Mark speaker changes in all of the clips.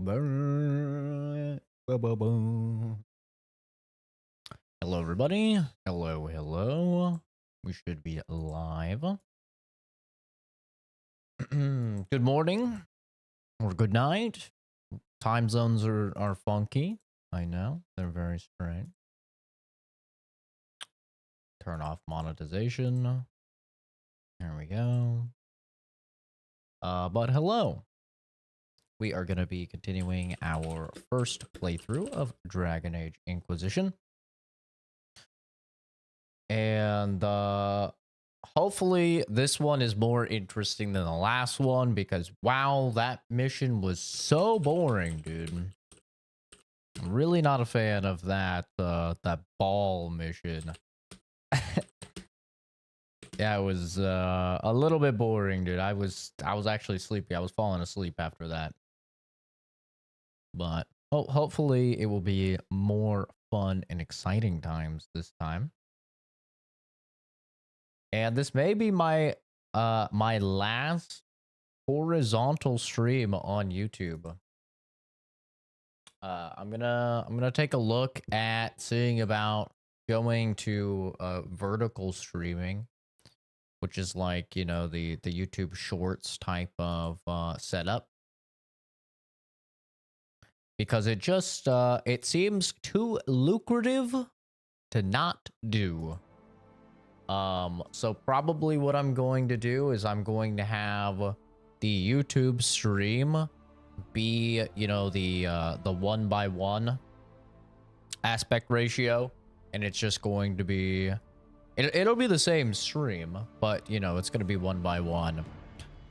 Speaker 1: Hello, everybody. Hello, hello. We should be live. Good morning or good night. Time zones are funky. I know they're very strange. Turn off monetization. There we go. But hello. We are going to be continuing our first playthrough of Dragon Age Inquisition. And hopefully this one is more interesting than the last one, because wow, that mission was so boring, dude. I'm really not a fan of that that ball mission. Yeah, it was a little bit boring, dude. I was actually sleepy. I was falling asleep after that. But hopefully it will be more fun and exciting times this time. And this may be my my last horizontal stream on YouTube. I'm gonna take a look at seeing about going to vertical streaming, which is like, you know, the YouTube Shorts type of setup, because it just it seems too lucrative to not do. So probably what I'm going to do is I'm going to have the YouTube stream be, you know, the 1:1 aspect ratio, and it's just going to be, it'll be the same stream, but you know, it's going to be 1:1,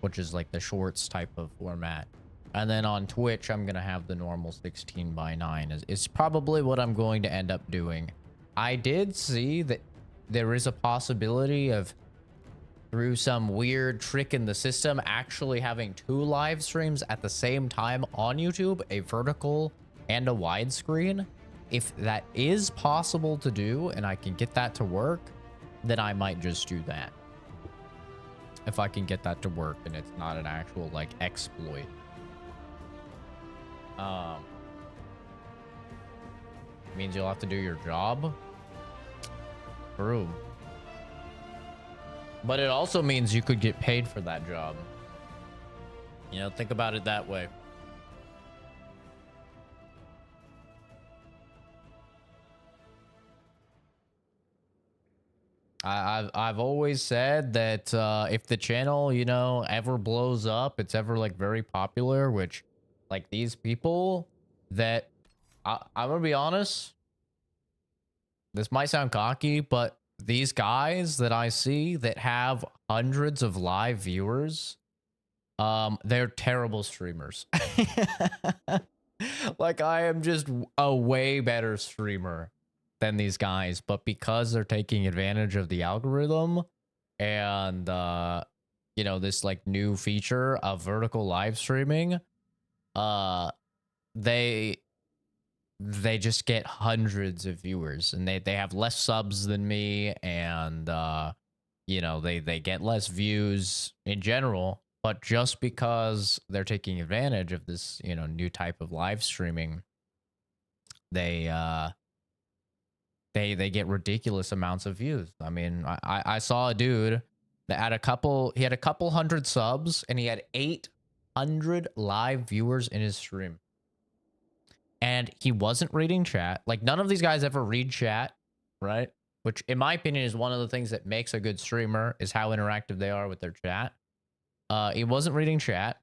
Speaker 1: which is like the shorts type of format. And then on Twitch, I'm going to have the normal 16:9. Is probably what I'm going to end up doing. I did see that there is a possibility of, through some weird trick in the system, actually having two live streams at the same time on YouTube, a vertical and a widescreen. If that is possible to do and I can get that to work, then I might just do that. If I can get that to work and it's not an actual like exploit. Means you'll have to do your job. True. But it also means you could get paid for that job. You know, think about it that way. I've always said that if the channel, you know, ever blows up, it's ever like very popular, which like these people that I'm gonna be honest, this might sound cocky, but these guys that I see that have hundreds of live viewers, they're terrible streamers. Like, I am just a way better streamer than these guys, but because they're taking advantage of the algorithm and you know, this like new feature of vertical live streaming, uh they just get hundreds of viewers, and they have less subs than me, and you know, they get less views in general, but just because they're taking advantage of this, you know, new type of live streaming, they they get ridiculous amounts of views. I mean, I saw a dude that had he had a couple hundred subs, and he had 800 live viewers in his stream. And he wasn't reading chat. Like, none of these guys ever read chat, right? Which, in my opinion, is one of the things that makes a good streamer, is how interactive they are with their chat. He wasn't reading chat.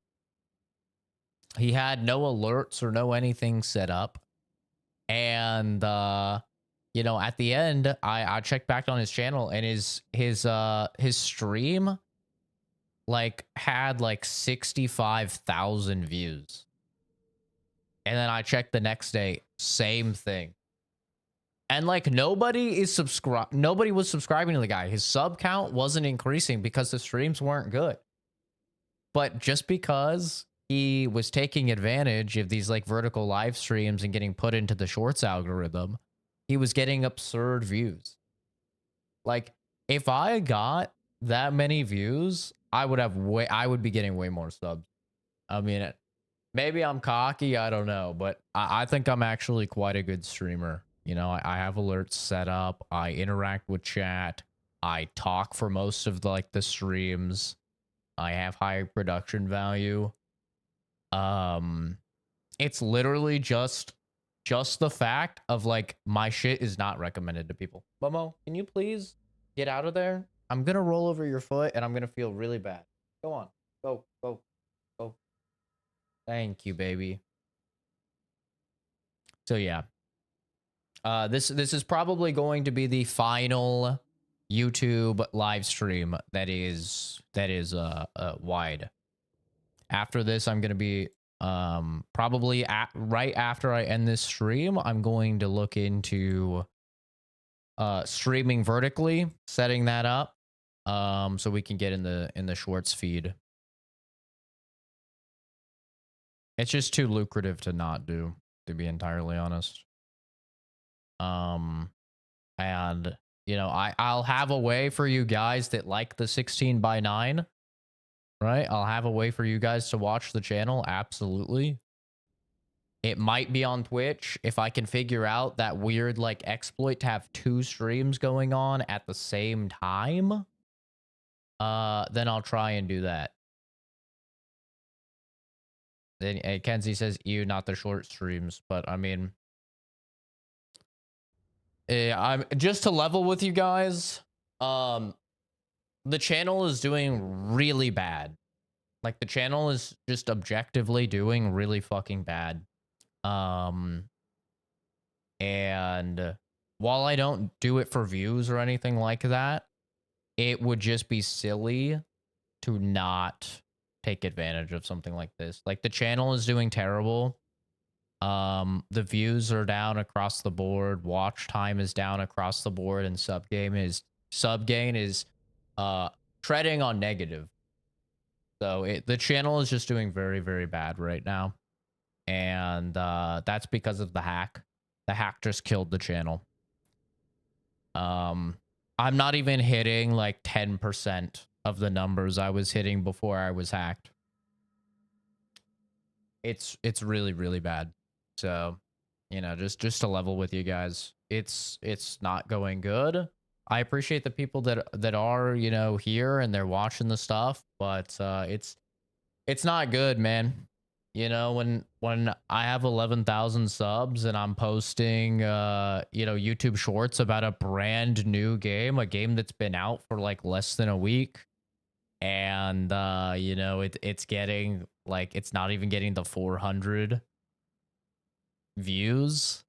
Speaker 1: He had no alerts or no anything set up. And, you know, at the end, I checked back on his channel, and his stream, like, had, like, 65,000 views. And then I checked the next day, same thing. And like, nobody was subscribing to the guy. His sub count wasn't increasing because the streams weren't good. But just because he was taking advantage of these like vertical live streams and getting put into the shorts algorithm, he was getting absurd views. Like, if I got that many views, I would be getting way more subs. I mean, Maybe I'm cocky, I don't know, but I think I'm actually quite a good streamer. You know, I have alerts set up, I interact with chat, I talk for most of the, like, the streams, I have high production value. Um, it's literally just the fact of, like, my shit is not recommended to people. Momo, can you please get out of there? I'm gonna roll over your foot and I'm gonna feel really bad. Go on. Go, go, go. Thank you, baby. So yeah. This is probably going to be the final YouTube live stream that is wide. After this, I'm gonna be probably right after I end this stream, I'm going to look into streaming vertically, setting that up, so we can get in the shorts feed. It's just too lucrative to not do, to be entirely honest. And you know, I'll have a way for you guys that like the 16:9, right? I'll have a way for you guys to watch the channel. Absolutely. It might be on Twitch if I can figure out that weird, like, exploit to have 2 streams going on at the same time. Then I'll try and do that. Then Kenzie says, "You, not the short streams," but I mean, I'm just to level with you guys. The channel is doing really bad. Like, the channel is just objectively doing really fucking bad. And while I don't do it for views or anything like that, it would just be silly to not take advantage of something like this. Like, the channel is doing terrible. The views are down across the board, watch time is down across the board, and sub gain is treading on negative. So the channel is just doing very, very bad right now. And that's because of the hack. The hack just killed the channel. I'm not even hitting like 10% of the numbers I was hitting before I was hacked. It's really, really bad. So, you know, just to level with you guys, it's not going good. I appreciate the people that are, you know, here and they're watching the stuff, but it's not good, man. You know, when I have 11,000 subs and I'm posting you know, YouTube shorts about a brand new game, a game that's been out for like less than a week, and you know, it's getting like, it's not even getting the 400 views.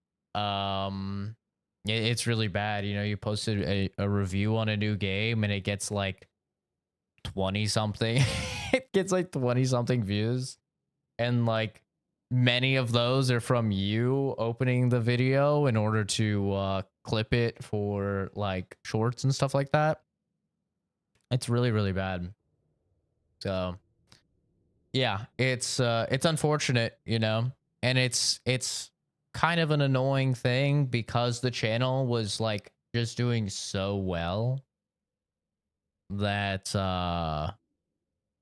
Speaker 1: It's really bad. You know, you posted a review on a new game and it gets like 20 something. It gets like 20 something views, and like many of those are from you opening the video in order to clip it for like shorts and stuff like that. It's really, really bad. So yeah, it's unfortunate, you know, and it's kind of an annoying thing because the channel was like just doing so well that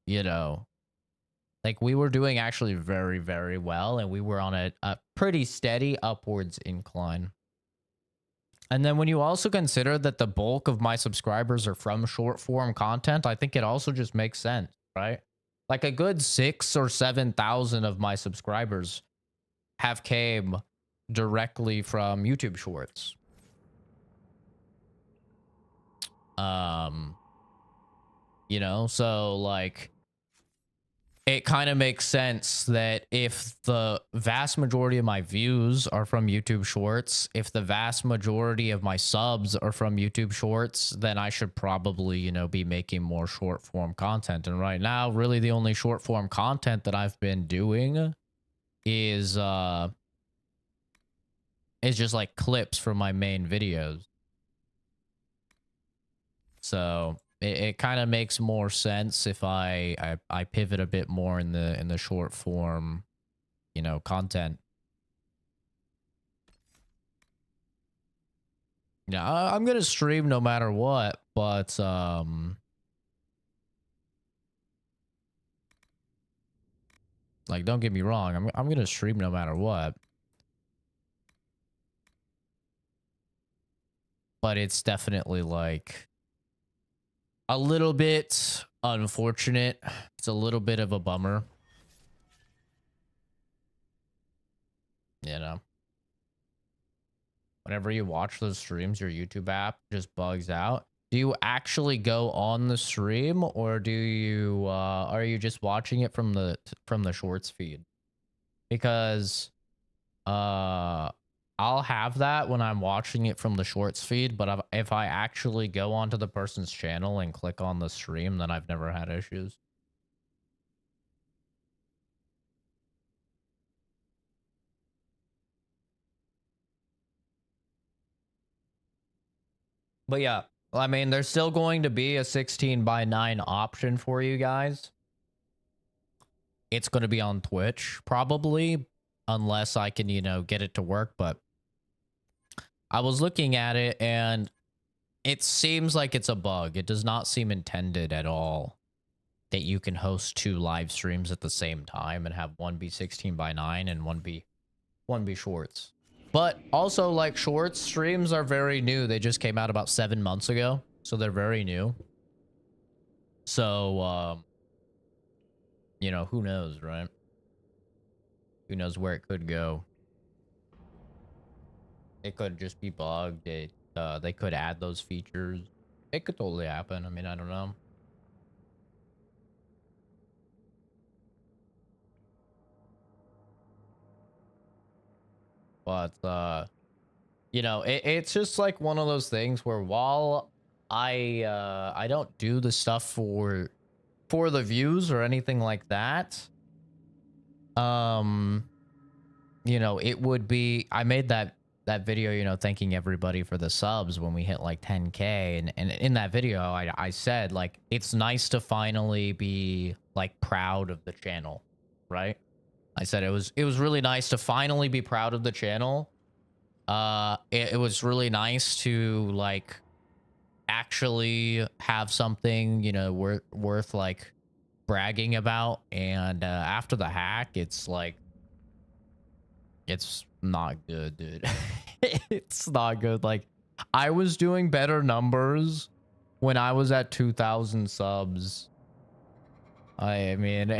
Speaker 1: you know, like, we were doing actually very, very well, and we were on a pretty steady upwards incline. And then when you also consider that the bulk of my subscribers are from short form content, I think it also just makes sense, right? Like, a good 6 or 7,000 of my subscribers have came directly from YouTube shorts. You know, so like, it kind of makes sense that if the vast majority of my views are from YouTube shorts, if the vast majority of my subs are from YouTube shorts, then I should probably, you know, be making more short form content. And right now, really the only short form content that I've been doing is just like clips from my main videos. So it kind of makes more sense if I pivot a bit more in the short form, you know, content. Yeah, I'm gonna stream no matter what, but Like, don't get me wrong, I'm gonna stream no matter what. But it's definitely like a little bit unfortunate. It's a little bit of a bummer. You know, whenever you watch those streams, your YouTube app just bugs out. Do you actually go on the stream, or do you are you just watching it from the shorts feed? Because I'll have that when I'm watching it from the shorts feed, but if I actually go onto the person's channel and click on the stream, then I've never had issues. But yeah, I mean, there's still going to be a 16:9 option for you guys. It's going to be on Twitch, probably, unless I can, you know, get it to work. But I was looking at it, and it seems like it's a bug. It does not seem intended at all that you can host 2 live streams at the same time and have one be 16:9 and one be shorts. But also, like, shorts streams are very new. They just came out about 7 months ago, so they're very new. So, you know, who knows, right? Who knows where it could go? It could just be bugged. They could add those features. It could totally happen. I mean, I don't know. But you know, it's just like one of those things where while I don't do the stuff for the views or anything like that, you know, it would be, I made that video, you know, thanking everybody for the subs when we hit like 10K, and in that video I said, like, it's nice to finally be like proud of the channel, right? I said it was really nice to finally be proud of the channel. It was really nice to like actually have something, you know, worth like bragging about. And after the hack, it's like, it's not good, dude. It's not good. Like, I was doing better numbers when I was at 2,000 subs. I mean,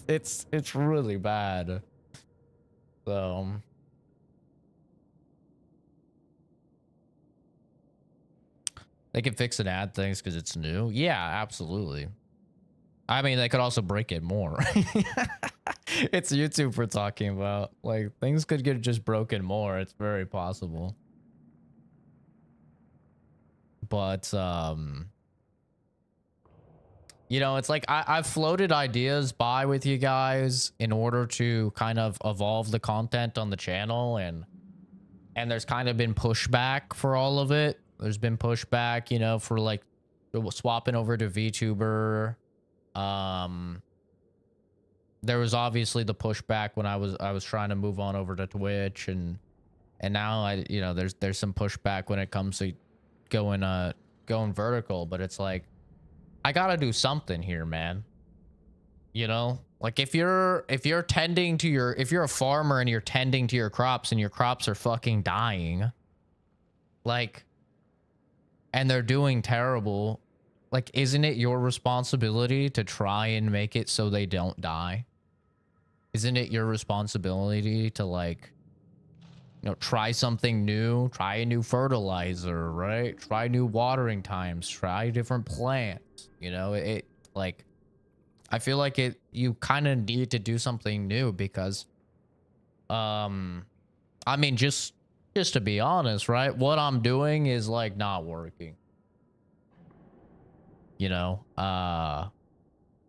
Speaker 1: it's really bad. So they can fix and add things because it's new. Yeah, absolutely. I mean, they could also break it more. It's YouTube we're talking about. Like, things could get just broken more. It's very possible. But you know, it's like I've floated ideas by with you guys in order to kind of evolve the content on the channel, and there's kind of been pushback for all of it. There's been pushback, you know, for like swapping over to VTuber. There was obviously the pushback when I was trying to move on over to Twitch, and now you know, there's some pushback when it comes to going vertical. But it's like, I gotta do something here, man. You know, like, if you're tending to if you're a farmer and you're tending to your crops and your crops are fucking dying, like, and they're doing terrible, like, isn't it your responsibility to try and make it so they don't die? Isn't it your responsibility to, like, you know, try something new, try a new fertilizer, right? Try new watering times, try different plants, you know? It like, I feel like you kind of need to do something new because, I mean, just to be honest, right? What I'm doing is like not working. You know,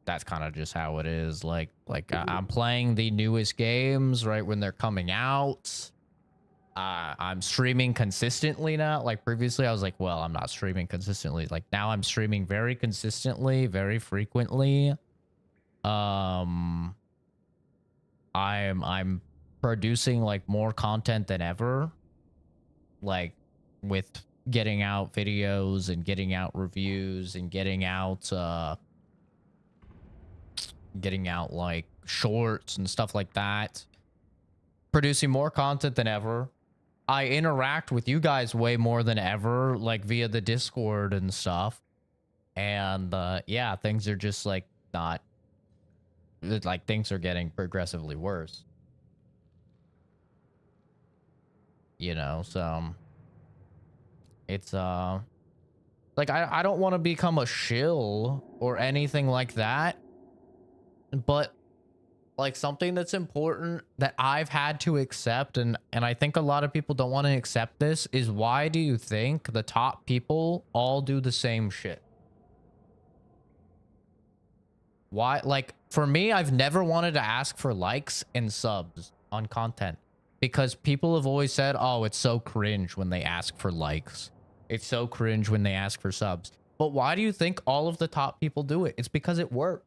Speaker 1: that's kind of just how it is. Like I'm playing the newest games right when they're coming out. I'm streaming consistently now. Like, previously I was like, well, I'm not streaming consistently. Like, now I'm streaming very consistently, very frequently. I'm producing like more content than ever, like with getting out videos and getting out reviews and getting out like shorts and stuff like that. Producing more content than ever. I interact with you guys way more than ever, like via the Discord and stuff. And yeah, things are just like not, like things are getting progressively worse. You know, so it's like I don't want to become a shill or anything like that, but like something that's important that I've had to accept, and I think a lot of people don't want to accept this, is why do you think the top people all do the same shit? Why? Like for me, I've never wanted to ask for likes and subs on content because people have always said, oh, it's so cringe when they ask for likes. It's so cringe when they ask for subs. But why do you think all of the top people do it? It's because it worked.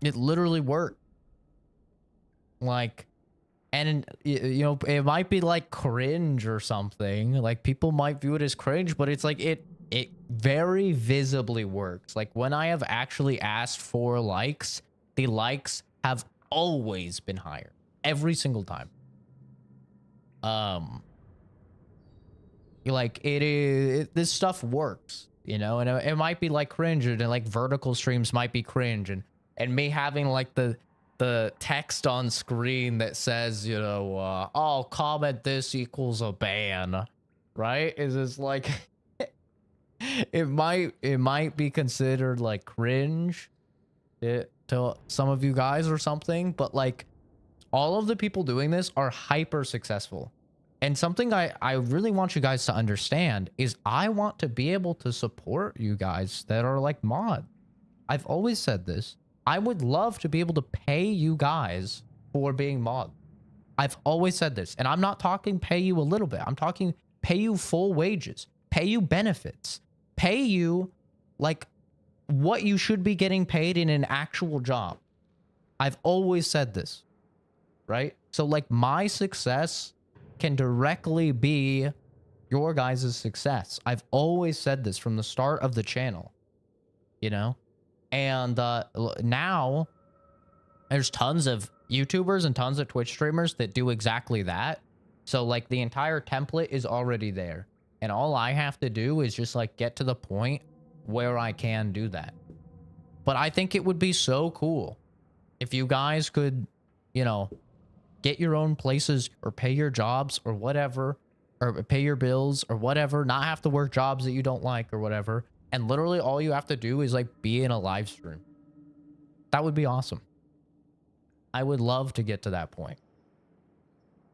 Speaker 1: It literally worked. Like, and you know, it might be like cringe or something. Like people might view it as cringe, but it's like it very visibly works. Like when I have actually asked for likes, the likes have always been higher every single time. Like this stuff works, you know, and it might be like cringe, and like vertical streams might be cringe, and me having like the text on screen that says, you know, oh, comment this equals a ban, right? Is this like it might be considered like cringe to some of you guys or something, but like all of the people doing this are hyper successful. And something I really want you guys to understand is I want to be able to support you guys that are like mod. I've always said this. I would love to be able to pay you guys for being mod. I've always said this. And I'm not talking pay you a little bit. I'm talking pay you full wages, pay you benefits, pay you like what you should be getting paid in an actual job. I've always said this, right? So like my success can directly be your guys' success. I've always said this from the start of the channel, you know? And now there's tons of YouTubers and tons of Twitch streamers that do exactly that. So like the entire template is already there. And all I have to do is just like get to the point where I can do that. But I think it would be so cool if you guys could, you know, get your own places or pay your jobs or whatever, or pay your bills or whatever, not have to work jobs that you don't like or whatever. And literally all you have to do is like be in a live stream. That would be awesome. I would love to get to that point.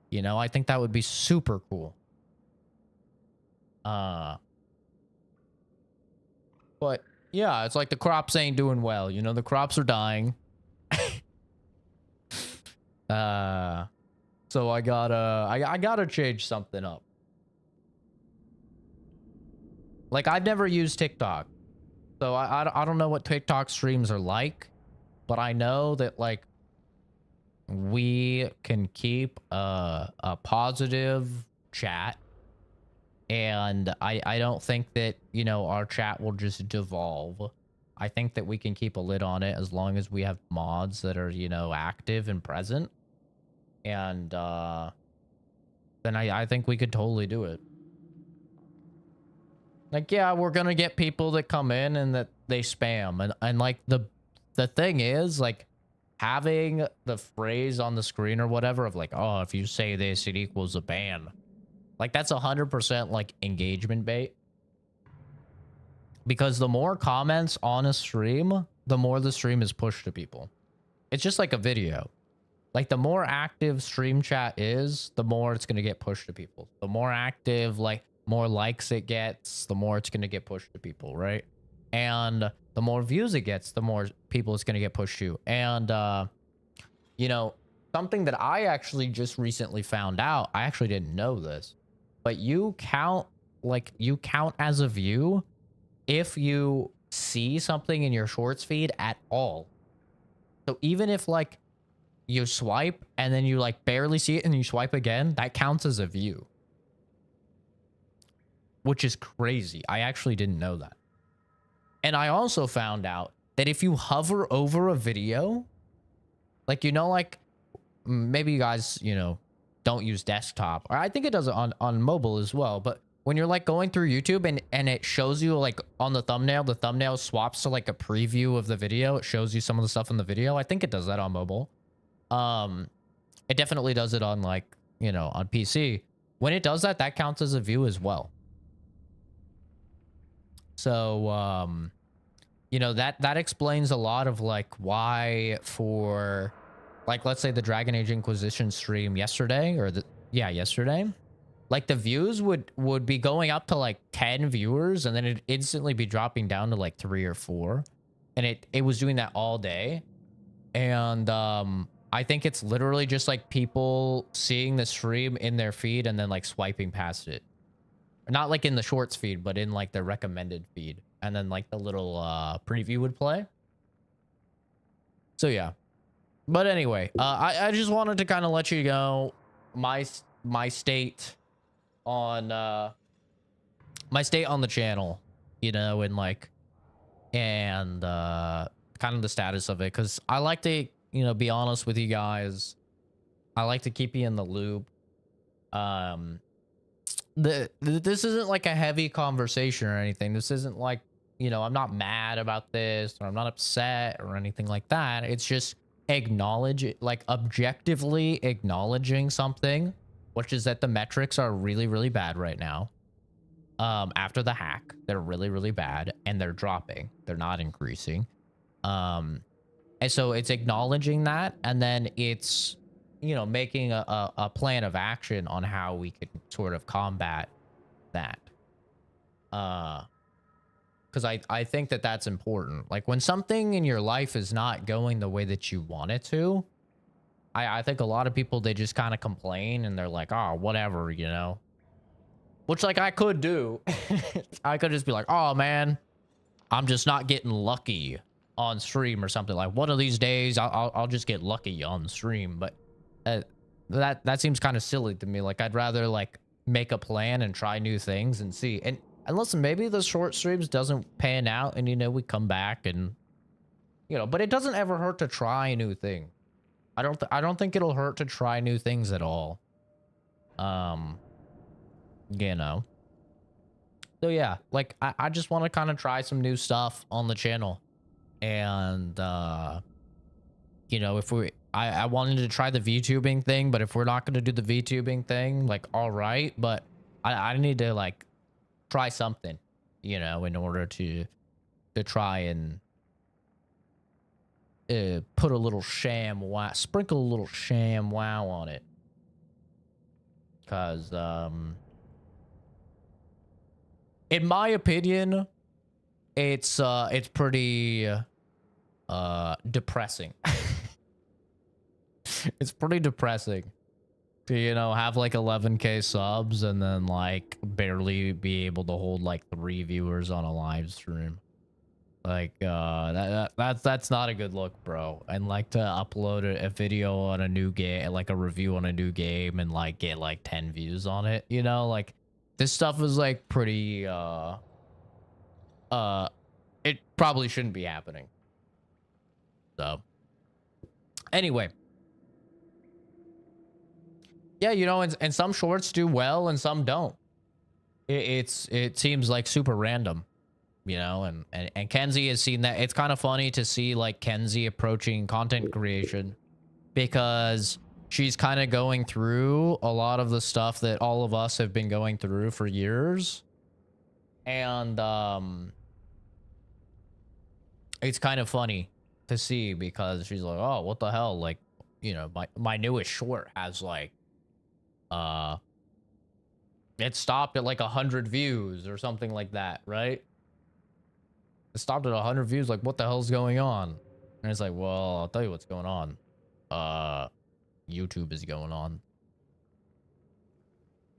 Speaker 1: You know, I think that would be super cool. But yeah, it's like the crops ain't doing well. You know, the crops are dying. So I gotta change something up. Like I've never used TikTok, so I don't know what TikTok streams are like, but I know that like we can keep a positive chat, and I don't think that, you know, our chat will just devolve. I think that we can keep a lid on it as long as we have mods that are, you know, active and present. And then I think we could totally do it. Like, yeah, we're gonna get people that come in and that they spam, and like the thing is, like, having the phrase on the screen or whatever of like, oh, if you say this, it equals a ban. Like that's 100% like engagement bait. Because the more comments on a stream, the more the stream is pushed to people. It's just like a video. Like the more active stream chat is, the more it's going to get pushed to people. The more active, like more likes it gets, the more it's going to get pushed to people, right? And the more views it gets, the more people it's going to get pushed to. And, you know, something that I actually just recently found out, I actually didn't know this, but you count as a view if you see something in your shorts feed at all. So even if like you swipe and then you like barely see it and you swipe again, that counts as a view. Which is crazy. I actually didn't know that. And I also found out that if you hover over a video, like, you know, like maybe you guys, you know, don't use desktop, or I think it does it on mobile as well, but when you're like going through YouTube and it shows you like on the thumbnail swaps to like a preview of the video. It shows you some of the stuff in the video. I think it does that on mobile. It definitely does it on like, you know, on PC. When it does that, that counts as a view as well. So, you know, that explains a lot of like why for like, let's say the Dragon Age Inquisition stream yesterday, or yesterday, like the views would be going up to like 10 viewers and then it'd instantly be dropping down to like 3 or 4. And it was doing that all day. And I think it's literally just like people seeing the stream in their feed and then like swiping past it. Not like in the shorts feed, but in like the recommended feed. And then like the little preview would play. So yeah. But anyway, I just wanted to kind of let you know my state on the channel, you know, and like, and kind of the status of it, because I like to, you know, be honest with you guys. I like to keep you in the loop. This isn't like a heavy conversation or anything. This isn't like, you know, I'm not mad about this or I'm not upset or anything like that. It's just acknowledge it, like objectively acknowledging something, which is that the metrics are really, really bad right now. After the hack, they're really, really bad and they're dropping. They're not increasing. And so it's acknowledging that, and then it's, you know, making a plan of action on how we could sort of combat that. Because I think that that's important. Like when something in your life is not going the way that you want it to, I think a lot of people, they just kind of complain and they're like, oh, whatever, you know, which like I could do. I could just be like, oh man, I'm just not getting lucky on stream or something. Like one of these days I'll just get lucky on stream. But that seems kind of silly to me. Like I'd rather like make a plan and try new things and see. And listen, maybe the short streams doesn't pan out and, you know, we come back and, you know, but it doesn't ever hurt to try a new thing. I don't think it'll hurt to try new things at all. You know. So yeah, like I just want to kind of try some new stuff on the channel. And you know, if I wanted to try the VTubing thing, but if we're not going to do the VTubing thing, like, all right, but I need to like try something, you know, in order to try and put a little sham wow, sprinkle a little sham wow on it. Cause in my opinion, it's pretty depressing. It's pretty depressing to, you know, have like 11K subs and then like barely be able to hold like 3 viewers on a live stream. Like that's not a good look, bro. And like to upload a video on a new game, like a review on a new game, and like get like 10 views on it, you know, like this stuff is like pretty it probably shouldn't be happening. So anyway, yeah, you know, and some shorts do well and some don't. It seems like super random, you know, and Kenzie has seen that. It's kind of funny to see like Kenzie approaching content creation, because she's kind of going through a lot of the stuff that all of us have been going through for years. And it's kind of funny to see, because she's like, oh, what the hell? Like, you know, my newest short has like it stopped at like 100 views or something like that, right? It stopped at 100 views. Like, what the hell's going on? And it's like, well, I'll tell you what's going on. YouTube is going on.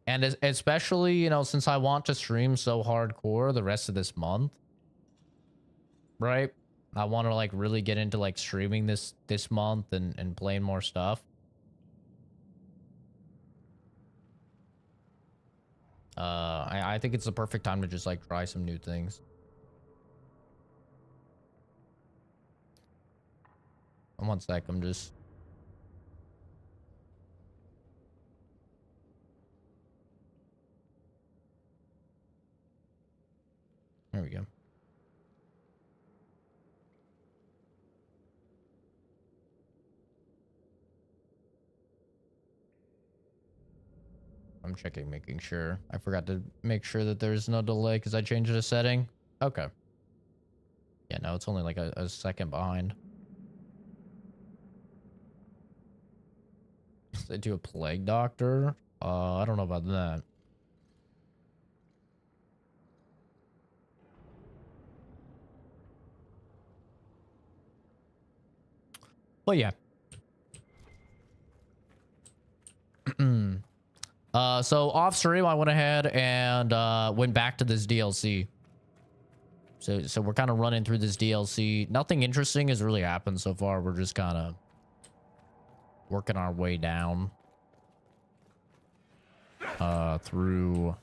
Speaker 1: And especially, you know, since I want to stream so hardcore the rest of this month, right? I want to like really get into like streaming this month and playing more stuff. I think it's the perfect time to just like try some new things. One sec. I'm just. There we go. I'm checking, making sure. I forgot to make sure that there's no delay because I changed the setting. Okay. Yeah, no, it's only like a second behind. They do a plague doctor? I don't know about that. But yeah. So off stream, I went ahead and went back to this DLC. So we're kind of running through this DLC. Nothing interesting has really happened so far. We're just kind of working our way down through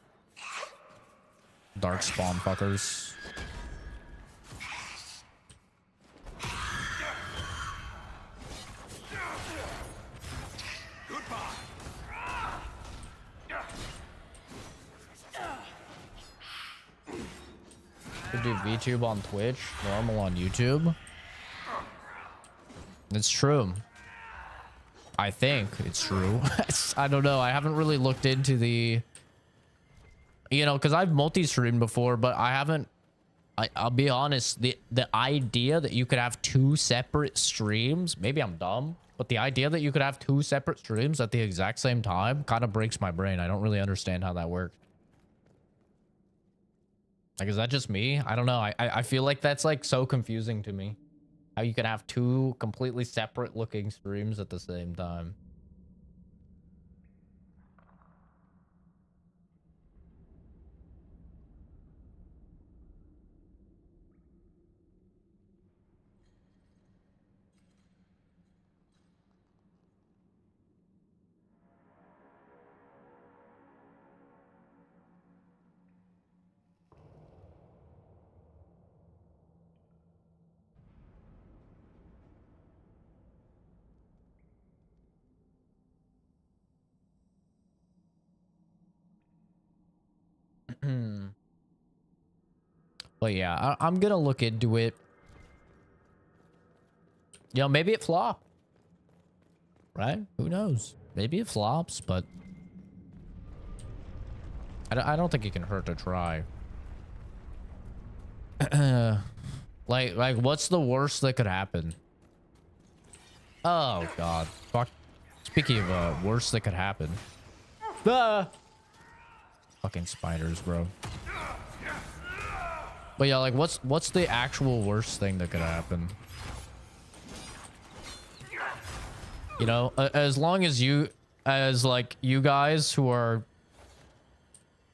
Speaker 1: dark spawn fuckers. Could do VTube on Twitch, normal on YouTube. It's true. I think it's true. I don't know. I haven't really looked into the, you know, because I've multi-streamed before, but I haven't. I'll be honest. The idea that you could have two separate streams, maybe I'm dumb, but the idea that you could have two separate streams at the exact same time kind of breaks my brain. I don't really understand how that works. Like, is that just me? I don't know. I feel like that's like so confusing to me. How you could have two completely separate looking streams at the same time. But yeah, I'm gonna look into it. You know, maybe it flopped. Right? Who knows? Maybe it flops, but I don't think it can hurt to try. like, what's the worst that could happen? Oh God! Fuck. Speaking of worst that could happen. Fucking spiders, bro. But yeah, like, what's the actual worst thing that could happen? You know, as long as you, like, you guys who are,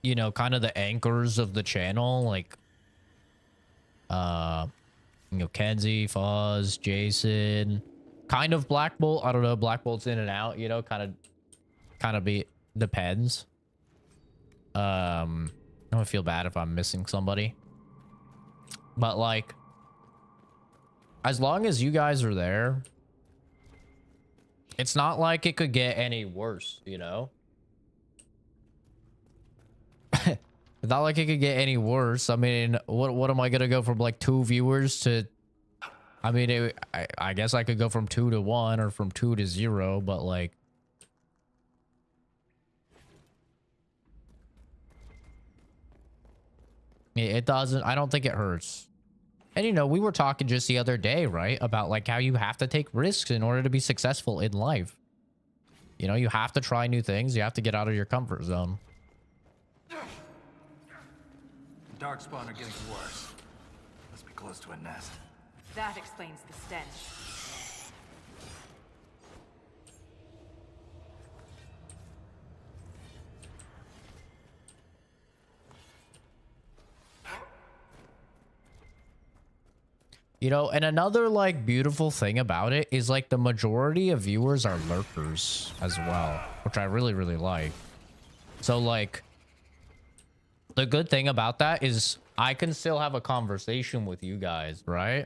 Speaker 1: you know, kind of the anchors of the channel, like, you know, Kenzie, Fuzz, Jason, kind of Black Bolt. I don't know, Black Bolt's in and out, you know, kind of depends. I don't feel bad if I'm missing somebody. But, like, as long as you guys are there, it's not like it could get any worse, you know? It's not like it could get any worse. I mean, what am I gonna go from, like, 2 viewers to... I mean, I guess I could go from 2 to 1 or from 2 to 0, but, like... It doesn't... I don't think it hurts. And, you know, we were talking just the other day, right? About, like, how you have to take risks in order to be successful in life. You know, you have to try new things. You have to get out of your comfort zone.
Speaker 2: Dark spawn are getting worse. Must be close to a nest.
Speaker 3: That explains the stench.
Speaker 1: You know, and another, like, beautiful thing about it is, like, the majority of viewers are lurkers as well, which I really, really like. So, like, the good thing about that is I can still have a conversation with you guys, right?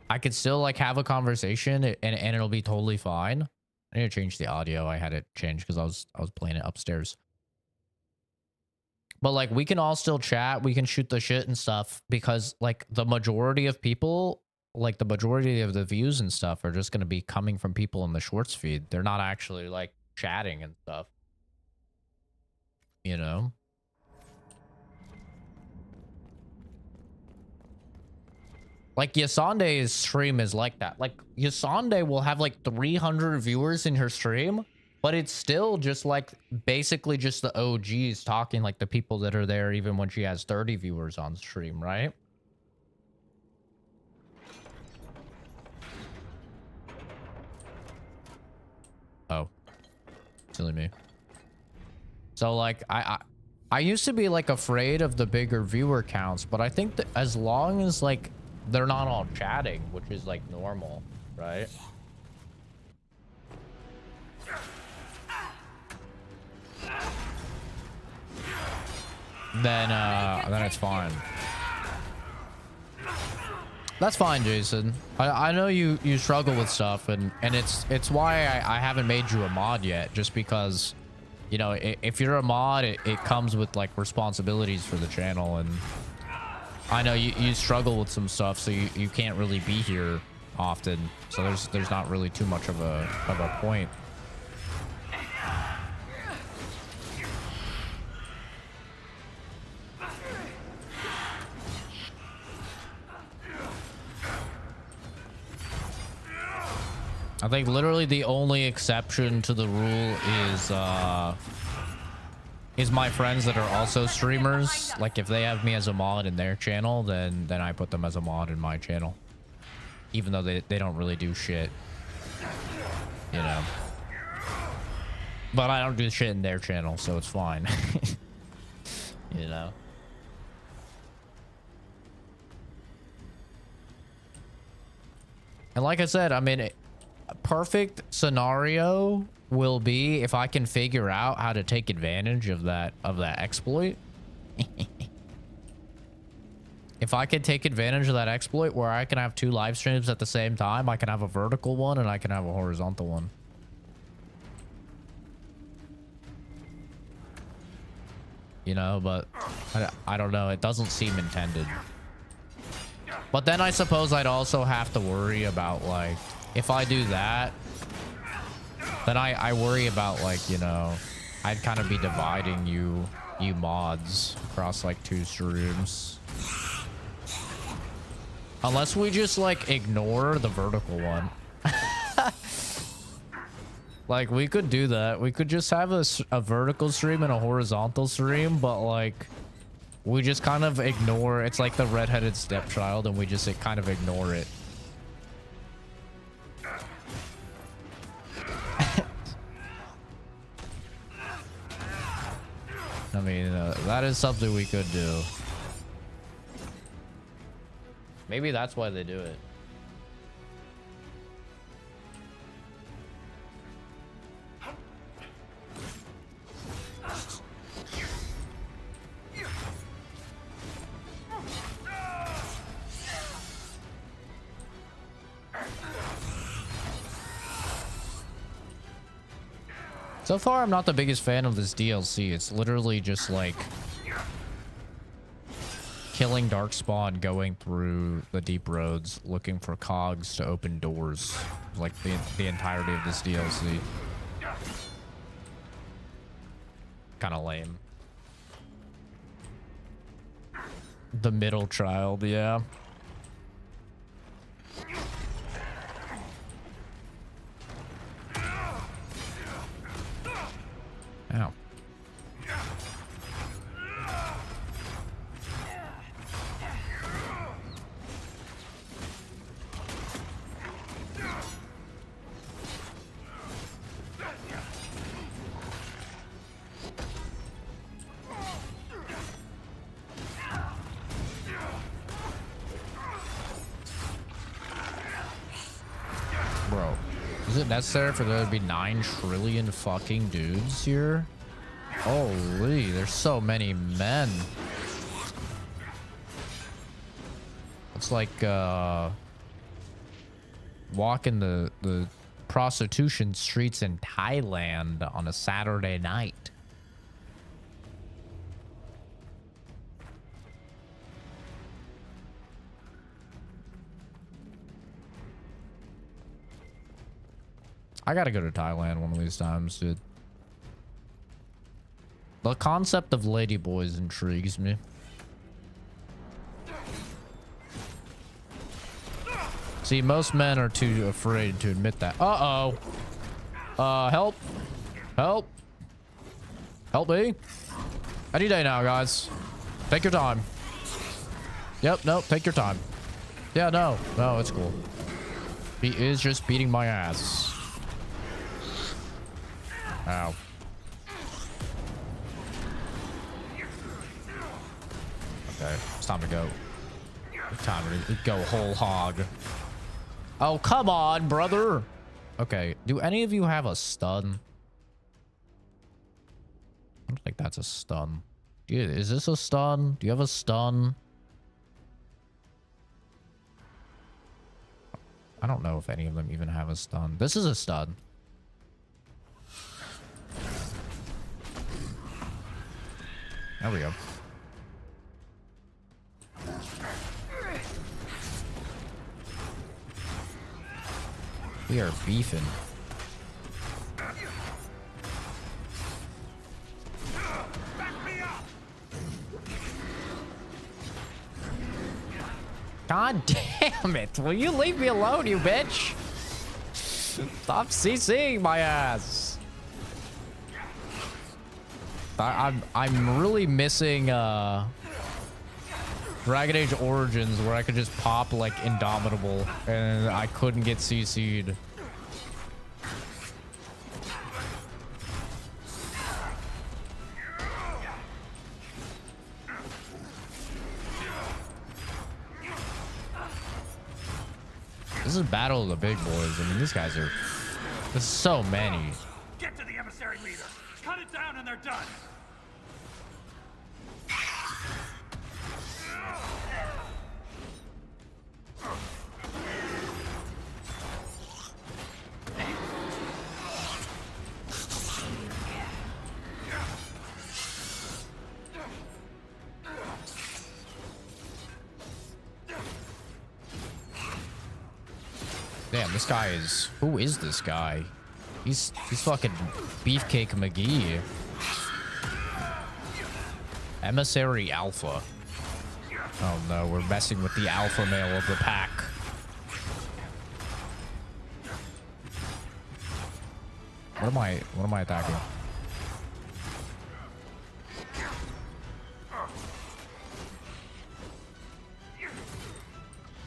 Speaker 1: I could still like have a conversation and it'll be totally fine. I need to change the audio. I had it changed because I was playing it upstairs. But like we can all still chat, we can shoot the shit and stuff because like the majority of people, like the majority of the views and stuff are just gonna be coming from people in the shorts feed. They're not actually like chatting and stuff. You know? Like Yasande's stream is like that. Like Yasande will have like 300 viewers in her stream, but it's still just like basically just the OGs talking, like the people that are there even when she has 30 viewers on stream, right? Oh, silly me. So like I used to be like afraid of the bigger viewer counts, but I think that as long as like they're not all chatting, which is like normal, right? Then it's fine. That's fine, Jason. I know you struggle with stuff, and it's why I haven't made you a mod yet, just because, you know, if you're a mod, it comes with like responsibilities for the channel, and I know you struggle with some stuff, so you can't really be here often. So there's not really too much of a point. I think literally the only exception to the rule is my friends that are also streamers. Like if they have me as a mod in their channel, then I put them as a mod in my channel, even though they don't really do shit, you know. But I don't do shit in their channel, so it's fine. You know. And like I said, I mean, a perfect scenario will be if I can figure out how to take advantage of that exploit. If I can take advantage of that exploit where I can have 2 live streams at the same time, I can have a vertical one and I can have a horizontal one. You know, but I don't know. It doesn't seem intended. But then I suppose I'd also have to worry about, like, if I do that, then I worry about, like, you know, I'd kind of be dividing you mods across like 2 streams. Unless we just like ignore the vertical one. Like we could do that. We could just have a vertical stream and a horizontal stream, but like we just kind of ignore. It's like the redheaded stepchild, and we just kind of ignore it. I mean, that is something we could do. Maybe that's why they do it. So far, I'm not the biggest fan of this DLC. It's literally just like killing Darkspawn, going through the deep roads, looking for cogs to open doors. Like the entirety of this DLC. Kind of lame. The middle child, yeah. Ow. Bro, is it necessary for there to be 9 trillion fucking dudes here? Holy, there's so many men. It's like, walking the prostitution streets in Thailand on a Saturday night. I gotta go to Thailand one of these times, dude. The concept of ladyboys intrigues me. See, most men are too afraid to admit that. Uh-oh. Help. Help. Help me. Any day now, guys. Take your time. Yep, no, take your time. Yeah, no. No, it's cool. He is just beating my ass. Ow. Okay, it's time to go. It's time to go whole hog. Oh, come on, brother. Okay, do any of you have a stun? I don't think that's a stun. Dude, is this a stun? Do you have a stun? I don't know if any of them even have a stun. This is a stun. There we go. We are beefing. God damn it. Will you leave me alone, you bitch? Stop CCing my ass. I'm really missing Dragon Age Origins, where I could just pop like Indomitable and I couldn't get CC'd. This is Battle of the Big Boys. I mean, these guys are... There's so many.
Speaker 2: Get to the emissary leader. Cut it down and they're done.
Speaker 1: Damn, this guy is... Who is this guy? He's fucking Beefcake McGee. Emissary Alpha. Oh no, we're messing with the alpha male of the pack. What am I attacking?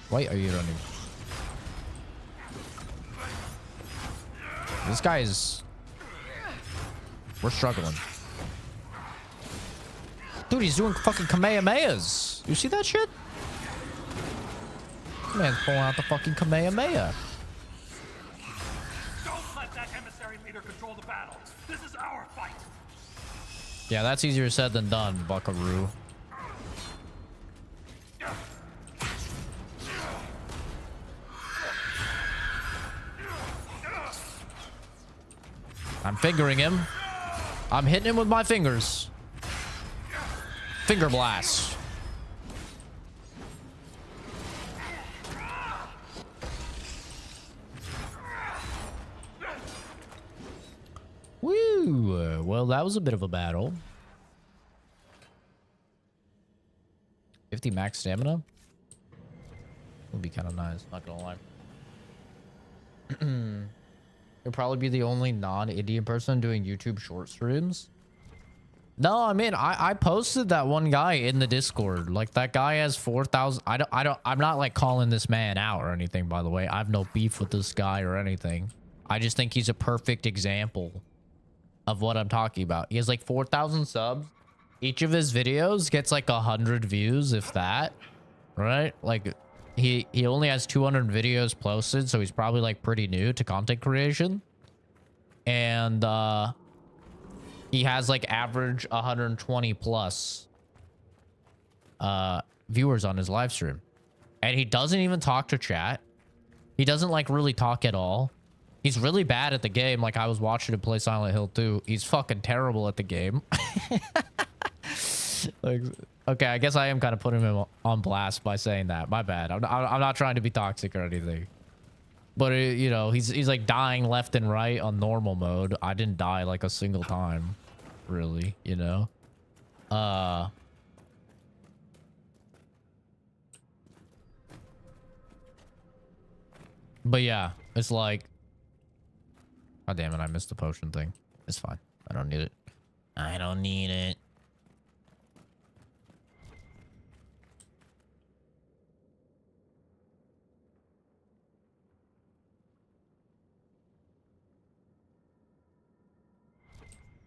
Speaker 1: Why are you running? This guy is... We're struggling. Dude, he's doing fucking Kamehamehas. You see that shit? Man's pulling out the fucking Kamehameha.
Speaker 2: Don't let that emissary leader control the battle. This is our fight.
Speaker 1: Yeah, that's easier said than done, buckaroo. I'm fingering him. I'm hitting him with my fingers. Finger blast. Woo! Well, that was a bit of a battle. 50 max stamina would be kind of nice, not gonna lie. You'll probably be the only non-Indian person doing YouTube short streams. No, I mean, I posted that one guy in the Discord. Like, that guy has 4,000. I'm not like calling this man out or anything, by the way. I have no beef with this guy or anything. I just think he's a perfect example of what I'm talking about. He has like 4,000 subs. Each of his videos gets like 100 views, if that, right? Like, he only has 200 videos posted, so he's probably like pretty new to content creation. And he has like average 120 plus viewers on his live stream. And he doesn't even talk to chat. He doesn't like really talk at all. He's really bad at the game. Like, I was watching him play Silent Hill 2. He's fucking terrible at the game. Like, okay, I guess I am kind of putting him on blast by saying that. My bad. I'm not trying to be toxic or anything. But, you know, he's like dying left and right on normal mode. I didn't die like a single time, really, you know? But yeah, it's like... God damn it, I missed the potion thing. It's fine. I don't need it. I don't need it.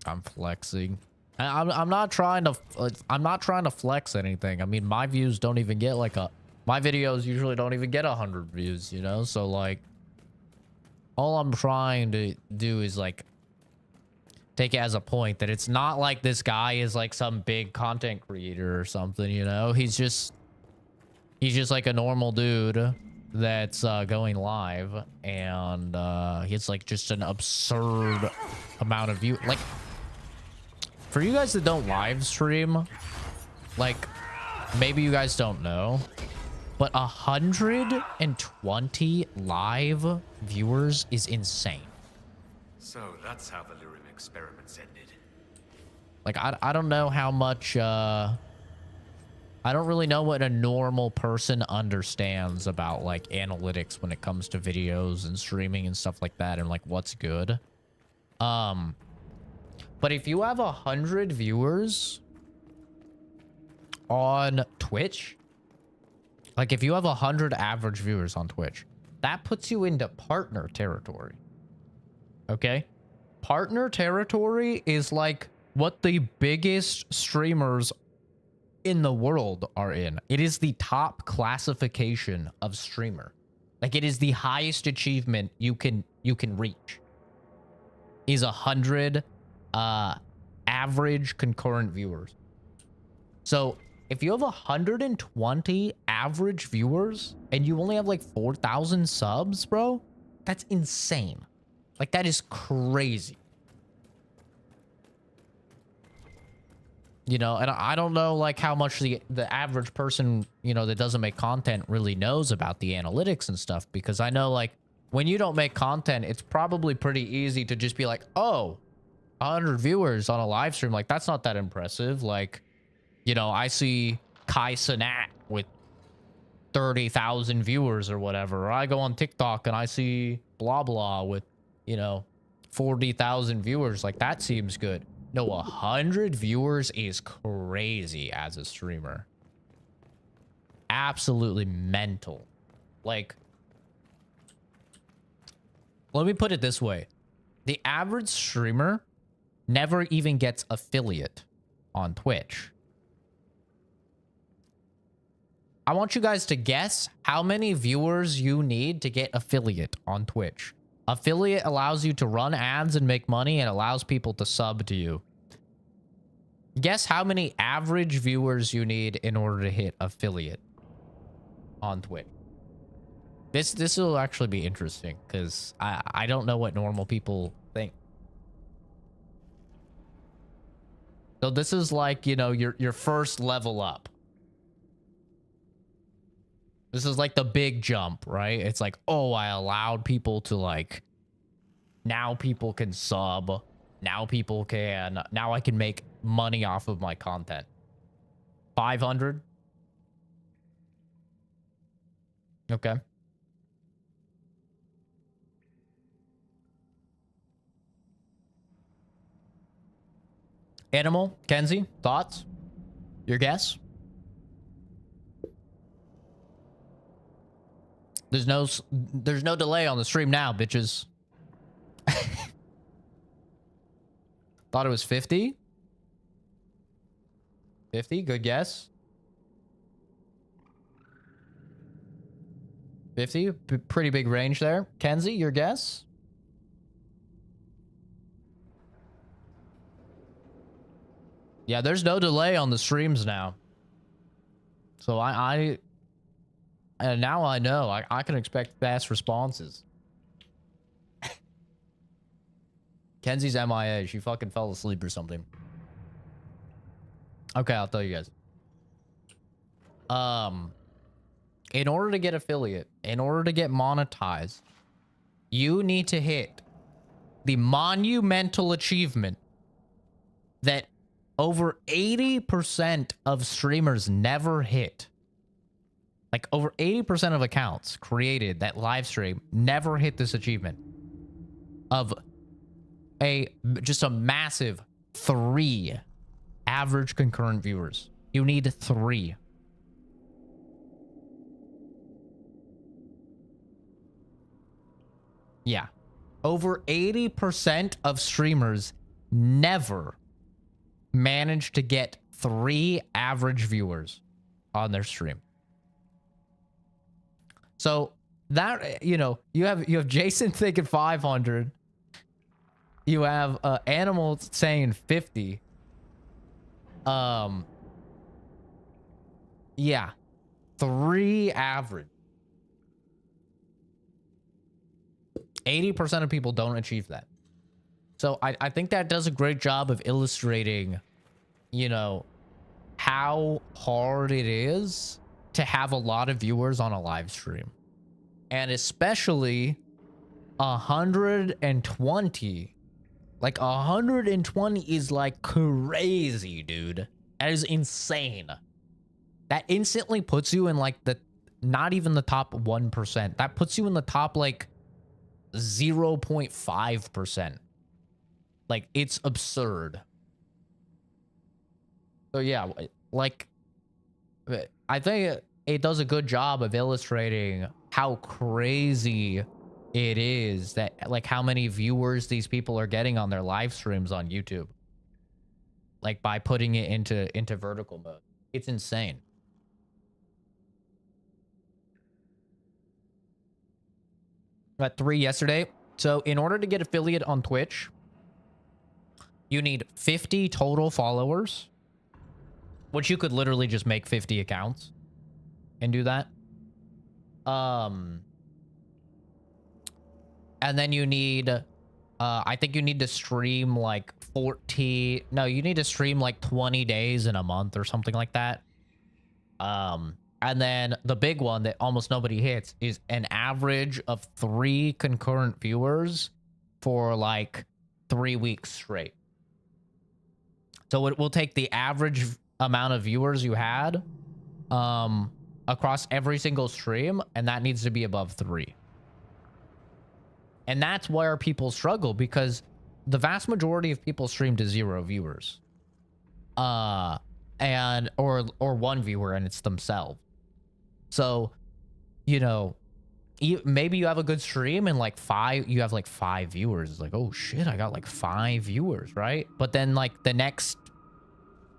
Speaker 1: I'm flexing. I'm not trying to flex anything. I mean, my views don't even get like my videos usually don't even get 100 views, you know? So like all I'm trying to do is like take it as a point that it's not like this guy is like some big content creator or something, you know? He's just like a normal dude that's going live, and he's like just an absurd amount of view. Like, for you guys that don't live stream, like, maybe you guys don't know, but 120 live viewers is insane.
Speaker 2: So that's how the Lyrim experiments ended.
Speaker 1: Like, I don't know how much, I don't really know what a normal person understands about, like, analytics when it comes to videos and streaming and stuff like that, and, like, what's good. But if you have 100 viewers on Twitch, like, if you have 100 average viewers on Twitch, that puts you into partner territory. Okay? Partner territory is, like, what the biggest streamers in the world are in. It is the top classification of streamer. Like, it is the highest achievement you can reach. Is 100 average concurrent viewers. So if you have 120 average viewers and you only have like 4,000 subs, bro, that's insane. Like, that is crazy. You know, and I don't know, like, how much the average person, you know, that doesn't make content really knows about the analytics and stuff, because I know, like, when you don't make content, it's probably pretty easy to just be like, oh, 100 viewers on a live stream, like, that's not that impressive. Like, you know, I see Kai Cenat with 30,000 viewers or whatever, or I go on TikTok and I see blah blah with, you know, 40,000 viewers. Like, that seems good. No, 100 viewers is crazy as a streamer. Absolutely mental. Like, let me put it this way. The average streamer never even gets affiliate on Twitch. I want you guys to guess how many viewers you need to get affiliate on Twitch. Affiliate allows you to run ads and make money, and allows people to sub to you. Guess how many average viewers you need in order to hit affiliate on Twitch. This will actually be interesting, because I don't know what normal people think. So this is like, you know, your first level up. This is like the big jump, right? It's like, oh, I allowed people to, like, now people can sub. Now people can, now I can make money off of my content. 500. Okay. Animal, Kenzie, thoughts? Your guess? There's no delay on the stream now, bitches. Thought it was 50. 50, good guess. 50, pretty big range there. Kenzie, your guess? Yeah, there's no delay on the streams now. So I now I know. I can expect fast responses. Kenzie's MIA. She fucking fell asleep or something. Okay, I'll tell you guys. In order to get affiliate, in order to get monetized, you need to hit the monumental achievement that over 80% of streamers never hit. Like over 80% of accounts created that live stream never hit this achievement of just a massive 3 average concurrent viewers. You need 3. Yeah. Over 80% of streamers never manage to get 3 average viewers on their stream. So that, you know, you have Jason thinking 500. You have Animal saying 50. Yeah. 3 average. 80% of people don't achieve that. So I think that does a great job of illustrating, you know, how hard it is to have a lot of viewers on a live stream. And especially 120. Like 120 is like crazy, dude. That is insane. That instantly puts you in like the, not even the top 1%. That puts you in the top like 0.5%. Like, it's absurd. So yeah, like, I think it does a good job of illustrating how crazy it is that, like, how many viewers these people are getting on their live streams on YouTube. Like, by putting it into vertical mode. It's insane. Got 3 yesterday. So in order to get affiliate on Twitch, you need 50 total followers, which you could literally just make 50 accounts and do that. And then you need, I think you need to stream like 40, no, you need to stream like 20 days in a month or something like that. And then the big one that almost nobody hits is an average of 3 concurrent viewers for like 3 weeks straight. So it will take the average amount of viewers you had across every single stream, and that needs to be above 3. And that's where people struggle, because the vast majority of people stream to 0 viewers. Or 1 viewer, and it's themselves. So, you know, maybe you have a good stream and like you have like 5 viewers. It's like, oh shit, I got like 5 viewers, right? But then like the next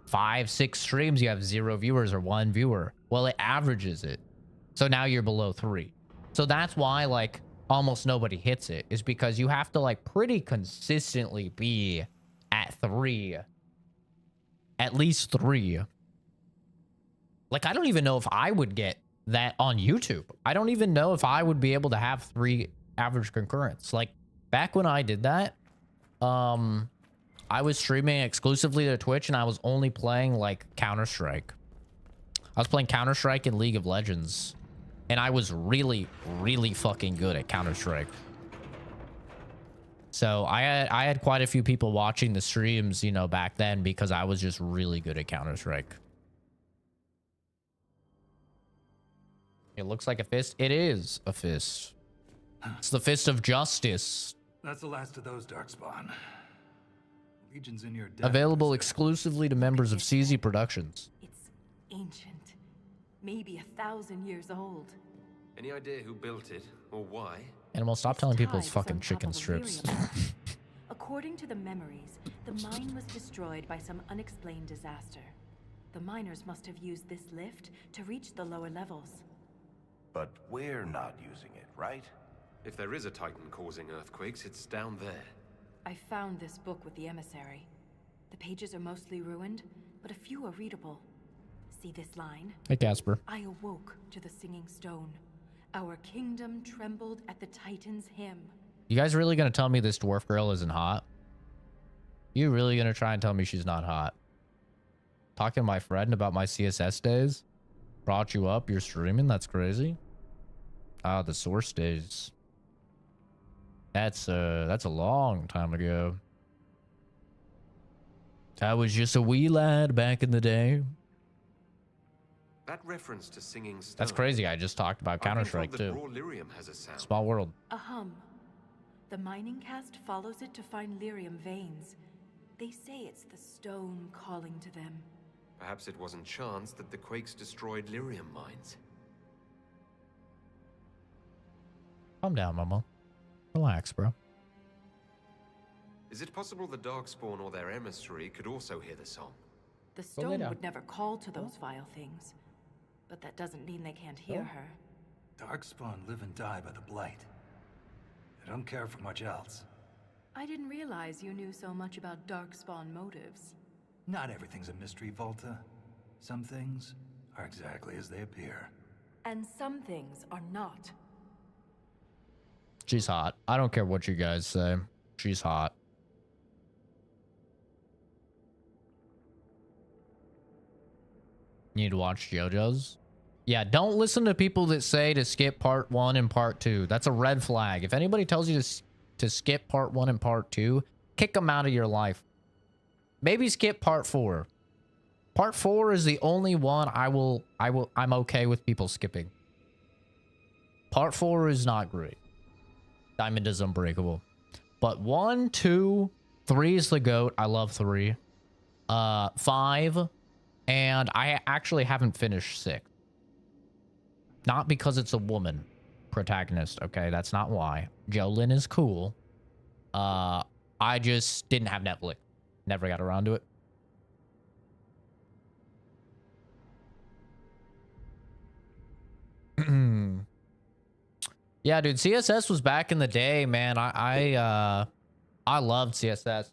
Speaker 1: 5, 6 streams, you have 0 viewers or 1 viewer. Well, it averages it. So now you're below 3. So that's why like almost nobody hits it, is because you have to like pretty consistently be at 3. At least 3. Like, I don't even know if I would get that on YouTube. I don't even know if I would be able to have 3 average concurrents. Like, back when I did that, I was streaming exclusively to Twitch, and I was only playing like Counter-Strike. I was playing Counter-Strike and League of Legends, and I was really, really fucking good at Counter-Strike. So I had quite a few people watching the streams, you know, back then, because I was just really good at Counter-Strike. It looks like a fist. It is a fist. It's the fist of justice.
Speaker 2: That's the last of those, Darkspawn. Legion's in your den.
Speaker 1: Available exclusively to members of CZ Productions.
Speaker 3: It's ancient. Maybe 1,000 years old.
Speaker 4: Any idea who built it or why?
Speaker 1: Animal, stop telling people it's fucking
Speaker 3: on top
Speaker 1: chicken
Speaker 3: of a
Speaker 1: strips.
Speaker 3: variable. According to the memories, the mine was destroyed by some unexplained disaster. The miners must have used this lift to reach the lower levels.
Speaker 5: But we're not using it, right?
Speaker 4: If there is a Titan causing earthquakes, it's down there.
Speaker 3: I found this book with the emissary. The pages are mostly ruined, but a few are readable. See this line?
Speaker 1: Hey, Casper.
Speaker 3: I awoke to the singing stone. Our kingdom trembled at the Titan's hymn.
Speaker 1: You guys really gonna tell me this dwarf girl isn't hot? You really gonna try and tell me she's not hot? Talking to my friend about my CSS days? Brought you up, you're streaming? That's crazy. Ah, the source days. That's a long time ago. I was just a wee lad back in the day.
Speaker 4: That reference to singing stone.
Speaker 1: That's crazy. I just talked about Counter-Strike too.
Speaker 4: Raw lyrium has a sound.
Speaker 1: Small world.
Speaker 3: A hum. The mining cast follows it to find lyrium veins. They say it's the stone calling to them.
Speaker 4: Perhaps it wasn't chance that the quakes destroyed lyrium mines.
Speaker 1: Calm down, Mama. Relax, bro.
Speaker 4: Is it possible the Darkspawn or their emissary could also hear the song?
Speaker 3: The
Speaker 1: lay
Speaker 3: stone
Speaker 1: down.
Speaker 3: would never call to those vile things. But that doesn't mean they can't hear her.
Speaker 2: Darkspawn live and die by the Blight. They don't care for much else.
Speaker 3: I didn't realize you knew so much about Darkspawn motives.
Speaker 2: Not everything's a mystery, Volta. Some things are exactly as they appear.
Speaker 3: And some things are not.
Speaker 1: She's hot. I don't care what you guys say. She's hot. You need to watch JoJo's. Yeah, don't listen to people that say to skip part 1 and part 2. That's a red flag. If anybody tells you to skip part 1 and part 2, kick them out of your life. Maybe skip part 4. Part 4 is the only one I'm okay with people skipping. Part 4 is not great. Diamond is unbreakable. But 1, 2, 3 is the GOAT. I love 3. 5. And I actually haven't finished 6. Not because it's a woman protagonist, okay? That's not why. Jolene is cool. I just didn't have Netflix. Never got around to it. Yeah, dude, CSS was back in the day, man. I loved CSS.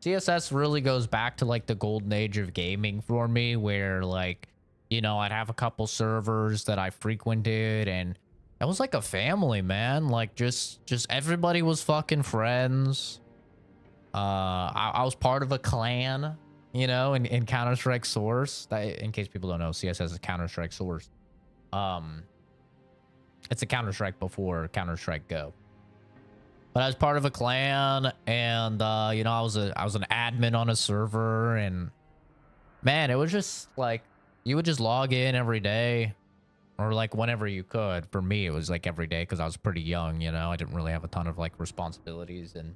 Speaker 1: CSS really goes back to like the golden age of gaming for me, where like, you know, I'd have a couple servers that I frequented, and it was like a family, man. Like just everybody was fucking friends. I was part of a clan, you know, in Counter-Strike Source. In case people don't know, CSS is Counter-Strike Source. It's a Counter-Strike before Counter-Strike Go. But I was part of a clan, and you know, I was an admin on a server, and man, it was just like you would just log in every day, or like whenever you could. For me, it was like every day because I was pretty young, you know. I didn't really have a ton of like responsibilities, and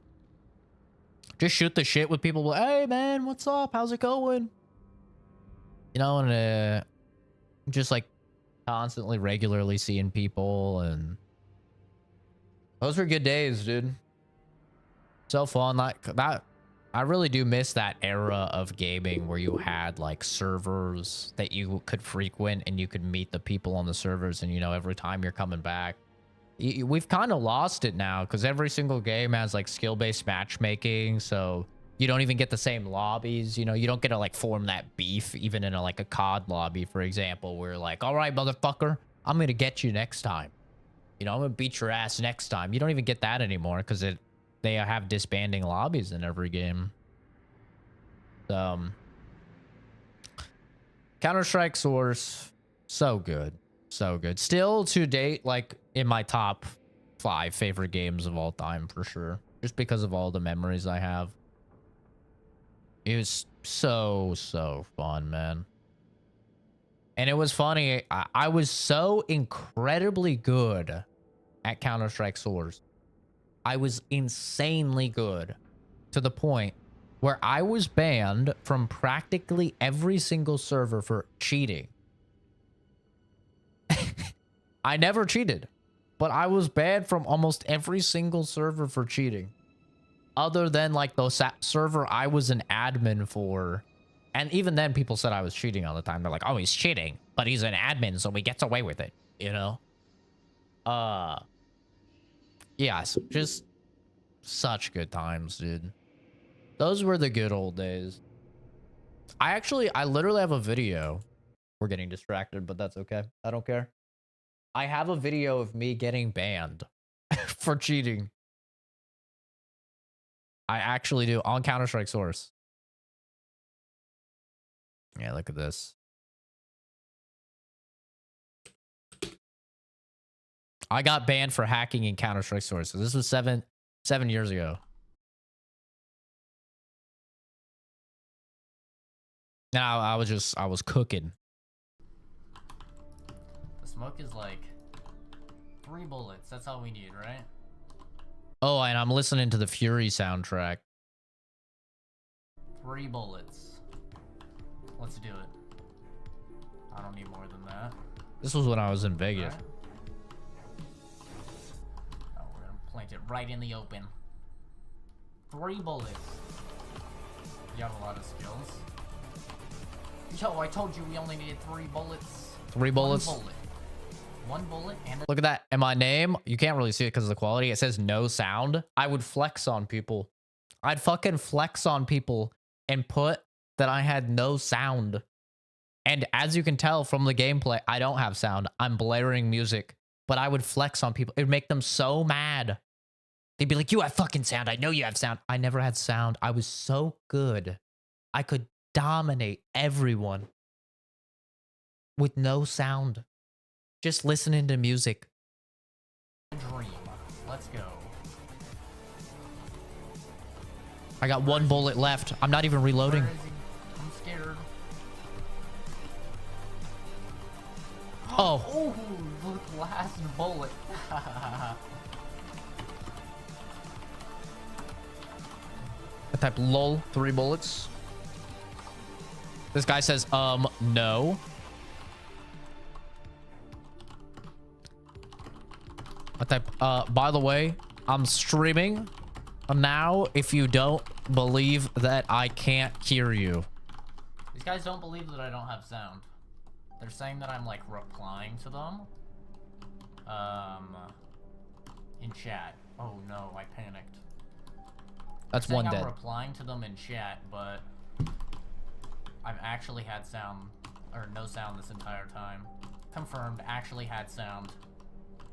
Speaker 1: just shoot the shit with people. Like, hey man, what's up? How's it going? You know, and just like constantly, regularly seeing people, and those were good days, dude. So fun. Like that, I really do miss that era of gaming where you had like servers that you could frequent and you could meet the people on the servers, and you know, every time you're coming back. We've kind of lost it now because every single game has like skill-based matchmaking, so you don't even get the same lobbies. You know, you don't get to like form that beef even in a like a COD lobby, for example, where like, all right, motherfucker, I'm gonna get you next time. You know, I'm gonna beat your ass next time. You don't even get that anymore because they have disbanding lobbies in every game. Counter-Strike Source, so good. So good. Still to date, like in my top 5 favorite games of all time for sure. Just because of all the memories I have. It was so fun, man. And it was funny. I was so incredibly good at Counter-Strike Source. I was insanely good to the point where I was banned from practically every single server for cheating. I never cheated, but I was banned from almost every single server for cheating. Other than like the server I was an admin for. And even then people said I was cheating all the time. They're like, oh, he's cheating, but he's an admin, so he gets away with it, you know? Yeah, so just such good times, dude. Those were the good old days. I literally have a video We're getting distracted, but that's okay. I don't care. I have a video of me getting banned for cheating. I actually do on Counter-Strike Source. Yeah, look at this. I got banned for hacking in Counter-Strike Source. So this was seven years ago. Now I was cooking. The smoke is like 3 bullets. That's all we need, right? Oh, and I'm listening to the Fury soundtrack. 3 bullets. Let's do it. I don't need more than that. This was when I was in Vegas. Right. Oh, we're gonna plant it right in the open. 3 bullets. You have a lot of skills. Yo, I told you we only needed 3 bullets. 3 bullets? 1 bullet. 1 bullet and look at that. And my name, you can't really see it because of the quality. It says no sound. I would flex on people. I'd fucking flex on people and put that I had no sound. And as you can tell from the gameplay, I don't have sound. I'm blaring music, but I would flex on people. It would make them so mad. They'd be like, you have fucking sound. I know you have sound. I never had sound. I was so good. I could dominate everyone with no sound. Just listening to music. Dream. Let's go. I got 1 bullet left. I'm not even reloading. Where is he? I'm scared. Oh. Oh, the last bullet. I type lol, 3 bullets. This guy says, no. I type, by the way, I'm streaming now if you don't believe that I can't hear you. These guys don't believe that I don't have sound. They're saying that I'm like replying to them. In chat. Oh no, I panicked. That's one dead. I'm replying to them in chat, but I've actually had sound, or no sound this entire time. Confirmed, actually had sound.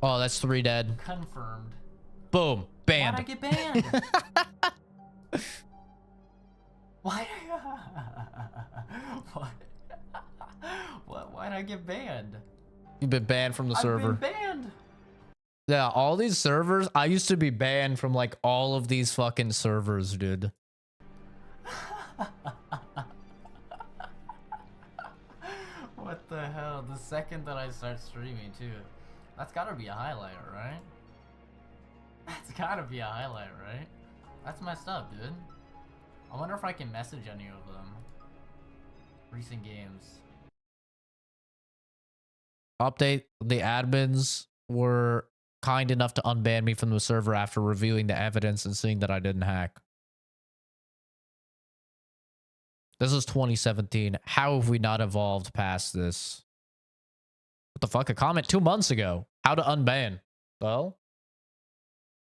Speaker 1: Oh, that's 3 dead. Confirmed. Boom. Banned. Why'd I get banned? Why? Why'd I get banned? You've been banned from the server. I've been banned. Yeah, all these servers. I used to be banned from like all of these fucking servers, dude. What the hell? The second that I start streaming too. That's gotta be a highlight, right? That's gotta be a highlight, right? That's messed up, dude. I wonder if I can message any of them. Recent games. Update. The admins were kind enough to unban me from the server after reviewing the evidence and seeing that I didn't hack. This is 2017. How have we not evolved past this? What the fuck? A comment 2 months ago. How to unban. Well,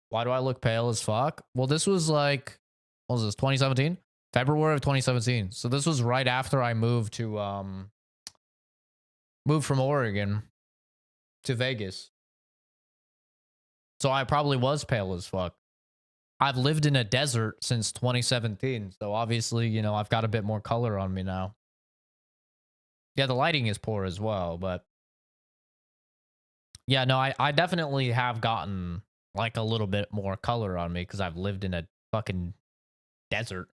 Speaker 1: why do I look pale as fuck? Well, this was like, what was this, 2017? February of 2017. So this was right after I moved to, moved from Oregon to Vegas. So I probably was pale as fuck. I've lived in a desert since 2017. So obviously, you know, I've got a bit more color on me now. Yeah, the lighting is poor as well, but yeah, no, I definitely have gotten like a little bit more color on me because I've lived in a fucking desert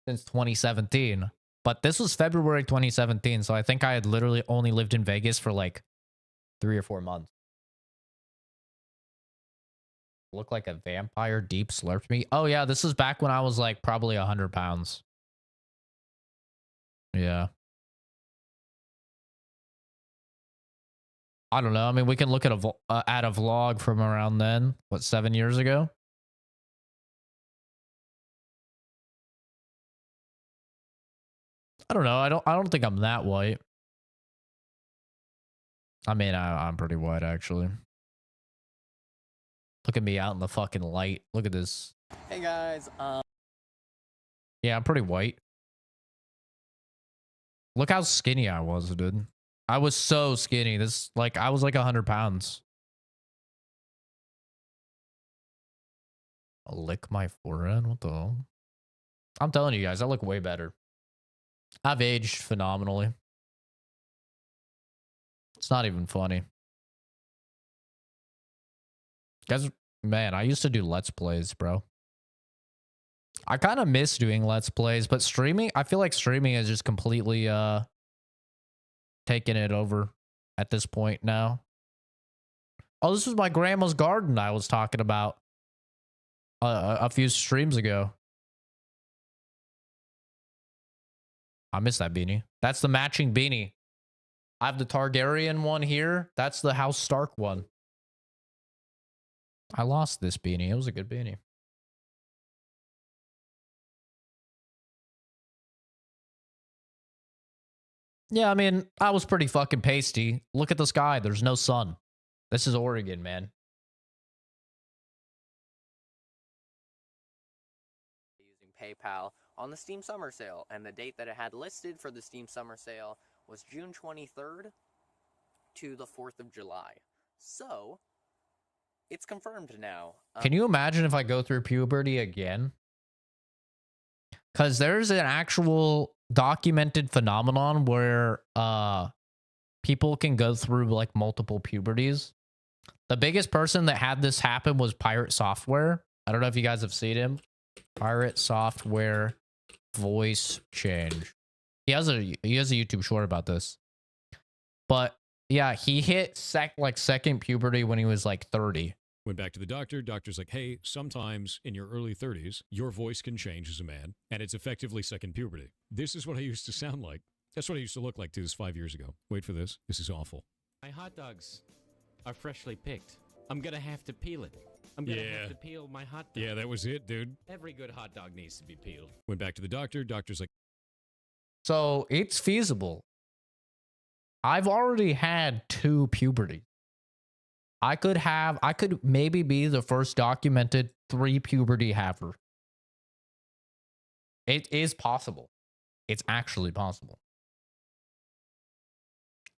Speaker 1: since 2017. But this was February 2017, so I think I had literally only lived in Vegas for like 3 or 4 months. Look like a vampire deep slurped me. Oh yeah, this is back when I was like probably 100 pounds. Yeah. I don't know. I mean, we can look at a vlog from around then. What, 7 years ago? I don't know. I don't think I'm that white. I mean, I'm pretty white actually. Look at me out in the fucking light. Look at this.
Speaker 6: Hey guys.
Speaker 1: Yeah, I'm pretty white. Look how skinny I was, dude. I was so skinny. This, like, I was like 100 pounds. I'll lick my forehead? What the hell? I'm telling you guys, I look way better. I've aged phenomenally. It's not even funny. Guys, man, I used to do Let's Plays, bro. I kind of miss doing Let's Plays, but streaming, I feel like streaming is just completely taking it over at this point now. Oh, this was my grandma's garden I was talking about a few streams ago. I miss that beanie. That's the matching beanie. I have the Targaryen one here. That's the House Stark one. I lost this beanie. It was a good beanie. Yeah, I mean, I was pretty fucking pasty. Look at the sky. There's no sun. This is Oregon, man.
Speaker 6: Using PayPal on the Steam Summer Sale, and the date that it had listed for the Steam Summer Sale was June 23rd to the 4th of July. So, it's confirmed now.
Speaker 1: Can you imagine if I go through puberty again? Because there's an actual documented phenomenon where people can go through like multiple puberties. The biggest person that had this happen was Pirate Software. I don't know if you guys have seen him. Pirate Software voice change. He has a YouTube short about this. But yeah, he hit second puberty when he was like 30.
Speaker 7: Went back to the doctor. Doctor's like, hey, sometimes in your early 30s, your voice can change as a man, and it's effectively second puberty. This is what I used to sound like. That's what I used to look like to this 5 years ago. Wait for this. This is awful.
Speaker 8: My hot dogs are freshly picked. I'm gonna have to peel it. I'm gonna have to peel my hot dog.
Speaker 7: Yeah, that was it, dude.
Speaker 8: Every good hot dog needs to be peeled.
Speaker 7: Went back to the doctor. Doctor's like,
Speaker 1: So it's feasible. I've already had 2 puberties. I could maybe be the first documented 3 puberty haver. It is possible. It's actually possible.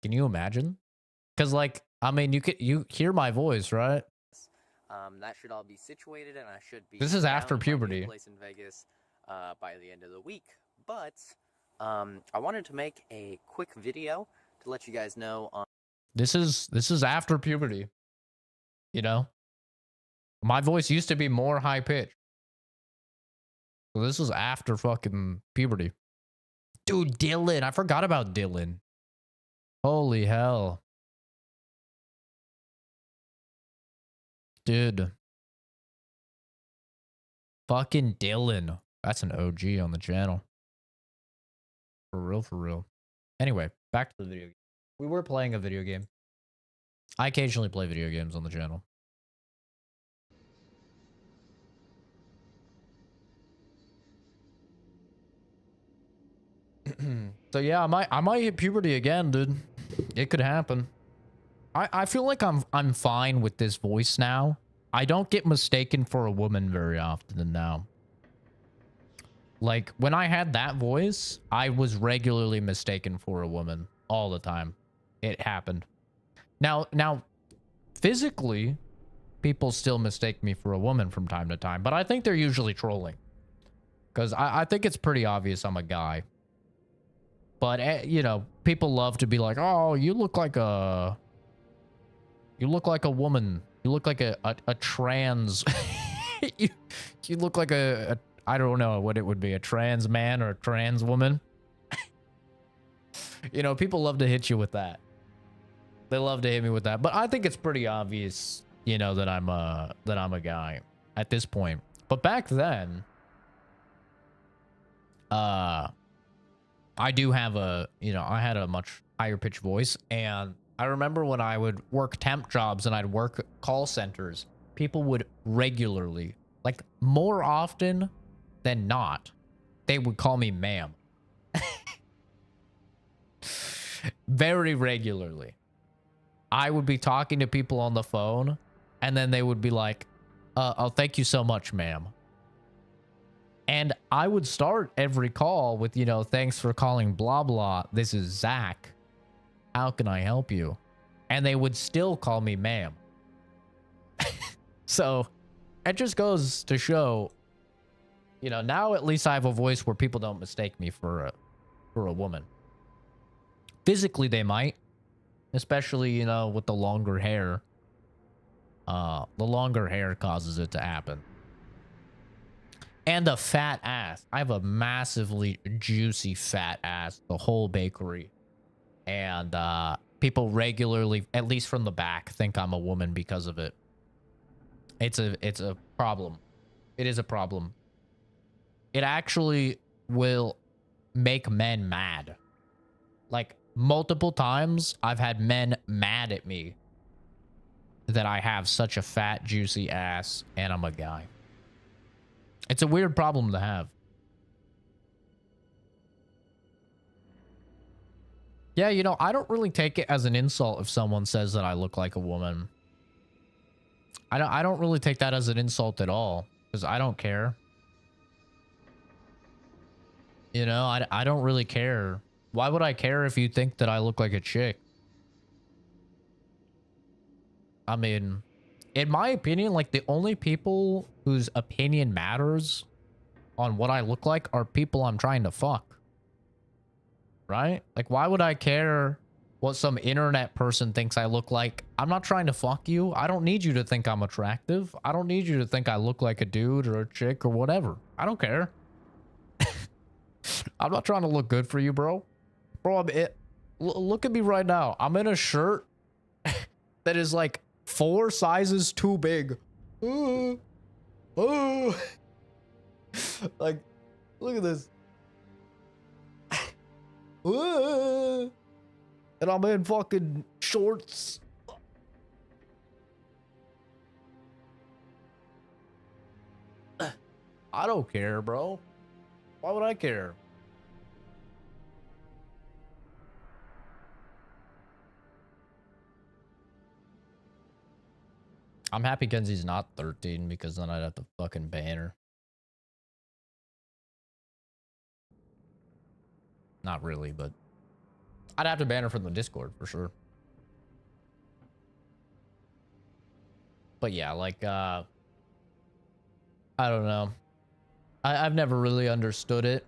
Speaker 1: Can you imagine? Because, like, I mean, you hear my voice, right?
Speaker 6: That should all be situated, and I should be.
Speaker 1: This is after
Speaker 6: down at my new
Speaker 1: puberty.
Speaker 6: place in Vegas by the end of the week. But I wanted to make a quick video to let you guys know on.
Speaker 1: This is after puberty. You know? My voice used to be more high pitched. So this is after fucking puberty. Dude, Dylan. I forgot about Dylan. Holy hell. Dude. Fucking Dylan. That's an OG on the channel. For real, for real. Anyway, back to the video game. We were playing a video game. I occasionally play video games on the channel. So yeah, I might hit puberty again, dude. It could happen. I feel like I'm fine with this voice now. I don't get mistaken for a woman very often now. Like, when I had that voice, I was regularly mistaken for a woman all the time. It happened. Now, physically, people still mistake me for a woman from time to time, but I think they're usually trolling. Because I think it's pretty obvious I'm a guy. But, you know, people love to be like, oh, you look like a woman. You look like a trans. you look like a I don't know what it would be, a trans man or a trans woman. You know, people love to hit you with that. They love to hit me with that. But I think it's pretty obvious, you know, that I'm a guy at this point. But back then, I do have I had a much higher pitched voice, and I remember when I would work temp jobs and I'd work call centers, people would regularly, like more often than not, they would call me ma'am. Very regularly. I would be talking to people on the phone, and then they would be like, oh, thank you so much, ma'am. And I would start every call with, you know, thanks for calling blah, blah. This is Zach. how can I help you? And they would still call me ma'am. So it just goes to show, you know, now at least I have a voice where people don't mistake me for a woman. Physically, they might, especially, you know, with the longer hair. The longer hair causes it to happen. And a fat ass. I have a massively juicy fat ass, the whole bakery. And people regularly, at least from the back, think I'm a woman because of it. It's a problem. It is a problem. It actually will make men mad. Like, multiple times, I've had men mad at me that I have such a fat, juicy ass, and I'm a guy. It's a weird problem to have. Yeah, you know, I don't really take it as an insult if someone says that I look like a woman. I don't really take that as an insult at all, because I don't care. You know, I don't really care. Why would I care if you think that I look like a chick? I mean, in my opinion, like, the only people whose opinion matters on what I look like are people I'm trying to fuck. Right? Like, why would I care what some internet person thinks I look like? I'm not trying to fuck you. I don't need you to think I'm attractive. I don't need you to think I look like a dude or a chick or whatever. I don't care. I'm not trying to look good for you, bro. Bro, look at me right now. I'm in a shirt that is like 4 sizes too big. Ooh. Ooh. Like, look at this. Ooh. And I'm in fucking shorts. I don't care, bro. Why would I care? I'm happy Kenzie's not 13 because then I'd have to fucking ban her. Not really, but I'd have to ban her from the Discord for sure. But yeah, like, I don't know. I've never really understood it.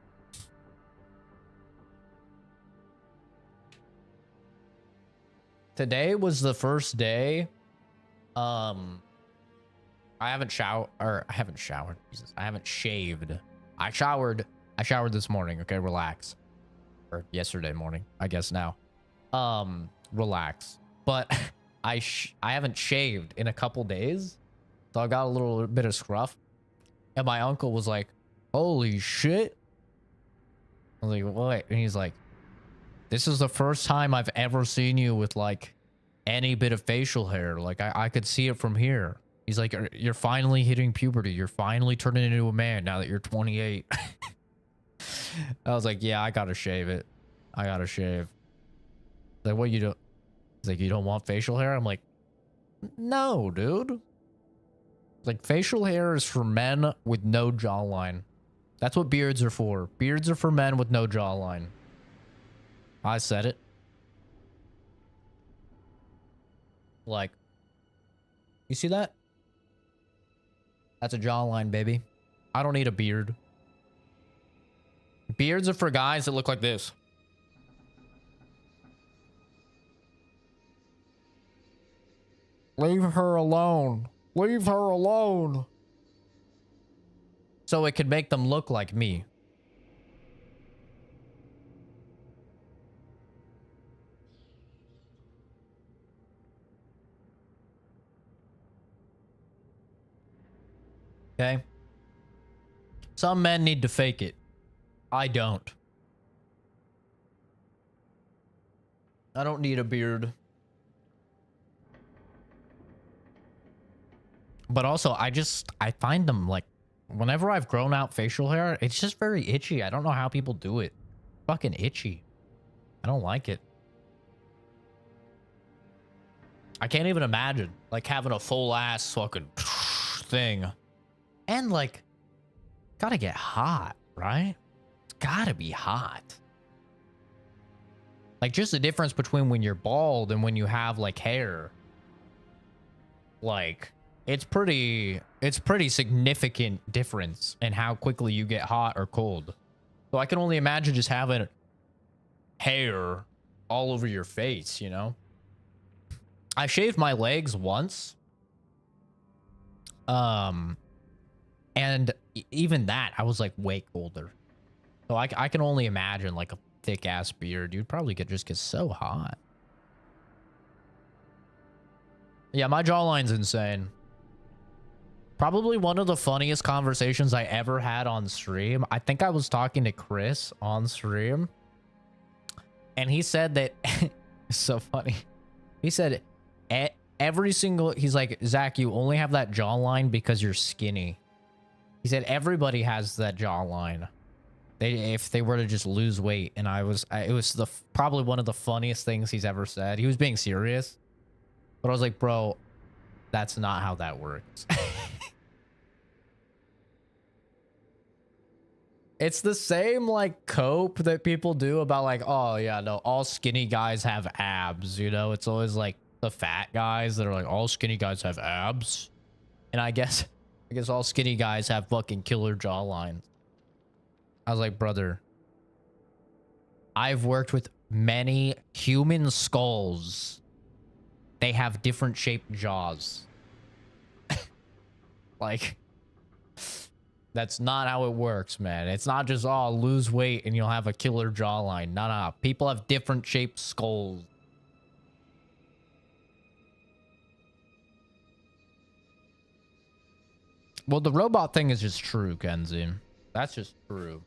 Speaker 1: Today was the first day. I haven't showered. Jesus, I haven't shaved. I showered this morning. Okay, relax. Or yesterday morning, I guess now. Relax. But I haven't shaved in a couple days, so I got a little bit of scruff. And my uncle was like, "Holy shit!" I was like, "What?" And he's like, "This is the first time I've ever seen you with like any bit of facial hair. Like I could see it from here." He's like, "You're finally hitting puberty. You're finally turning into a man now that you're 28." I was like, "Yeah, I gotta shave it. I gotta shave." Like, what you do? He's like, "You don't want facial hair?" I'm like, "No, dude." Like, facial hair is for men with no jawline. That's what beards are for. Beards are for men with no jawline. I said it. Like, you see that? That's a jawline, baby. I don't need a beard. Beards are for guys that look like this. Leave her alone. Leave her alone. So it could make them look like me. Okay? Some men need to fake it. I don't. I don't need a beard. But also, I find them, like, whenever I've grown out facial hair, it's just very itchy. I don't know how people do it. Fucking itchy. I don't like it. I can't even imagine, like, having a full ass fucking thing. And, like, gotta get hot, right? It's gotta be hot. Like, just the difference between when you're bald and when you have like hair. Like, it's pretty significant difference in how quickly you get hot or cold. So I can only imagine just having hair all over your face, you know? I shaved my legs once. And even that, I was like way colder. So I can only imagine like a thick ass beard. You'd probably just get so hot. Yeah, my jawline's insane. Probably one of the funniest conversations I ever had on stream. I think I was talking to Chris on stream. And he said that... It's so funny. He said every single... He's like, Zach, you only have that jawline because you're skinny. He said everybody has that jawline. If they were to just lose weight. And it was probably one of the funniest things he's ever said. He was being serious. But I was like, bro, that's not how that works. It's the same like cope that people do about like, oh yeah, no, all skinny guys have abs, you know? It's always like the fat guys that are like, all skinny guys have abs. And I guess all skinny guys have fucking killer jawlines. I was like, brother, I've worked with many human skulls. They have different shaped jaws. Like, that's not how it works, man. It's not just, oh, lose weight and you'll have a killer jawline. No. People have different shaped skulls. Well, the robot thing is just true, Kenzie. That's just true.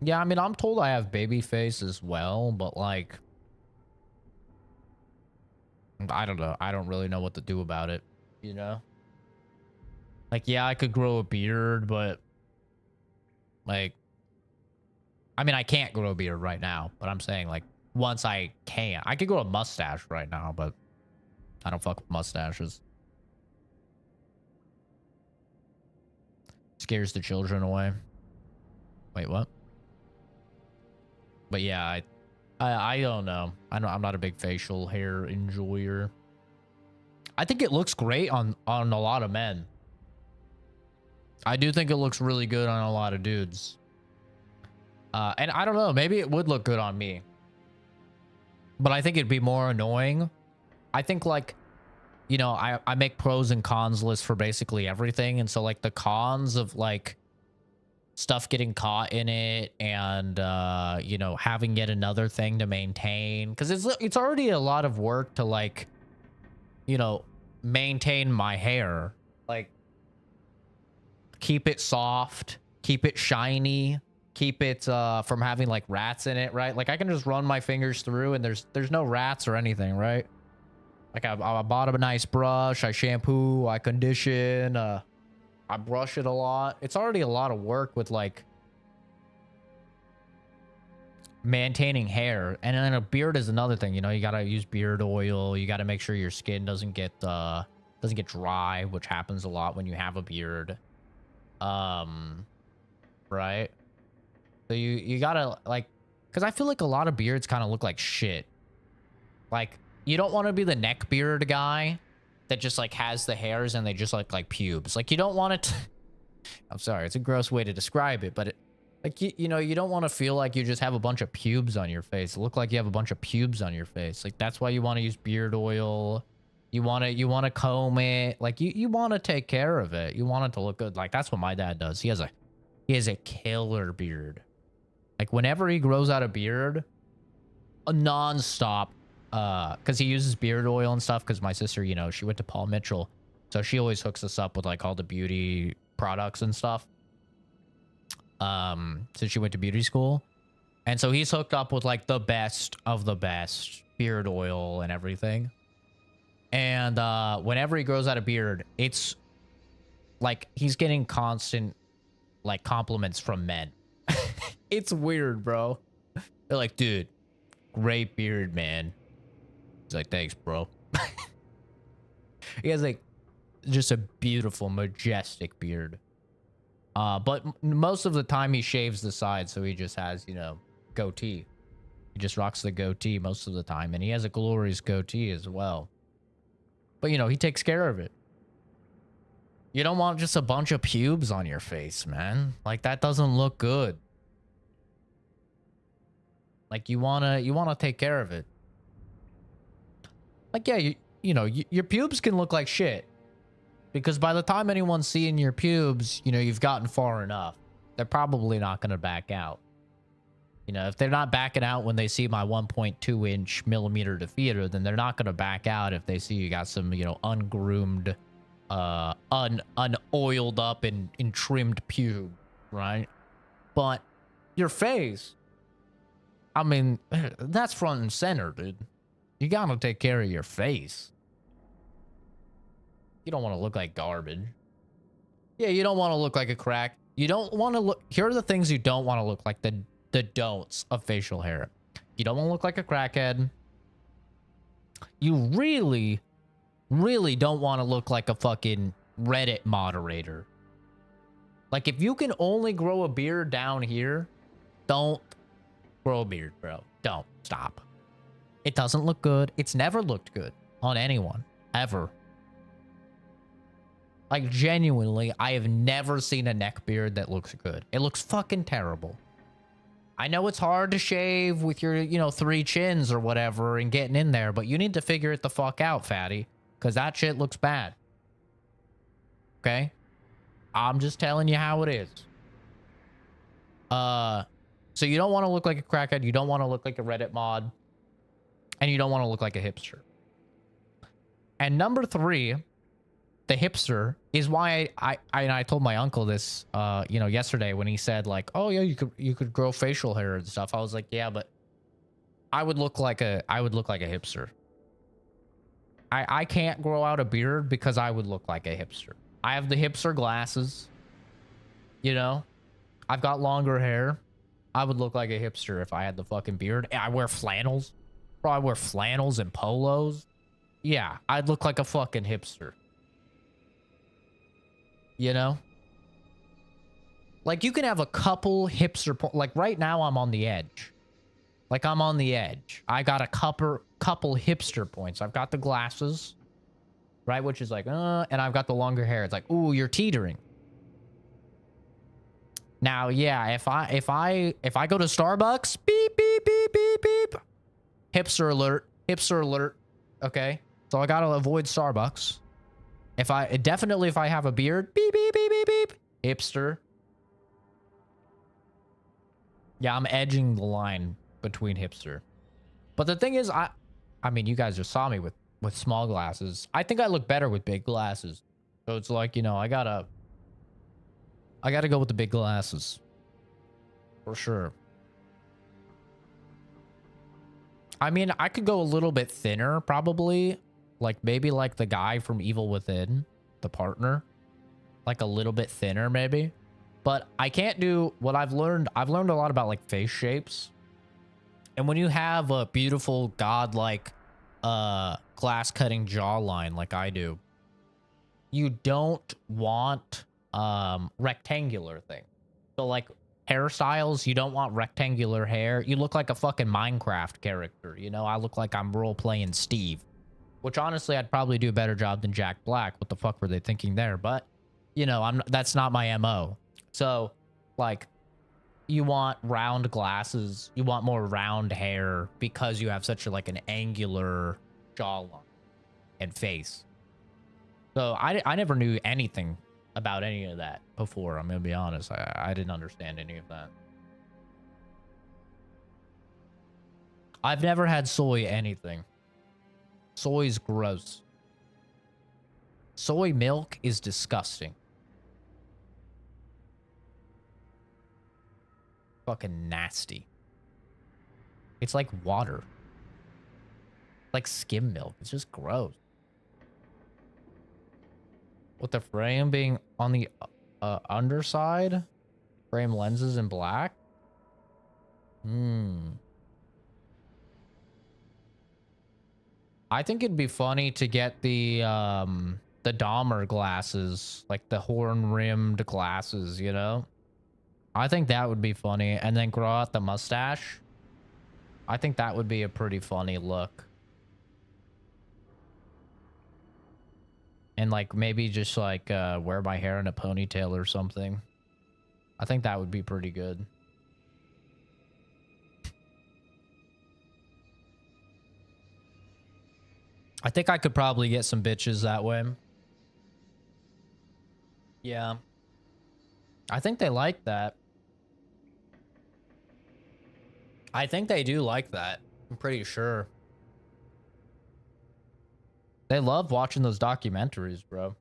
Speaker 1: Yeah, I mean, I'm told I have baby face as well, but like, I don't know. I don't really know what to do about it, you know? Like, yeah, I could grow a beard, but like, I mean, I can't grow a beard right now, but I'm saying like, once I can, I could grow a mustache right now, but I don't fuck with mustaches. Scares the children away. Wait, what? But yeah, I don't know. I'm not a big facial hair enjoyer. I think it looks great on a lot of men. I do think it looks really good on a lot of dudes. And I don't know, maybe it would look good on me. But I think it'd be more annoying. I think like, you know, I make pros and cons lists for basically everything. And so like the cons of like stuff getting caught in it and you know, having yet another thing to maintain, because it's already a lot of work to like, you know, maintain my hair, like keep it soft, keep it shiny, keep it from having like rats in it, right? Like I can just run my fingers through and there's no rats or anything, right? Like I bought a nice brush, I shampoo, I condition, I brush it a lot. It's already a lot of work with like maintaining hair. And then a beard is another thing, you know, you gotta use beard oil. You gotta make sure your skin doesn't get dry, which happens a lot when you have a beard. Right? So you gotta like, cause I feel like a lot of beards kind of look like shit. Like you don't want to be the neck beard guy that just like has the hairs and they just look like pubes. Like you don't want it to, I'm sorry, it's a gross way to describe it, but it, like you know, you don't want to feel like you just have a bunch of pubes on your face. Look like you have a bunch of pubes on your face. Like that's why you want to use beard oil. You want to comb it. Like you want to take care of it. You want it to look good. Like that's what my dad does. He has a killer beard. Like whenever he grows out a beard, a nonstop. Because he uses beard oil and stuff, because my sister, you know, she went to Paul Mitchell, so she always hooks us up with like all the beauty products and stuff, since she went to beauty school. And so he's hooked up with like the best of the best beard oil and everything. And whenever he grows out a beard, it's like he's getting constant like compliments from men. It's weird, bro. They're like, dude, great beard, man. He's like, thanks, bro. He has like just a beautiful, majestic beard. But most of the time he shaves the sides, so he just has, you know, goatee. He just rocks the goatee most of the time, and he has a glorious goatee as well. But, you know, he takes care of it. You don't want just a bunch of pubes on your face, man. Like, that doesn't look good. Like, you wanna take care of it. Like, yeah, you know, your pubes can look like shit. Because by the time anyone's seeing your pubes, you know, you've gotten far enough. They're probably not going to back out. You know, if they're not backing out when they see my 1.2 inch millimeter defeater, then they're not going to back out if they see you got some, you know, ungroomed, unoiled up and trimmed pube, right? But your face, I mean, that's front and center, dude. You got to take care of your face. You don't want to look like garbage. Yeah, you don't want to look like a crack. You don't want to look... Here are the things you don't want to look like, the don'ts of facial hair. You don't want to look like a crackhead. You really, really don't want to look like a fucking Reddit moderator. Like, if you can only grow a beard down here, don't grow a beard, bro. Don't. Stop. It doesn't look good. It's never looked good on anyone. Ever. Like, genuinely, I have never seen a neck beard that looks good. It looks fucking terrible. I know it's hard to shave with your, you know, 3 chins or whatever and getting in there, but you need to figure it the fuck out, fatty. Because that shit looks bad. Okay? I'm just telling you how it is. So you don't want to look like a crackhead. You don't want to look like a Reddit mod. And you don't want to look like a hipster. And number 3... the hipster is why I told my uncle this, you know, yesterday when he said like, oh yeah, you could grow facial hair and stuff. I was like, yeah, but I would look like a hipster. I can't grow out a beard because I would look like a hipster. I have the hipster glasses, you know, I've got longer hair. I would look like a hipster if I had the fucking beard. I wear flannels, bro. I wear flannels and polos. Yeah, I'd look like a fucking hipster. You know? Like, you can have a couple hipster... Like, right now, I'm on the edge. Like, I'm on the edge. I got a couple hipster points. I've got the glasses, right? Which is like, and I've got the longer hair. It's like, ooh, you're teetering. Now, yeah, if I go to Starbucks, beep, beep, beep, beep, beep. Hipster alert. Hipster alert. Okay? So I gotta avoid Starbucks. If I have a beard, beep, beep, beep, beep, beep. Hipster. Yeah, I'm edging the line between hipster. But the thing is, I mean, you guys just saw me with small glasses. I think I look better with big glasses. So it's like, you know, I gotta go with the big glasses. For sure. I mean, I could go a little bit thinner, probably. Like, maybe like the guy from Evil Within, the partner. Like, a little bit thinner, maybe. But I can't do what I've learned. I've learned a lot about, like, face shapes. And when you have a beautiful, godlike, glass-cutting jawline like I do, you don't want rectangular things. So, like, hairstyles, you don't want rectangular hair. You look like a fucking Minecraft character, you know? I look like I'm role-playing Steve. Which, honestly, I'd probably do a better job than Jack Black. What the fuck were they thinking there? But, you know, that's not my MO. So, like, you want round glasses. You want more round hair because you have such an angular jawline and face. So, I never knew anything about any of that before. I'm going to be honest. I didn't understand any of that. I've never had soy anything. Soy's gross. Soy milk is disgusting. Fucking nasty. It's like water. Like skim milk. It's just gross. With the frame being on the underside? Frame lenses in black? I think it'd be funny to get the the Dahmer glasses, like the horn-rimmed glasses, you know? I think that would be funny. And then grow out the mustache. I think that would be a pretty funny look. And like maybe just like wear my hair in a ponytail or something. I think that would be pretty good. I think I could probably get some bitches that way. Yeah. I think they like that. I think they do like that. I'm pretty sure. They love watching those documentaries, bro.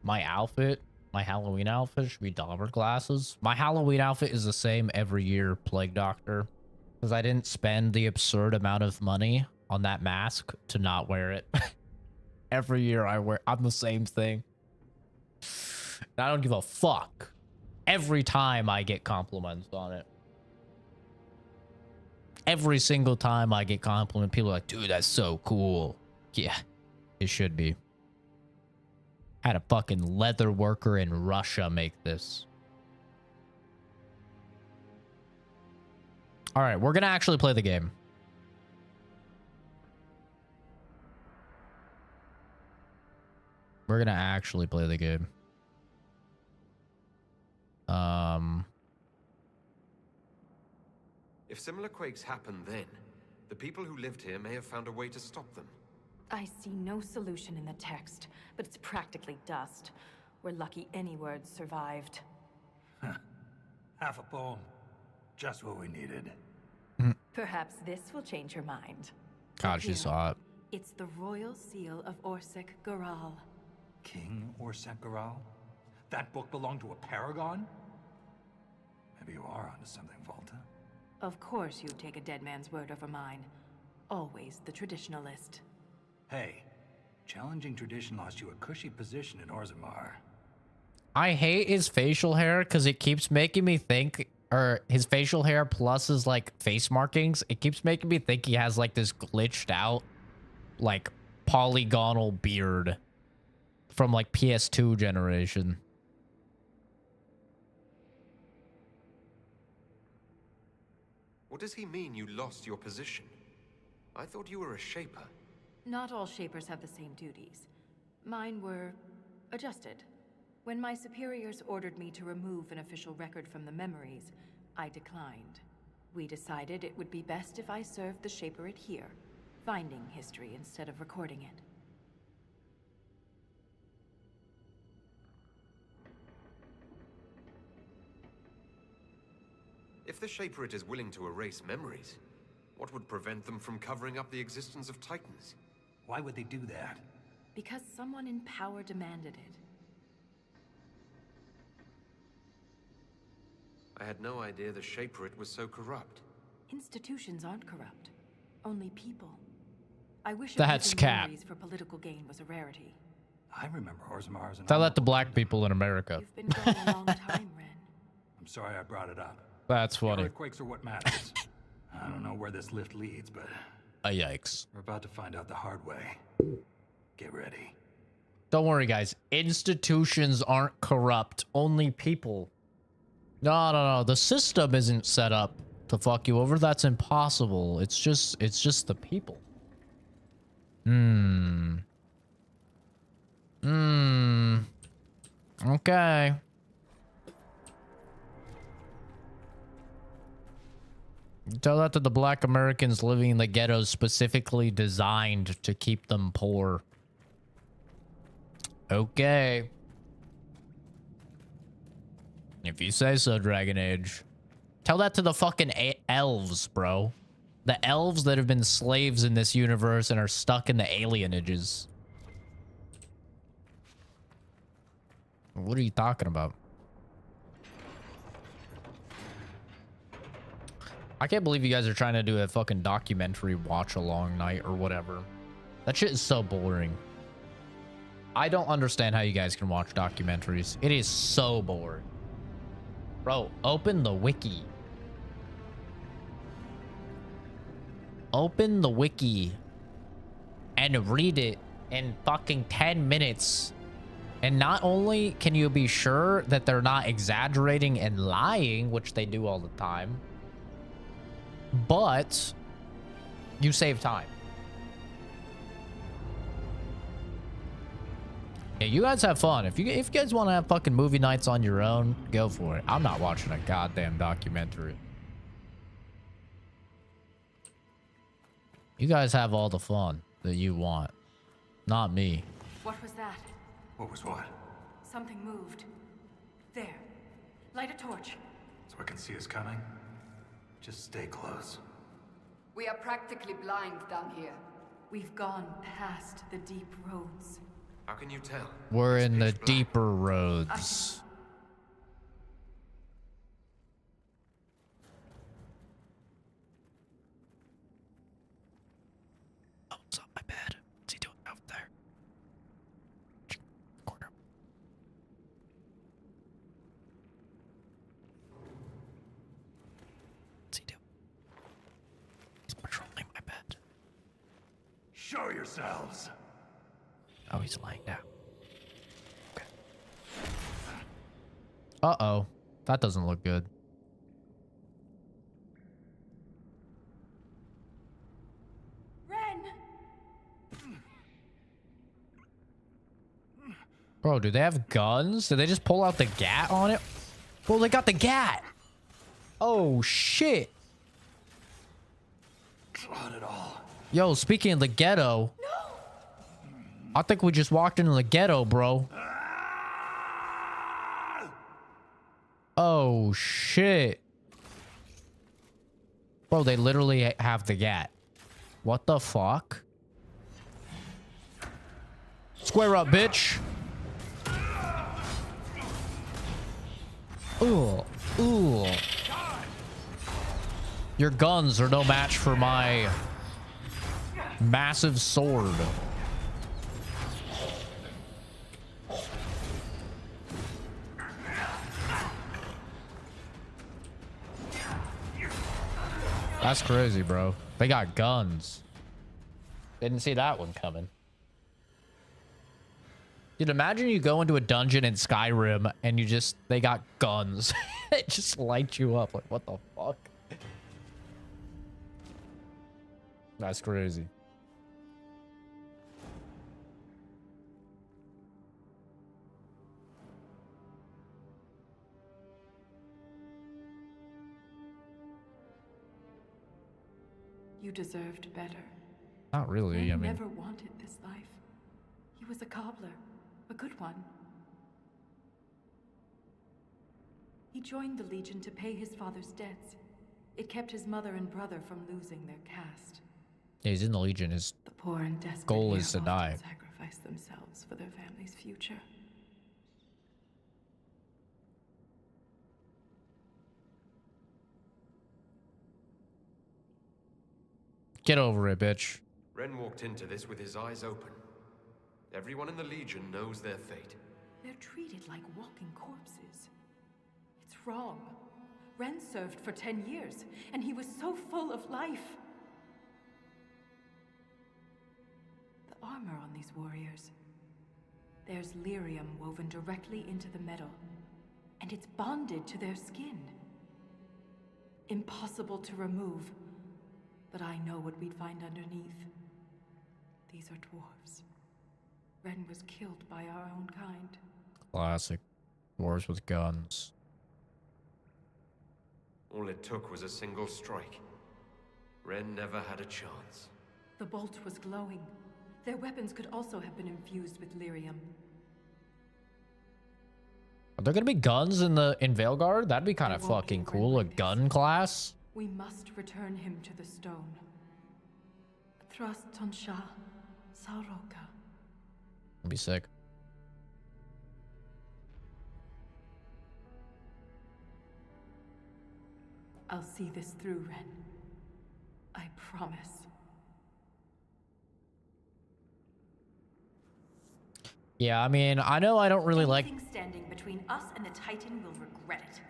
Speaker 1: My outfit, my Halloween outfit should be Dahmer glasses. My Halloween outfit is the same every year, Plague Doctor. Because I didn't spend the absurd amount of money on that mask to not wear it. Every year I'm the same thing. I don't give a fuck. Every time I get compliments on it. Every single time I get compliment, people are like, dude, that's so cool. Yeah, it should be. Had a fucking leather worker in Russia make this. All right, we're going to actually play the game. We're going to actually play the game.
Speaker 4: If similar quakes happen then, the people who lived here may have found a way to stop them.
Speaker 3: I see no solution in the text, but it's practically dust. We're lucky any words survived.
Speaker 2: Half a poem. Just what we needed.
Speaker 3: Perhaps this will change your mind.
Speaker 1: God, she
Speaker 3: Here,
Speaker 1: saw it.
Speaker 3: It's the royal seal of Orsec Garal.
Speaker 2: King Orsec Garal? That book belonged to a paragon? Maybe you are onto something, Volta.
Speaker 3: Of course you'd take a dead man's word over mine. Always the traditionalist.
Speaker 2: Hey, challenging tradition lost you a cushy position in Orzammar.
Speaker 1: I hate his facial hair because it keeps making me think, or his facial hair plus his like face markings, it keeps making me think he has like this glitched out, like polygonal beard from like PS2 generation.
Speaker 4: What does he mean you lost your position? I thought you were a Shaper.
Speaker 3: Not all Shapers have the same duties. Mine were adjusted. When my superiors ordered me to remove an official record from the memories, I declined. We decided it would be best if I served the Shaperate here, finding history instead of recording it.
Speaker 4: If the Shaperate is willing to erase memories, what would prevent them from covering up the existence of Titans?
Speaker 2: Why would they do that?
Speaker 3: Because someone in power demanded it.
Speaker 4: I had no idea the Shaperate was so corrupt.
Speaker 3: Institutions aren't corrupt. Only people. I wish
Speaker 1: That's
Speaker 3: abusing
Speaker 1: cap.
Speaker 3: memories for political gain was a rarity.
Speaker 2: I remember Orzammar as an
Speaker 1: Tell that to
Speaker 2: honorable
Speaker 1: black
Speaker 2: kingdom.
Speaker 1: people in America.
Speaker 3: You've been gone a long time, Ren.
Speaker 2: I'm sorry I brought it up.
Speaker 1: That's
Speaker 2: The
Speaker 1: funny.
Speaker 2: earthquakes are what matters. I don't know where this lift leads, but
Speaker 1: Yikes.
Speaker 2: we're about to find out the hard way. Get ready.
Speaker 1: Don't worry, guys. Institutions aren't corrupt. Only people. No. The system isn't set up to fuck you over. That's impossible. It's just the people. Okay. Tell that to the black Americans living in the ghettos specifically designed to keep them poor. Okay. If you say so, Dragon Age. Tell that to the fucking elves, bro. The elves that have been slaves in this universe and are stuck in the alienages. What are you talking about? I can't believe you guys are trying to do a fucking documentary watch-along night or whatever. That shit is so boring. I don't understand how you guys can watch documentaries. It is so boring. Bro, open the wiki. open the wiki and read it in fucking 10 minutes. And not only can you be sure that they're not exaggerating and lying, which they do all the time, but you save time. Yeah, you guys have fun. If you guys want to have fucking movie nights on your own, go for it. I'm not watching a goddamn documentary. You guys have all the fun that you want. Not me.
Speaker 3: What was that?
Speaker 2: What was what?
Speaker 3: Something moved. There. Light a torch.
Speaker 2: So I can see us coming? Just stay close.
Speaker 9: We are practically blind down here.
Speaker 3: We've gone past the deep roads.
Speaker 4: How can you tell?
Speaker 1: We're
Speaker 4: It's
Speaker 1: in the
Speaker 4: pitch black.
Speaker 1: deeper roads. Oh, it's on my bed. What's he doing over there? Corner. What's he doing? He's patrolling my bed.
Speaker 2: Show yourselves!
Speaker 1: Oh, he's laying down. Okay. Uh-oh. That doesn't look good.
Speaker 3: Ren!
Speaker 1: Bro, do they have guns? Did they just pull out the gat on it? Bro, they got the gat. Oh, shit.
Speaker 2: Not at all.
Speaker 1: Yo, speaking of the ghetto. No. I think we just walked into the ghetto, bro. Oh, shit. Bro, they literally have the gat. What the fuck? Square up, bitch. Ooh. Ooh. Your guns are no match for my massive sword. That's crazy, bro. They got guns. Didn't see that one coming. Dude, imagine you go into a dungeon in Skyrim and they got guns. It just light you up. Like, what the fuck? That's crazy.
Speaker 3: You deserved better.
Speaker 1: Not really, I
Speaker 3: Ren
Speaker 1: mean.
Speaker 3: never wanted this life. He was a cobbler, a good one. He joined the Legion to pay his father's debts. It kept his mother and brother from losing their caste.
Speaker 1: Yeah, he's in the Legion. His
Speaker 3: The poor and desperate
Speaker 1: goal
Speaker 3: here
Speaker 1: is to
Speaker 3: often
Speaker 1: die.
Speaker 3: sacrifice themselves for their family's future.
Speaker 1: Get over it, bitch.
Speaker 4: Ren walked into this with his eyes open. Everyone in the Legion knows their fate.
Speaker 3: They're treated like walking corpses. It's wrong. Ren served for 10 years, and he was so full of life. The armor on these warriors. There's lyrium woven directly into the metal, and it's bonded to their skin. Impossible to remove, but I know what we'd find underneath. These are dwarves. Ren was killed by our own kind.
Speaker 1: Classic. Wars with guns.
Speaker 4: All it took was a single strike. Ren never had a chance.
Speaker 3: The bolt was glowing. Their weapons could also have been infused with lyrium.
Speaker 1: Are there gonna be guns in Veilguard? That'd be kind of
Speaker 3: There won't be
Speaker 1: fucking
Speaker 3: a
Speaker 1: cool. A
Speaker 3: Ren like
Speaker 1: gun
Speaker 3: this.
Speaker 1: class.
Speaker 3: We must return him to the stone. Thrust Tonsha Sauroka.
Speaker 1: That'd be sick.
Speaker 3: I'll see this through, Ren. I promise.
Speaker 1: Yeah, I mean, I know I don't really like.
Speaker 3: Anything standing between us and the Titan will regret it.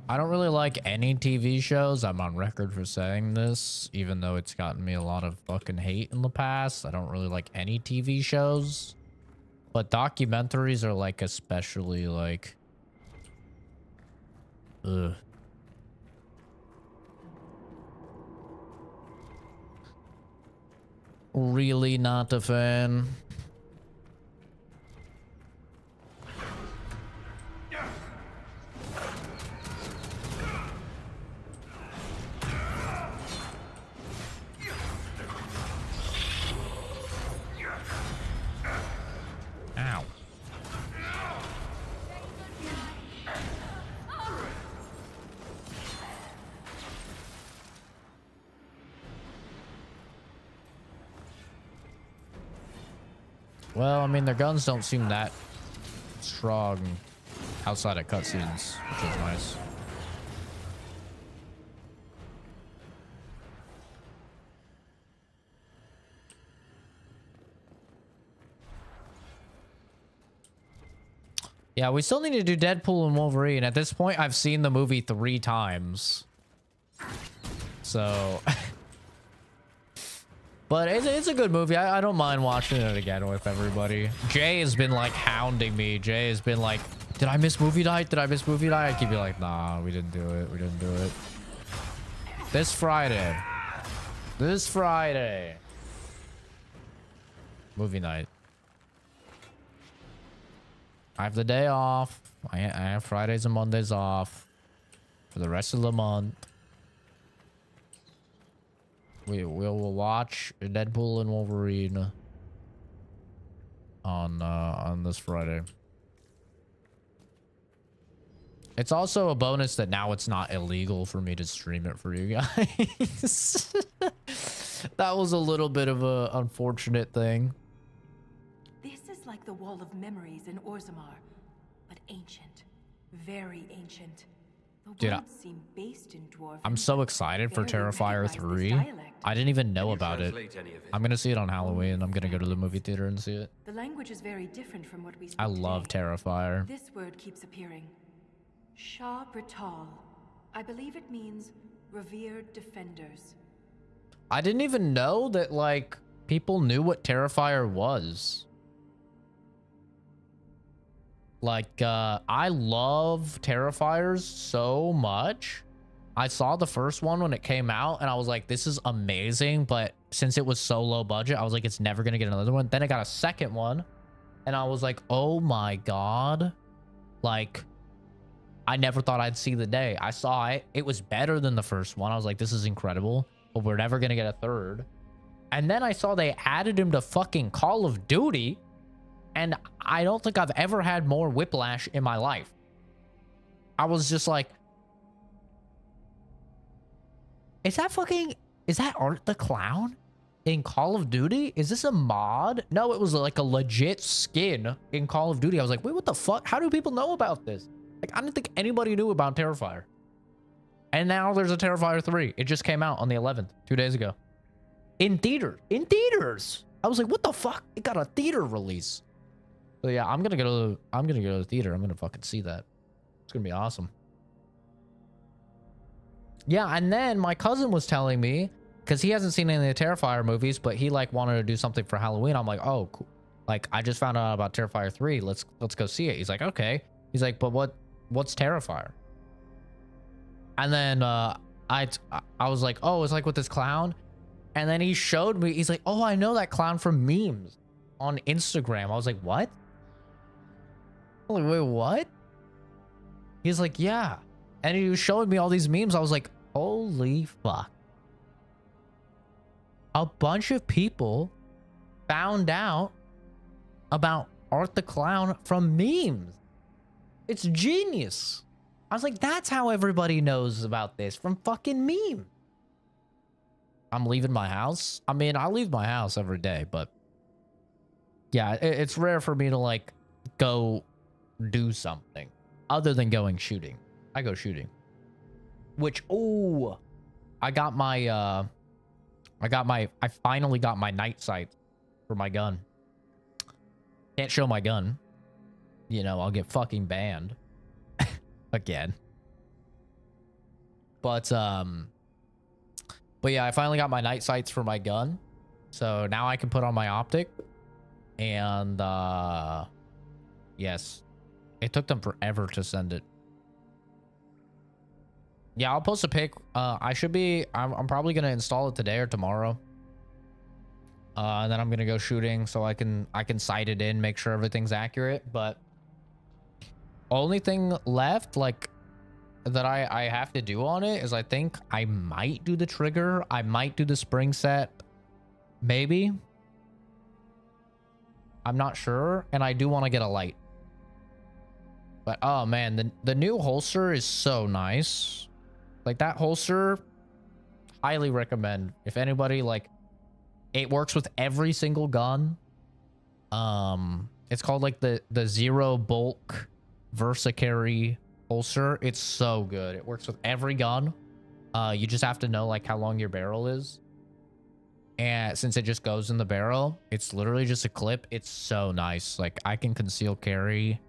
Speaker 1: I don't really like any TV shows. I'm on record for saying this, even though it's gotten me a lot of fucking hate in the past. I don't really like any TV shows. But documentaries are like especially like... Ugh. Really not a fan. Ow. Well, I mean, their guns don't seem that strong outside of cutscenes, which is nice. Yeah, we still need to do Deadpool and Wolverine. At this point, I've seen the movie 3 times. So... But it's a good movie. I don't mind watching it again with everybody. Jay has been like hounding me. Jay has been like, did I miss movie night? Did I miss movie night? I keep being like, nah, we didn't do it. We didn't do it. This Friday. This Friday. Movie night. I have the day off. I have Fridays and Mondays off for the rest of the month. We will watch Deadpool and Wolverine on this Friday. It's also a bonus that now it's not illegal for me to stream it for you guys. That was a little bit of a unfortunate thing.
Speaker 3: This is like the Wall of Memories in Orzammar, but ancient, very ancient. The
Speaker 1: Dude,
Speaker 3: words seem based in Dwarven.
Speaker 1: I'm so excited for
Speaker 3: Barely
Speaker 1: Terrifier
Speaker 3: recognize this
Speaker 1: 3.
Speaker 3: dialect.
Speaker 1: I didn't even know
Speaker 4: Can you
Speaker 1: about it.
Speaker 4: translate any of it?
Speaker 1: I'm gonna see it on Halloween. I'm gonna go to the movie theater and see it.
Speaker 3: The language is very different from what we speak
Speaker 1: I love
Speaker 3: today.
Speaker 1: Terrifier.
Speaker 3: This word keeps appearing. Shah Brital. I believe it means revered defenders.
Speaker 1: I didn't even know that, like, people knew what Terrifier was. Like, I love Terrifiers so much. I saw the first one when it came out, and I was like, this is amazing, but since it was so low budget, I was like, it's never gonna get another one. Then I got a second one, and I was like, oh my god. Like, I never thought I'd see the day. I saw it. It was better than the first one. I was like, this is incredible, but we're never gonna get a third. And then I saw they added him to fucking Call of Duty, and I don't think I've ever had more whiplash in my life. I was just like, is that Art the Clown in Call of Duty? Is this a mod? No, it was like a legit skin in Call of Duty. I was like, wait, what the fuck? How do people know about this? Like, I didn't think anybody knew about Terrifier. And now there's a Terrifier 3. It just came out on the 11th, 2 days ago. In theaters. In theaters. I was like, what the fuck? It got a theater release. So yeah, I'm gonna go to the theater. I'm gonna fucking see that. It's gonna be awesome. Yeah, and then my cousin was telling me, because he hasn't seen any of the Terrifier movies, but he like wanted to do something for Halloween. I'm like, oh, cool. Like, I just found out about Terrifier 3. Let's go see it. He's like, okay. He's like, but what's Terrifier? And then I was like, oh, it's like with this clown. And then he showed me. He's like, oh, I know that clown from memes on Instagram. I was like, what? I'm like, wait, what? He's like, yeah. And he was showing me all these memes. I was like, holy fuck. A bunch of people found out about Art the Clown from memes. It's genius. I was like, that's how everybody knows about this, from fucking meme. I'm leaving my house. I mean, I leave my house every day, but yeah, it's rare for me to like go do something other than going shooting. I go shooting, which, oh, I finally got my night sight for my gun. Can't show my gun. You know, I'll get fucking banned again. But yeah, I finally got my night sights for my gun. So now I can put on my optic. And yes. It took them forever to send it. Yeah, I'll post a pic. I'm probably gonna install it today or tomorrow. And then I'm gonna go shooting so I can sight it in, make sure everything's accurate. But only thing left, like, that I have to do on it is I think I might do the trigger. I might do the spring set. Maybe. I'm not sure. And I do want to get a light. But oh man, the new holster is so nice. Like, that holster, highly recommend. If anybody, like, it works with every single gun. It's called like the Zero Bulk Versacarry holster. It's so good. It works with every gun. You just have to know like how long your barrel is. And since it just goes in the barrel, it's literally just a clip. It's so nice. Like, I can conceal carry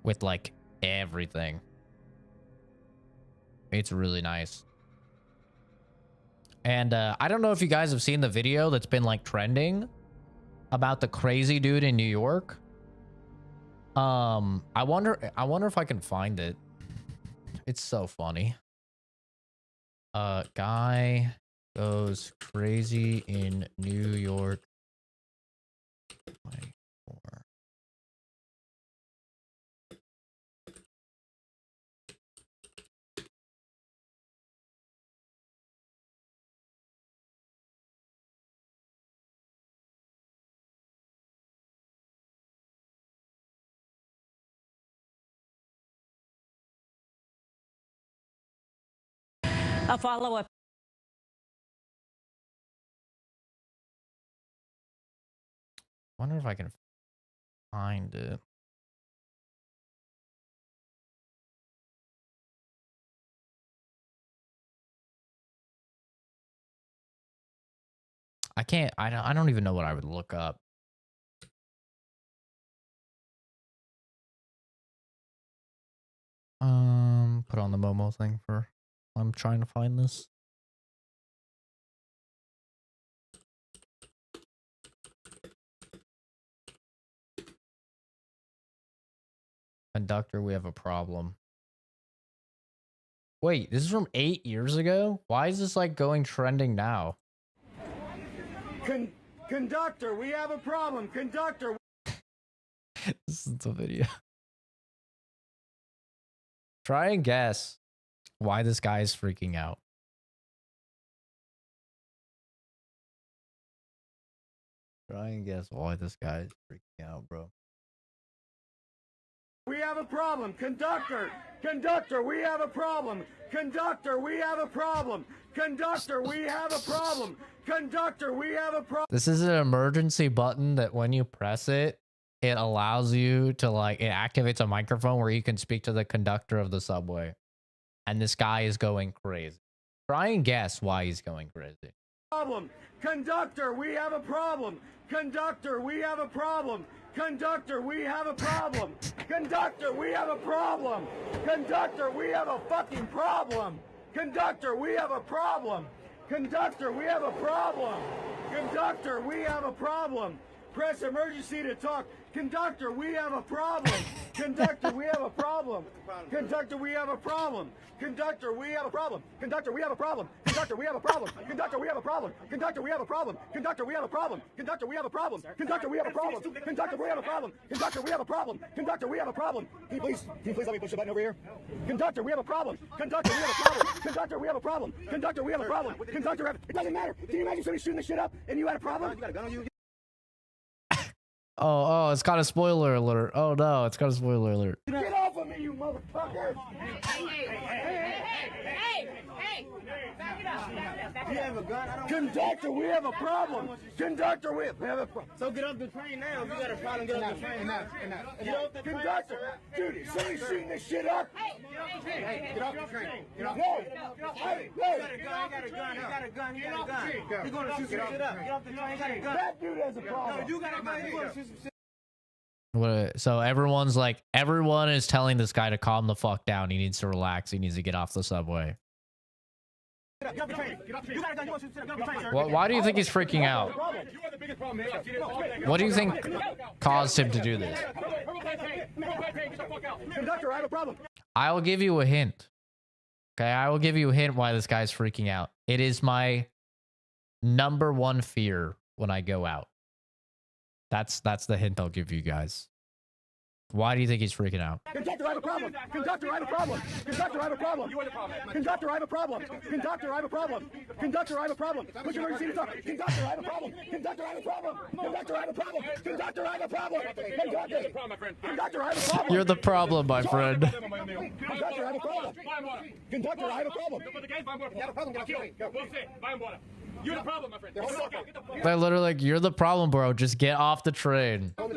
Speaker 1: with like everything. It's really nice. And I don't know if you guys have seen the video that's been like trending about the crazy dude in New York. I wonder if I can find it. It's so funny. Guy goes crazy in New York. 24.
Speaker 10: A follow-up.
Speaker 1: Wonder if I can find it. I can't. I don't even know what I would look up. Put on the Momo thing for. I'm trying to find this. Conductor, we have a problem. Wait, this is from 8 years ago? Why is this like going trending now?
Speaker 11: Conductor, we have a problem. Conductor.
Speaker 1: This is the video. Try and guess why this guy is freaking out. Try and guess why this guy is freaking out, bro.
Speaker 11: We have a problem. Conductor. Conductor, we have a problem. Conductor, we have a problem. Conductor, we have a problem. Conductor, we have a problem.
Speaker 1: This is an emergency button that when you press it, it allows you to like, it activates a microphone where you can speak to the conductor of the subway. And this guy is going crazy. Try and guess why he's going crazy.
Speaker 11: Problem. Conductor, we have a problem. Conductor, we have a problem. Conductor, we have a problem. Conductor, we have a problem. Conductor, we have a fucking problem. Conductor, we have a problem. Conductor, we have a problem. Conductor, we have a problem. Press emergency to talk. Conductor, we have a problem. Conductor, we have a problem. Conductor, we have a problem. Conductor, we have a problem. Conductor, we have a problem. Conductor, we have a problem. Conductor, we have a problem. Conductor, we have a problem. Conductor, we have a problem. Conductor, we have a problem. Conductor, we have a problem. Conductor, we have a problem. Conductor, we have a problem. Conductor, we have a problem. Can you please let me push the button over here? Conductor, we have a problem. Conductor, we have a problem. Conductor, we have a problem. Conductor, we have a problem. Conductor, it doesn't matter. Can you imagine somebody shooting this shit up and you had a problem? You got a gun on you?
Speaker 1: Oh, it's got a spoiler alert. Oh no, it's got a spoiler alert.
Speaker 11: Get off of me, you motherfucker!
Speaker 10: Hey! Back it up.
Speaker 11: You have a gun? Conductor, we have a problem. Conductor, we have a problem. So get off the train now. If you got a problem, get off the train. Get off the train. Conductor, dude, is somebody shooting this shit up? Hey, get off the train. Get off the train. Hey, he got a gun. He's gonna shoot some shit up. Get off the train. He got a gun. That dude has a problem. No, you got a gun. He's gonna shoot some shit.
Speaker 1: So everyone is telling this guy to calm the fuck down. He needs to relax. He needs to get off the subway. Why do you think he's freaking out? What do you think caused him to do this?
Speaker 11: Conductor, I have a problem.
Speaker 1: I will give you a hint. Okay, I will give you a hint why this guy's freaking out. It is my #1 fear when I go out. That's the hint I'll give you guys. Why do you think he's freaking out?
Speaker 11: Conductor, I have a problem. Conductor, I have a problem. Conductor, I have a problem. Conductor, I have a problem. Conductor, I have a problem. Conductor, I have a problem. Push your emergency to talk. Conductor, I have a problem. Conductor, I have a problem. Conductor, I have a problem. Conductor, I have a problem. Conductor, I have a problem.
Speaker 1: You're the problem, my friend.
Speaker 11: Conductor, I have a problem. Conductor, I have a problem. You're the problem, my friend.
Speaker 1: They're literally like, you're the problem, bro. Just get off the train.
Speaker 11: I have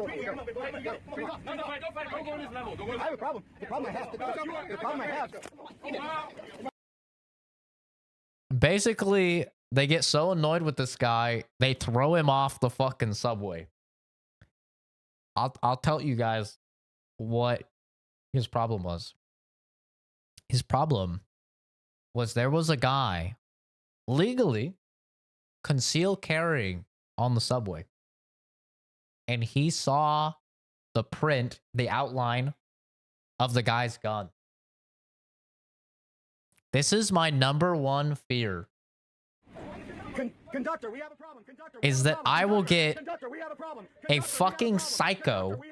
Speaker 11: a problem. The problem I have. The problem I have.
Speaker 1: Basically, they get so annoyed with this guy, they throw him off the fucking subway. I'll tell you guys what his problem was. His problem was there was a guy legally concealed carrying on the subway. And he saw the print, the outline of the guy's gun. This is my #1 fear.
Speaker 11: Conductor, we have a problem. Conductor,
Speaker 1: is that I will get a
Speaker 11: Conductor,
Speaker 1: fucking psycho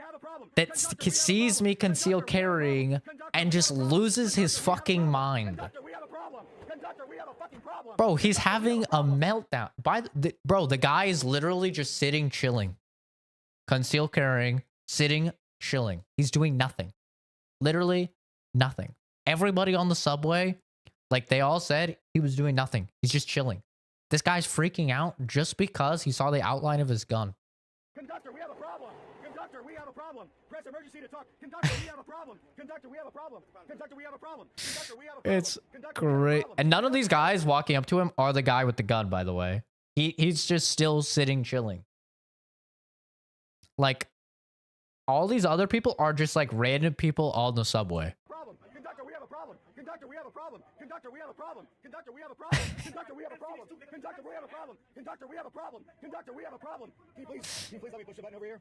Speaker 1: that sees me concealed carrying and just loses his fucking mind. Bro, he's having a meltdown. Bro, the guy is literally just sitting, chilling. Concealed carrying, sitting, chilling. He's doing nothing. Literally nothing. Everybody on the subway, like they all said, he was doing nothing. He's just chilling. This guy's freaking out just because he saw the outline of his gun.
Speaker 11: Conductor, we have a problem. Conductor, we have a problem. Press emergency to talk. Conductor, we have a problem. Conductor, we have a problem. Conductor, we have a problem. Conductor, we have a problem.
Speaker 1: It's great. And none of these guys walking up to him are the guy with the gun, by the way. He's just still sitting, chilling. Like, all these other people are just like random people on the subway.
Speaker 11: Conductor, we have a problem. Conductor, we have a problem. Conductor, we have a problem. Conductor, we have a problem. Conductor, we have a problem. Conductor, we have a problem. Conductor, we have a problem. Conductor, we have a problem. Can you please let me push the button over here?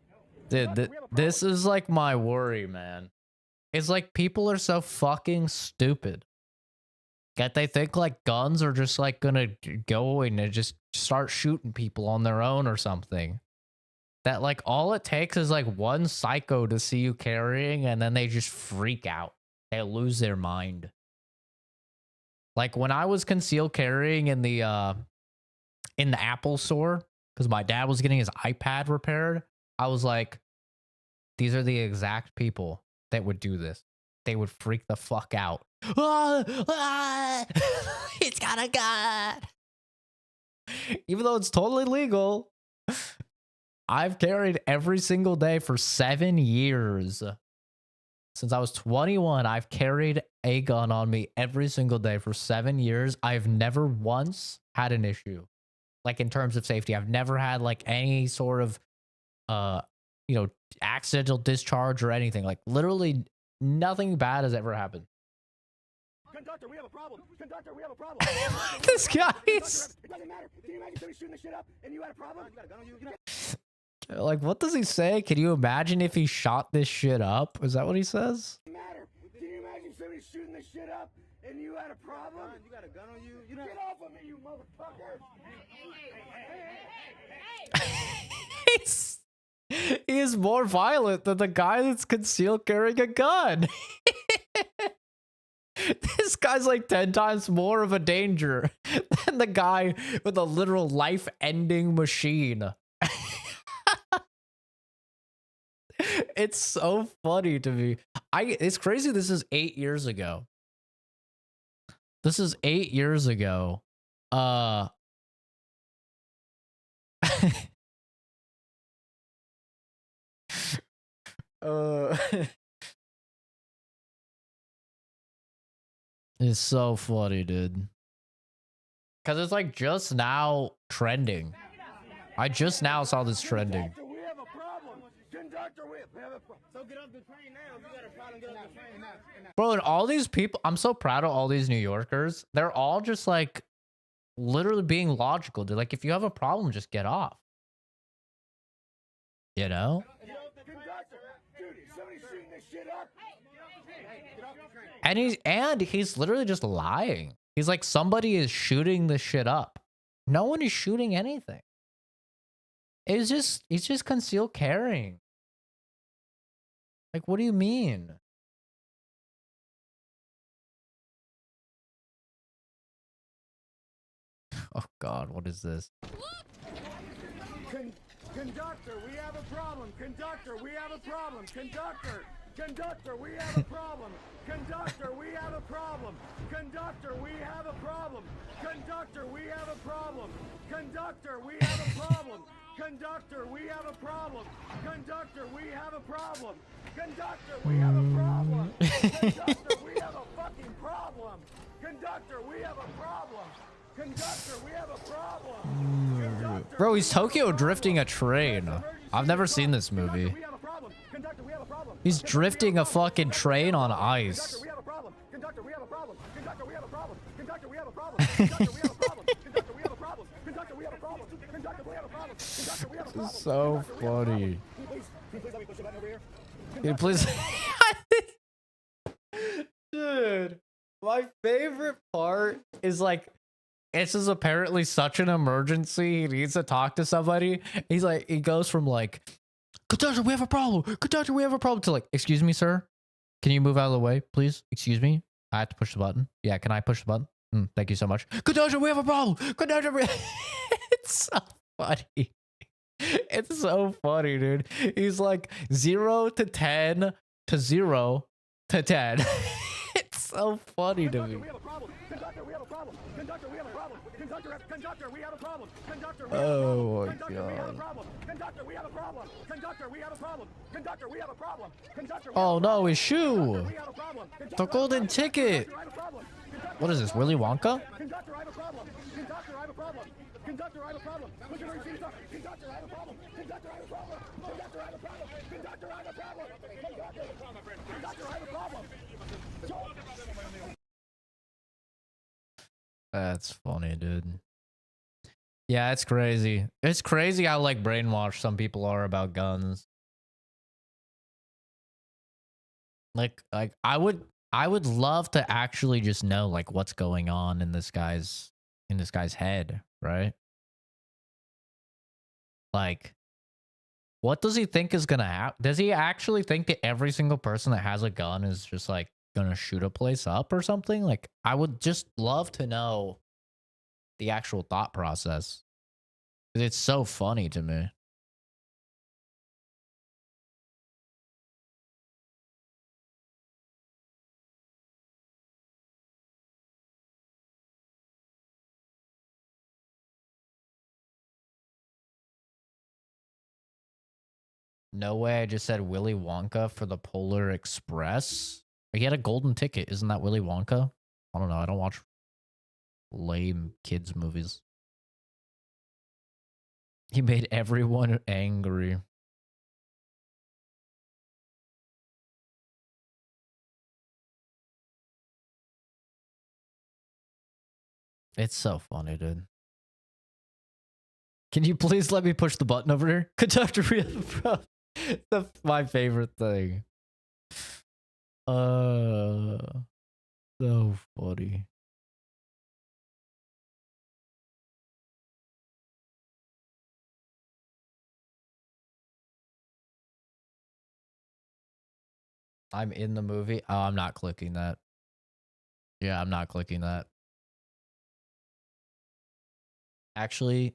Speaker 1: Dude, this is like my worry, man. It's like people are so fucking stupid. That they think like guns are just like gonna go and just start shooting people on their own or something. That like all it takes is like one psycho to see you carrying and then they just freak out. They lose their mind. Like when I was concealed carrying in the Apple store, because my dad was getting his iPad repaired, I was like, these are the exact people that would do this. They would freak the fuck out. It's got a gun. Even though it's totally legal, I've carried every single day for 7 years. Since I was 21, I've carried a gun on me every single day for 7 years. I've never once had an issue. Like in terms of safety, I've never had like any sort of, accidental discharge or anything. Like literally nothing bad has ever happened.
Speaker 11: Conductor, we have a problem. Conductor, we have a problem.
Speaker 1: This guy is...
Speaker 11: It doesn't matter. Can you imagine somebody shooting the shit up and you had a problem? You got a gun on you?
Speaker 1: Like, what does he say? Can you imagine if he shot this shit up? Is that what he says?
Speaker 11: Matter. Can you imagine somebody shooting this shit up and you had a problem? You got a gun on you? Get off of me, you motherfucker!
Speaker 1: He is more violent than the guy that's concealed carrying a gun. This guy's like 10 times more of a danger than the guy with a literal life-ending machine. It's so funny to me. It's crazy. This is 8 years ago. This is 8 years ago. It's so funny, dude. Because it's like just now trending. I just now saw this trending.
Speaker 11: We have a problem. Conductor, we have a problem. So get off the train now. If you got a problem, get off the train now.
Speaker 1: Bro, and all these people, I'm so proud of all these New Yorkers. They're all just like literally being logical. They're like, if you have a problem, just get off. You know? And he's literally just lying. He's like, somebody is shooting the shit up. No one is shooting anything. It's just concealed carrying. Like, what do you mean? Oh God, what is this?
Speaker 11: Conductor, we have a problem. Conductor, we have a problem. Conductor, conductor, we have a problem. Conductor, we have a problem. Conductor, we have a problem. Conductor, we have a problem. Conductor, we have a problem. Conductor, we have a problem. Conductor, we have a problem. Conductor, we have a problem. Conductor, we have a fucking problem. Conductor, we have a problem. Conductor, we have a problem.
Speaker 1: Bro, he's Tokyo drifting a train. I've never seen this movie. He's drifting a fucking train on ice.
Speaker 11: Conductor, we have a problem. Conductor, we have a problem. Conductor, we have a problem. Conductor, we have a problem. Conductor, we have a problem. Conductor, we have a problem. Conductor, we have a problem. Conductor, we have a problem.
Speaker 1: This is so funny.
Speaker 11: Please let me push the button over here.
Speaker 1: Dude, please. Dude, my favorite part is like, this is apparently such an emergency. He needs to talk to somebody. He's like, he goes from like, conductor, we have a problem. Conductor, we have a problem to like, excuse me, sir. Can you move out of the way, please? Excuse me. I have to push the button. Yeah, can I push the button? Thank you so much. Conductor, we have a problem. Conductor, it's so funny. It's so funny, dude. He's like 0 to 10 to 0 to 10. It's so funny to me.
Speaker 11: Conductor, we have a problem. Conductor, we have a problem. Conductor, we have a problem. Conductor,
Speaker 1: oh my
Speaker 11: God. Conductor, we have a problem. Conductor, we have a problem. Conductor, we have a problem. Conductor,
Speaker 1: oh no, his shoe. The golden ticket. What is this, Willy Wonka?
Speaker 11: Conductor, I have a problem. Conductor, I have a problem. Conductor, I have a problem. Look at her feet. Conductor, I have a problem. Conductor, I have a problem. Conductor, I have a problem. Conductor, I have a problem. Conductor, I have a problem.
Speaker 1: That's funny, dude. Yeah, it's crazy. It's crazy how like brainwashed some people are about guns. Like I would love to actually just know like what's going on in this guy's head, right? Like, what does he think is gonna happen? Does he actually think that every single person that has a gun is just like gonna shoot a place up or something? Like, I would just love to know the actual thought process. It's so funny to me. No way, I just said Willy Wonka for the Polar Express. He had a golden ticket. Isn't that Willy Wonka? I don't know. I don't watch lame kids movies. He made everyone angry. It's so funny, dude. Can you please let me push the button over here? Conductor, that's my favorite thing. So funny. I'm in the movie. Oh, I'm not clicking that. Yeah, I'm not clicking that. Actually,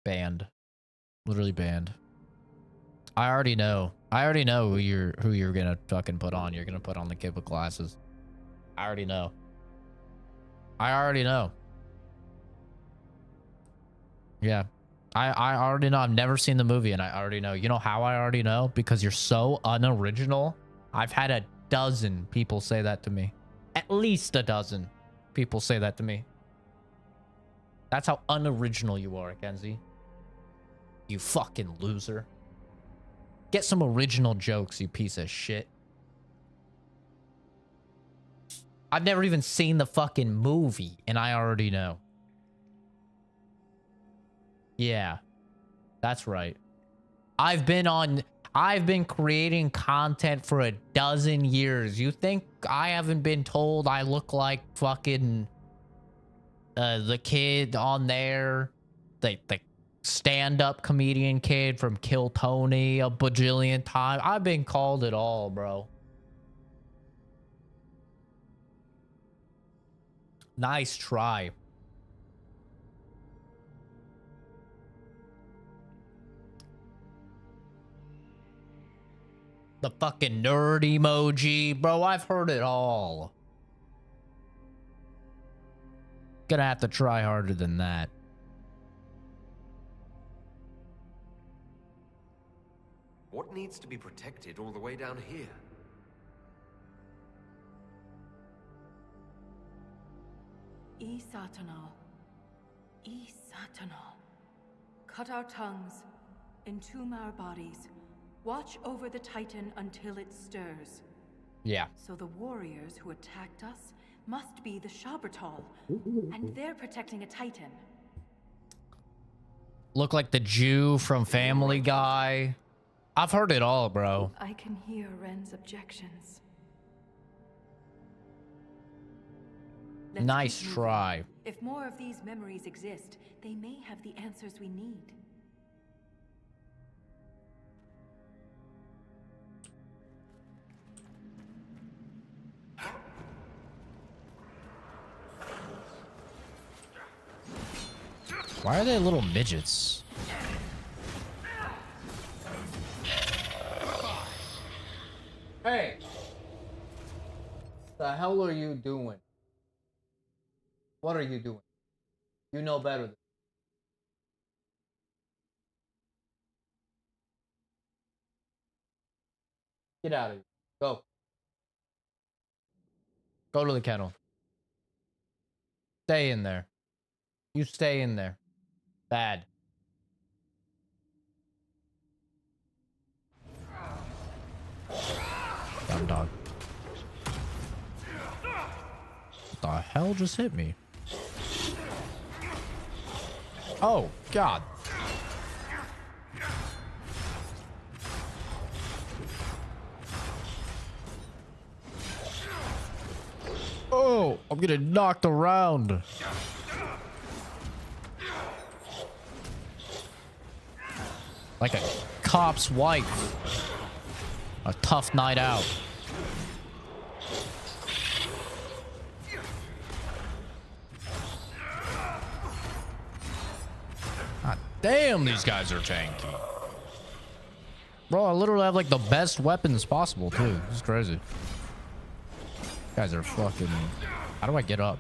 Speaker 1: banned. Literally banned. I already know. I already know who you're gonna fucking put on. You're gonna put on the kid with glasses. I already know. I already know. Yeah. I already know. I've never seen the movie and I already know. You know how I already know? Because you're so unoriginal. I've had a dozen people say that to me. At least a dozen people say that to me. That's how unoriginal you are, Kenzie. You fucking loser. Get some original jokes, you piece of shit. I've never even seen the fucking movie, and I already know. Yeah, that's right. I've been creating content for a dozen years. You think I haven't been told I look like fucking the kid on there, the stand-up comedian kid from Kill Tony a bajillion times? I've been called it all, bro. Nice try. The fucking nerd emoji. Bro, I've heard it all. Gonna have to try harder than that.
Speaker 4: What needs to be protected all the way down here?
Speaker 3: Satanal. Satanal. Cut our tongues, entomb our bodies, watch over the Titan until it stirs.
Speaker 1: Yeah.
Speaker 3: So the warriors who attacked us must be the Shabertal, and they're protecting a Titan.
Speaker 1: Look like the Jew from Family Guy. I've heard it all, bro.
Speaker 3: I can hear Ren's objections. Let's
Speaker 1: Nice
Speaker 3: keep moving.
Speaker 1: try.
Speaker 3: If more of these memories exist, they may have the answers we need.
Speaker 1: Why are they little midgets? Hey! The hell are you doing? What are you doing? You know better than. Get out of here. Go. Go to the kennel. Stay in there. You stay in there. Bad. Dumb dog. What the hell just hit me? Oh, God. Oh, I'm getting knocked around. Like a cop's wife. A tough night out. God damn, these guys are tanky. Bro, I literally have like the best weapons possible too. This is crazy. You guys are fucking... How do I get up?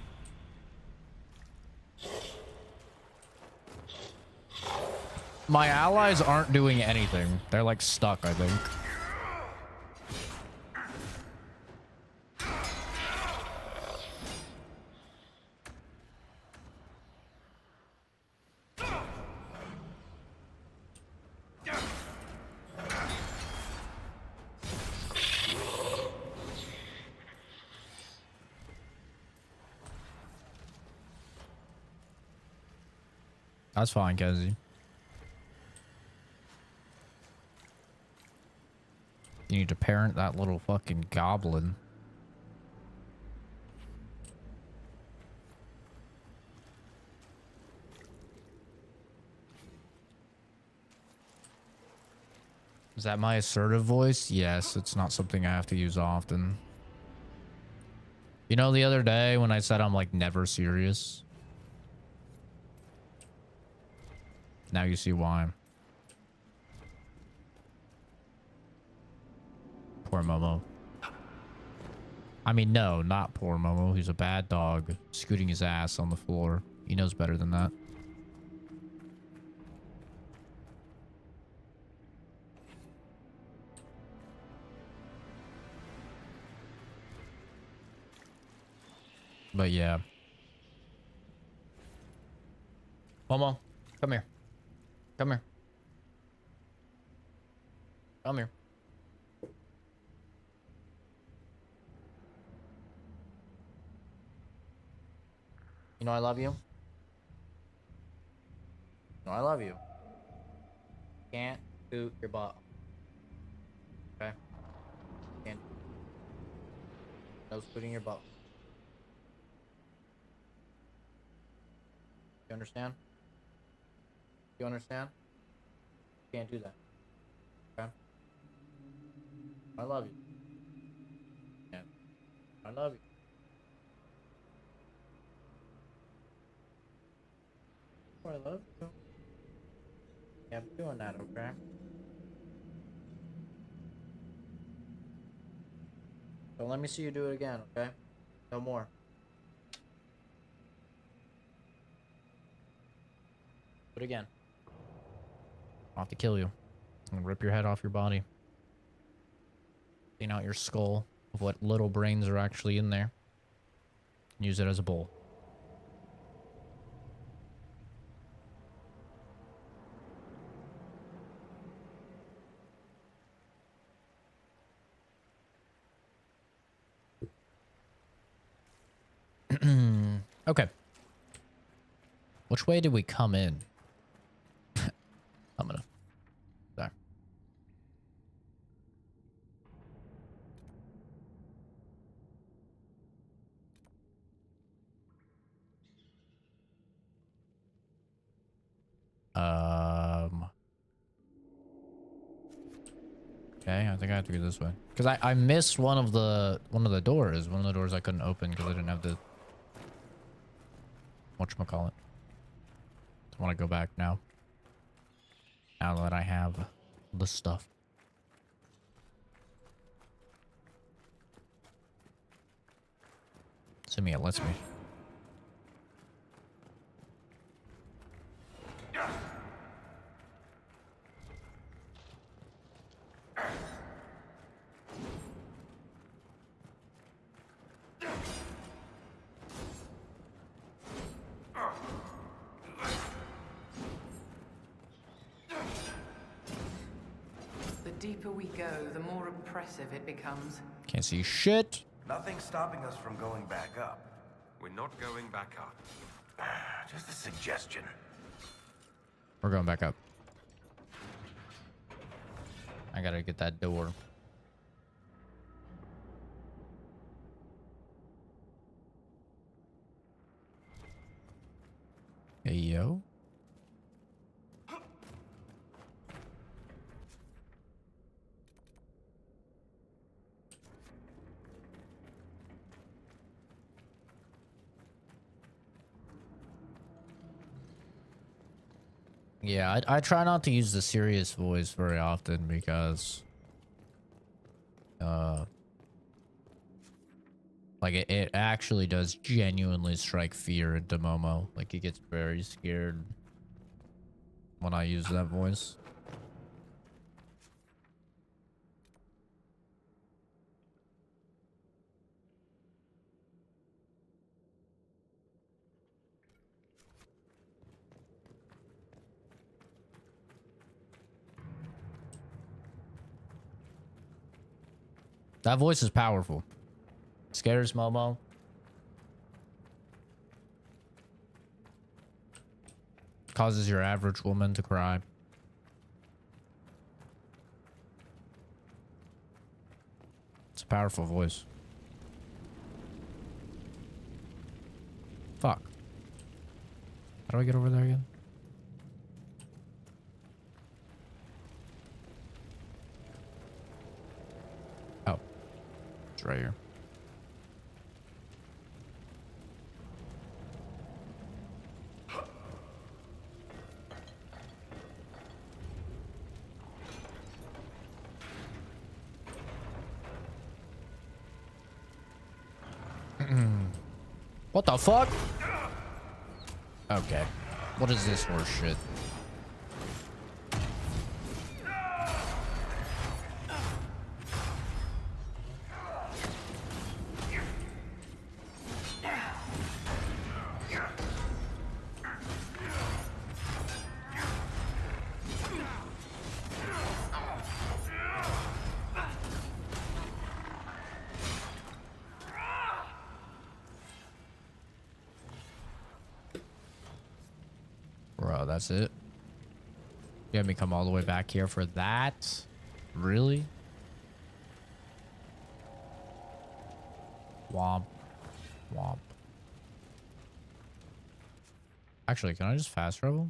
Speaker 1: My allies aren't doing anything. They're like stuck, I think. That's fine, Kenzie. You need to parent that little fucking goblin. Is that my assertive voice? Yes, it's not something I have to use often. You know, the other day when I said I'm like never serious. Now you see why. Poor Momo. I mean, no, not poor Momo. He's a bad dog, scooting his ass on the floor. He knows better than that. But yeah. Momo, come here. Come here. Come here. You know I love you. No, I love you. Can't boot your butt. Okay? Can't. No scooting your butt. You understand? You understand? Can't do that. Okay? I love you. Yeah. I love you. I love you. Yeah, I'm doing that, okay? So let me see you do it again, okay? No more. Do it again. I'll have to kill you. I'm gonna rip your head off your body. Clean out your skull of what little brains are actually in there. Use it as a bowl. Okay. Which way did we come in? I'm gonna... There. Okay, I think I have to go this way. Because I missed one of the doors. One of the doors I couldn't open because I didn't have the... Whatchamacallit. I want to go back now. Now that I have the stuff. Assuming it lets me.
Speaker 12: The deeper we go, the more oppressive it becomes.
Speaker 1: Can't see shit.
Speaker 5: Nothing's stopping us from going back up.
Speaker 4: We're not going back up.
Speaker 5: Just a suggestion.
Speaker 1: We're going back up. I gotta get that door. Hey, yo. Yeah, I try not to use the serious voice very often because like it actually does genuinely strike fear into Momo. Like he gets very scared when I use that voice. That voice is powerful. Scares Momo. Causes your average woman to cry. It's a powerful voice. Fuck. How do I get over there again? Oh. It's right here. What the fuck? Okay. What is this horse shit? Bro, that's it. You had me come all the way back here for that? Really? Womp. Womp. Actually, can I just fast travel?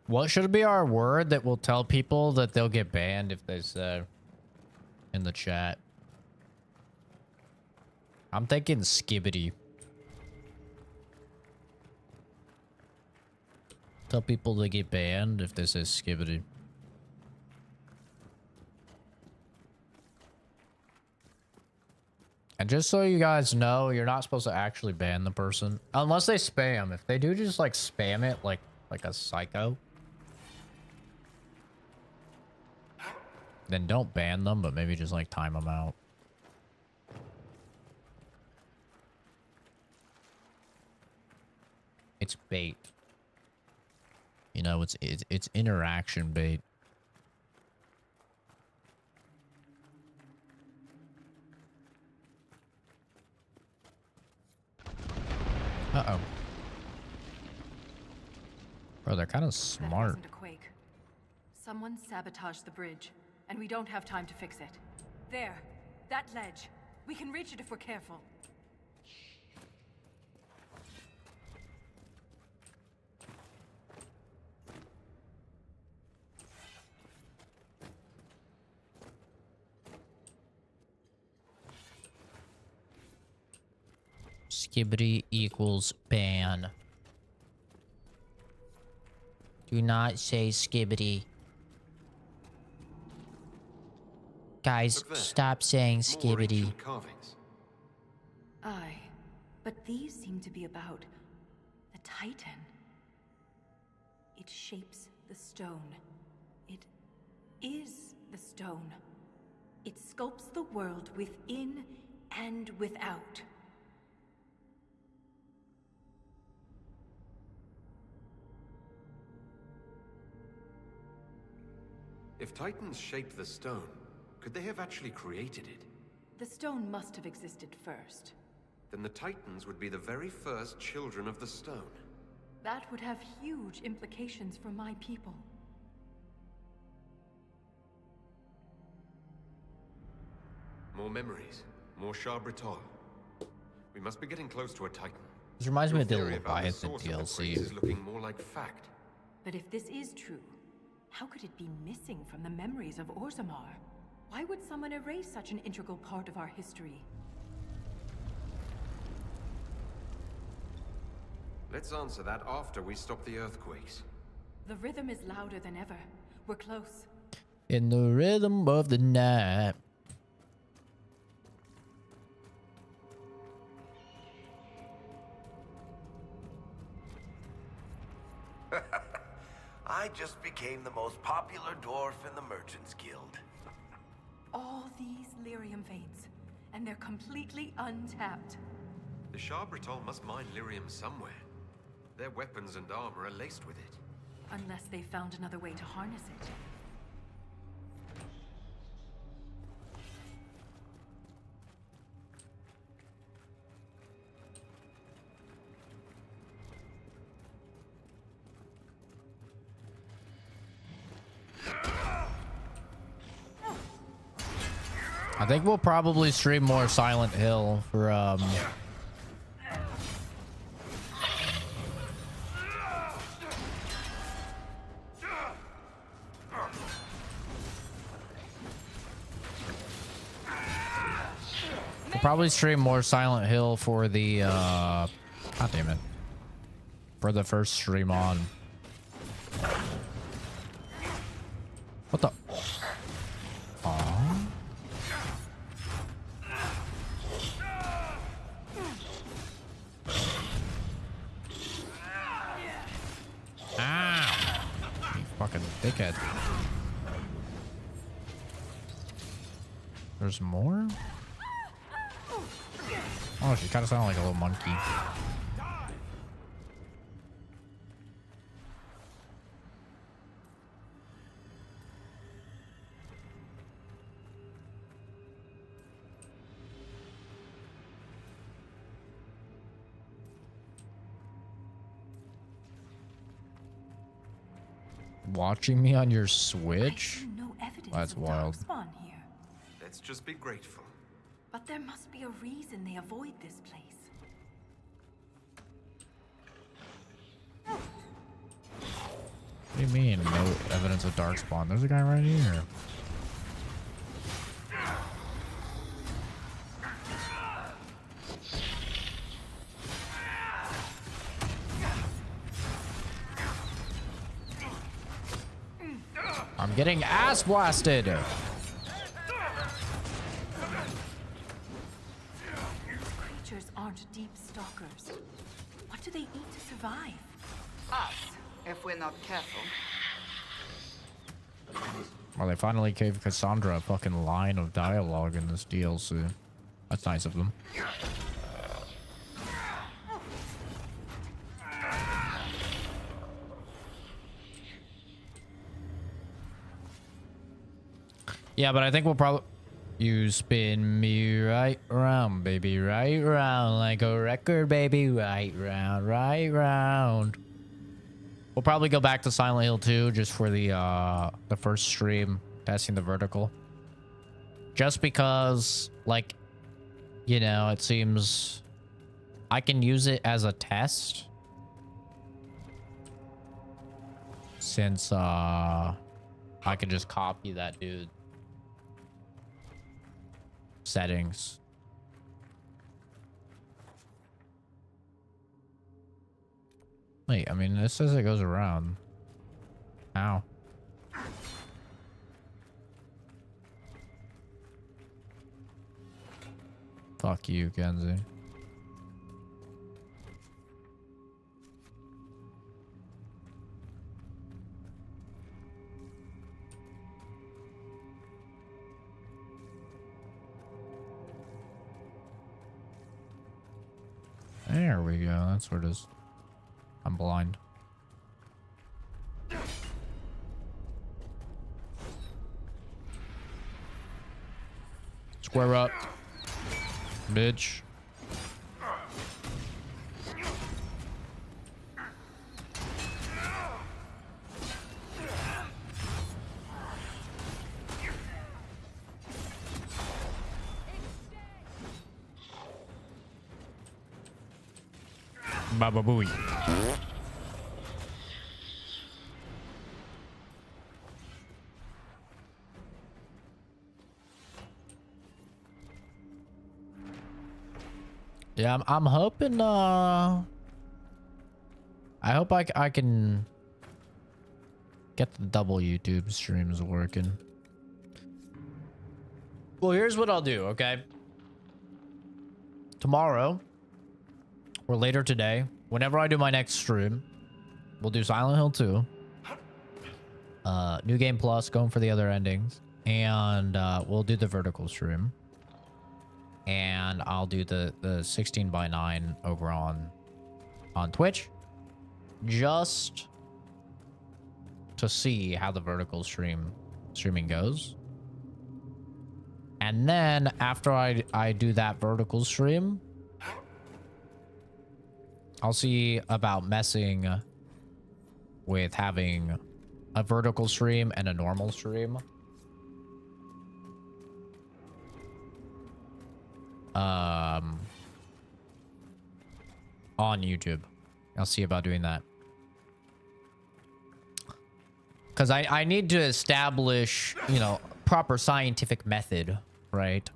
Speaker 1: What should be our word that will tell people that they'll get banned if they say in the chat? I'm thinking skibbity. Tell people they get banned if they say skibbity. And just so you guys know, you're not supposed to actually ban the person unless they spam. If they do just like spam it like a psycho, then don't ban them, but maybe just like time them out. It's bait. You know, it's interaction bait. Uh-oh. Bro, they're kind of smart.
Speaker 3: That wasn't a quake. Someone sabotaged the bridge, and we don't have time to fix it. There. That ledge. We can reach it if we're careful.
Speaker 1: Skibbity equals ban. Do not say skibbity. Guys, stop saying skibbity.
Speaker 3: Aye, but these seem to be about the Titan. It shapes the stone. It is the stone. It sculpts the world within and without.
Speaker 4: If Titans shaped the stone, could they have actually created it?
Speaker 3: The stone must have existed first.
Speaker 4: Then the Titans would be the very first children of the stone.
Speaker 3: That would have huge implications for my people.
Speaker 4: More memories, more Shah-Britol. We must be getting close to a Titan.
Speaker 1: This reminds me of the
Speaker 4: Theory about
Speaker 1: Leviathan
Speaker 4: source of the
Speaker 1: DLC.
Speaker 4: quakes is looking more like fact.
Speaker 3: But if this is true, how could it be missing from the memories of Orzammar? Why would someone erase such an integral part of our history?
Speaker 4: Let's answer that after we stop the earthquakes.
Speaker 3: The rhythm is louder than ever. We're close.
Speaker 1: In the rhythm of the night.
Speaker 5: I just became the most popular dwarf in the Merchants Guild.
Speaker 3: All these lyrium veins, and they're completely untapped.
Speaker 4: The Shah-Britol must mine lyrium somewhere. Their weapons and armor are laced with it.
Speaker 3: Unless they found another way to harness it.
Speaker 1: I think we'll probably stream more Silent Hill for we'll probably stream more Silent Hill for the God damn it. For the first stream on. What the dickhead. There's more? Oh, she kind of sounded like a little monkey. Watching me on your Switch?
Speaker 3: No evidence
Speaker 1: That's
Speaker 3: of
Speaker 1: wild.
Speaker 3: darkspawn here.
Speaker 4: Let's just be grateful.
Speaker 3: But there must be a reason they avoid this place.
Speaker 1: What do you mean, no evidence of darkspawn? There's a guy right here. I'm getting ass blasted.
Speaker 3: Creatures aren't deep stalkers. What do they eat to survive?
Speaker 9: Us, if we're not careful.
Speaker 1: Well, they finally gave Cassandra a fucking line of dialogue in this DLC. That's nice of them. Yeah, but I think we'll probably... You spin me right round, baby, right round, like a record, baby, right round. We'll probably go back to Silent Hill 2 just for the first stream, testing the vertical. Just because, like, you know, it seems I can use it as a test. Since, I can just copy that dude. Settings. Wait, I mean, this says it goes around. How? Fuck you, Kenzie. There we go. That's where it is. I'm blind. Square up, bitch. Baba booey. Yeah, I'm hoping I hope I can get the double YouTube streams working. Well, here's what I'll do, okay? Tomorrow or later today, whenever I do my next stream, we'll do Silent Hill 2. New Game Plus, going for the other endings. And we'll do the vertical stream. And I'll do the 16:9 over on Twitch. Just to see how the vertical streaming goes. And then after I do that vertical stream, I'll see about messing with having a vertical stream and a normal stream. On YouTube. I'll see about doing that. Because I need to establish, you know, proper scientific method, right?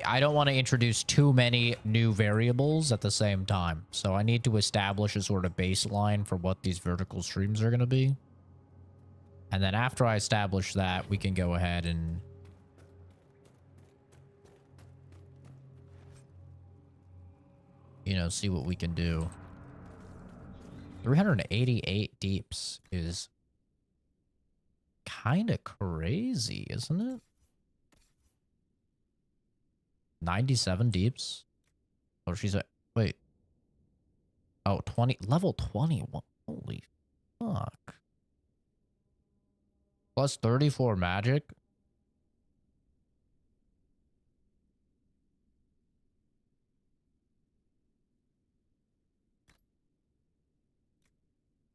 Speaker 1: I don't want to introduce too many new variables at the same time. So I need to establish a sort of baseline for what these vertical streams are going to be. And then after I establish that, we can go ahead and... you know, see what we can do. 388 deeps is kind of crazy, isn't it? 97 deeps. Oh, she's a wait. Oh, 20 level 21. Holy fuck. Plus 34 magic.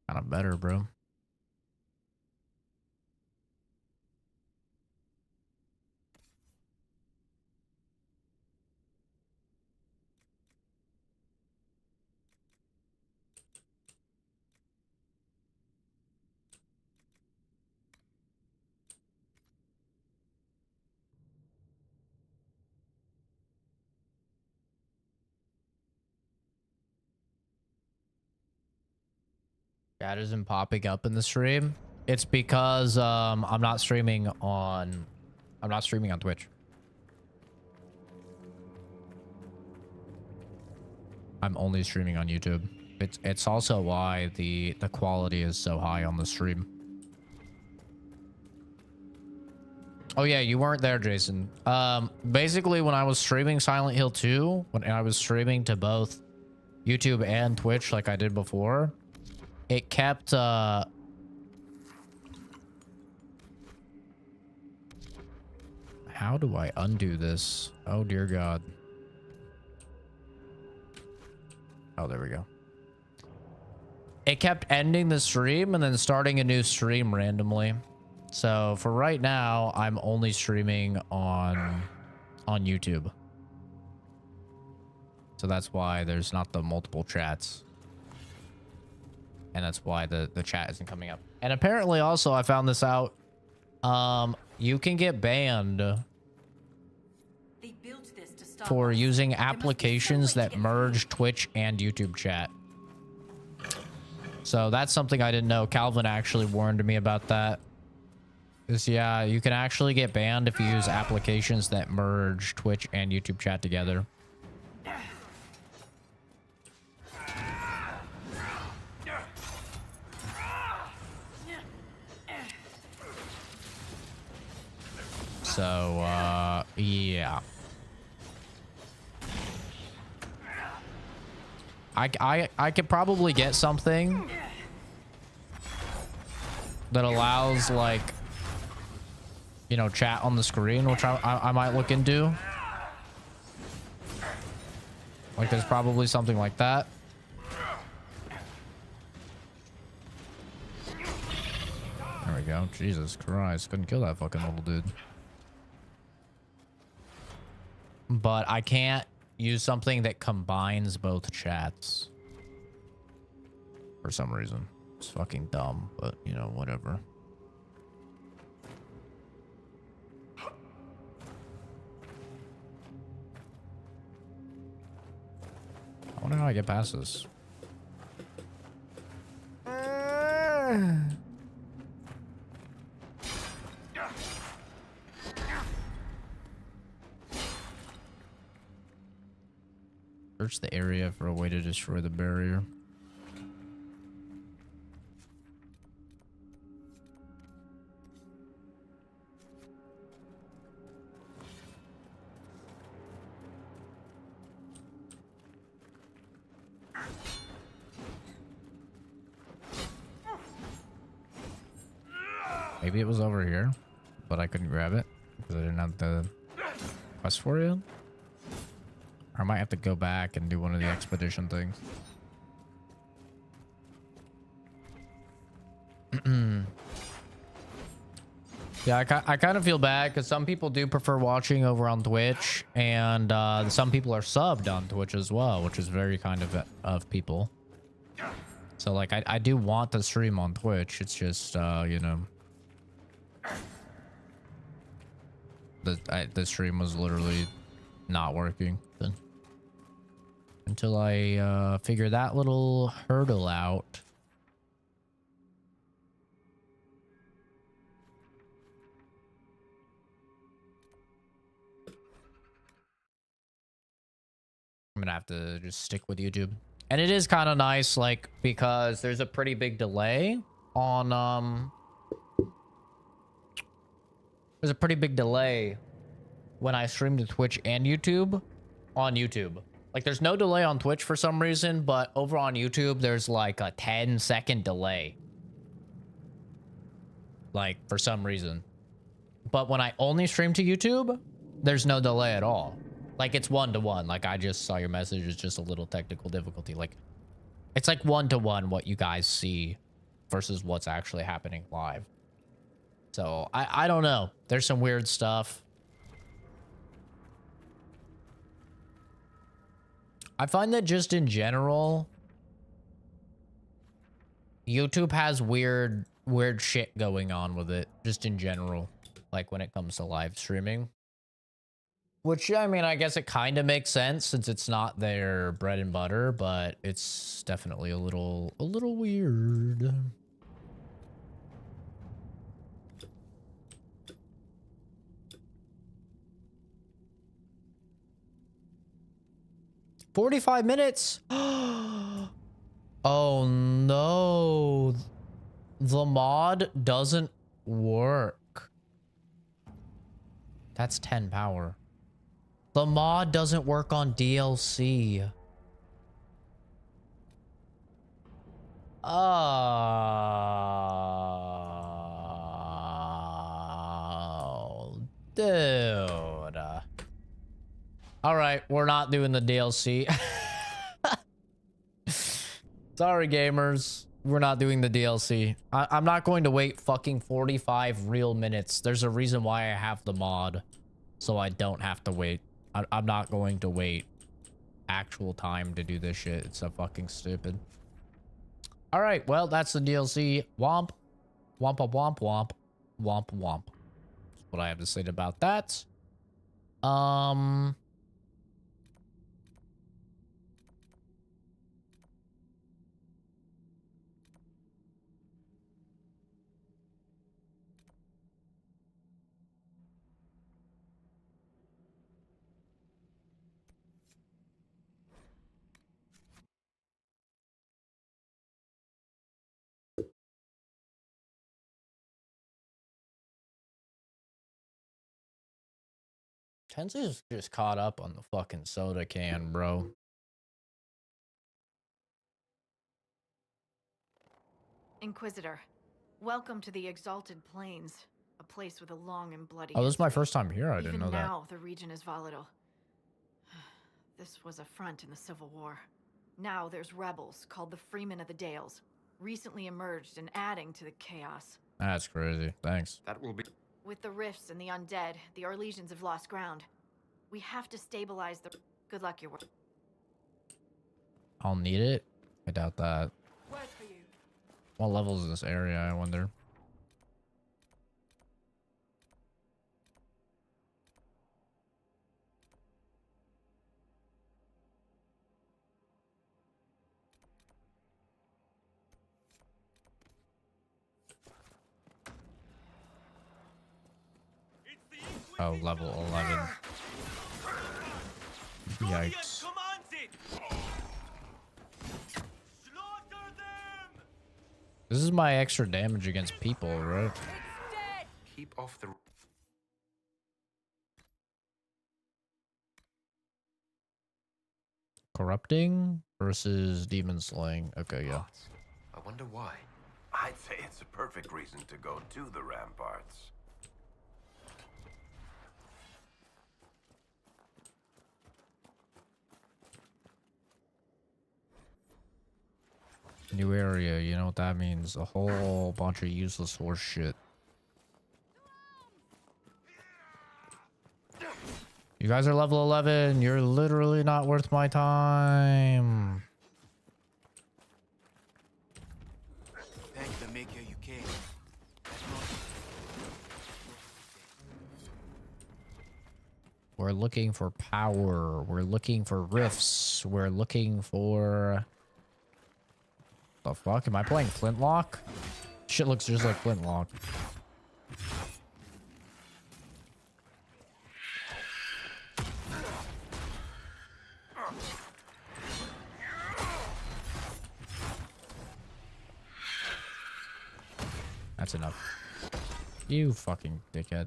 Speaker 1: Kind of better, bro. Chat isn't popping up in the stream. It's because I'm not streaming on Twitch. I'm only streaming on YouTube. It's also why the quality is so high on the stream. Oh yeah, you weren't there, Jason. Basically when I was streaming Silent Hill 2, when I was streaming to both YouTube and Twitch like I did before, it kept how do I undo this? Oh dear God. Oh, there we go. It kept ending the stream and then starting a new stream randomly. So for right now, I'm only streaming on YouTube. So that's why there's not the multiple chats. And that's why the chat isn't coming up. And apparently also I found this out. You can get banned for using applications that merge Twitch and YouTube chat. So that's something I didn't know. Calvin actually warned me about that. Yeah, you can actually get banned if you use applications that merge Twitch and YouTube chat together. So, yeah. I could probably get something that allows, like, you know, chat on the screen, which I might look into. Like, there's probably something like that. There we go. Jesus Christ. Couldn't kill that fucking little dude. But I can't use something that combines both chats. For some reason. It's fucking dumb, but, you know, whatever. I wonder how I get past this. Search the area for a way to destroy the barrier. Maybe it was over here, but I couldn't grab it because I didn't have the quest for it. Or I might have to go back and do one of the expedition things. Yeah, I kind of feel bad because some people do prefer watching over on Twitch, and some people are subbed on Twitch as well, which is very kind of people. So like I do want to stream on Twitch. It's just you know, the stream was literally not working then. Until I figure that little hurdle out. I'm gonna have to just stick with YouTube. And it is kind of nice, like, because there's a pretty big delay on there's a pretty big delay when I stream to Twitch and YouTube on YouTube. Like there's no delay on Twitch for some reason, but over on YouTube, there's like a 10-second delay. Like for some reason. But when I only stream to YouTube, there's no delay at all. Like it's 1-to-1. Like I just saw your message. It's just a little technical difficulty. Like it's like 1-to-1 what you guys see versus what's actually happening live. So I don't know. There's some weird stuff. I find that just in general, YouTube has weird shit going on with it. Just in general, like when it comes to live streaming. Which, I mean, I guess it kind of makes sense since it's not their bread and butter, but it's definitely a little weird. "45 minutes? Oh no. The mod doesn't work. That's 10 power. The mod doesn't work on DLC. Oh, dude. All right, we're not doing the DLC. Sorry, gamers. We're not doing the DLC. I'm not going to wait fucking 45 real minutes. There's a reason why I have the mod, so I don't have to wait. I'm not going to wait actual time to do this shit. It's so fucking stupid. All right, well, that's the DLC. Womp. Wompa womp womp. Womp womp. That's what I have to say about that. Tenzi's just caught up on the fucking soda can, bro.
Speaker 13: Inquisitor, welcome to the Exalted Plains, a place with a long and bloody
Speaker 1: Oh, this is my
Speaker 13: history.
Speaker 1: first time here. I didn't know
Speaker 13: Even
Speaker 1: that.
Speaker 13: now, the region is volatile. This was a front in the Civil War. Now there's rebels called the Freemen of the Dales, recently emerged and adding to the chaos.
Speaker 1: That's crazy. Thanks.
Speaker 4: That will be...
Speaker 13: With the rifts and the undead, the Orlesians have lost ground. We have to stabilize the... Good luck, your work.
Speaker 1: I'll need it. I doubt that. What level is this area, I wonder? Oh, level 11. Yikes. This is my extra damage against people, right?
Speaker 4: Keep off the...
Speaker 1: Corrupting versus demon slaying. Okay, yeah.
Speaker 4: I wonder why.
Speaker 5: I'd say it's a perfect reason to go to the ramparts.
Speaker 1: New area, you know what that means? A whole bunch of useless horse shit. You guys are level 11. You're literally not worth my time.
Speaker 14: Thank the maker you came.
Speaker 1: We're looking for power. We're looking for rifts. We're looking for... The fuck? Am I playing Flintlock? Shit looks just like Flintlock. That's enough. You fucking dickhead.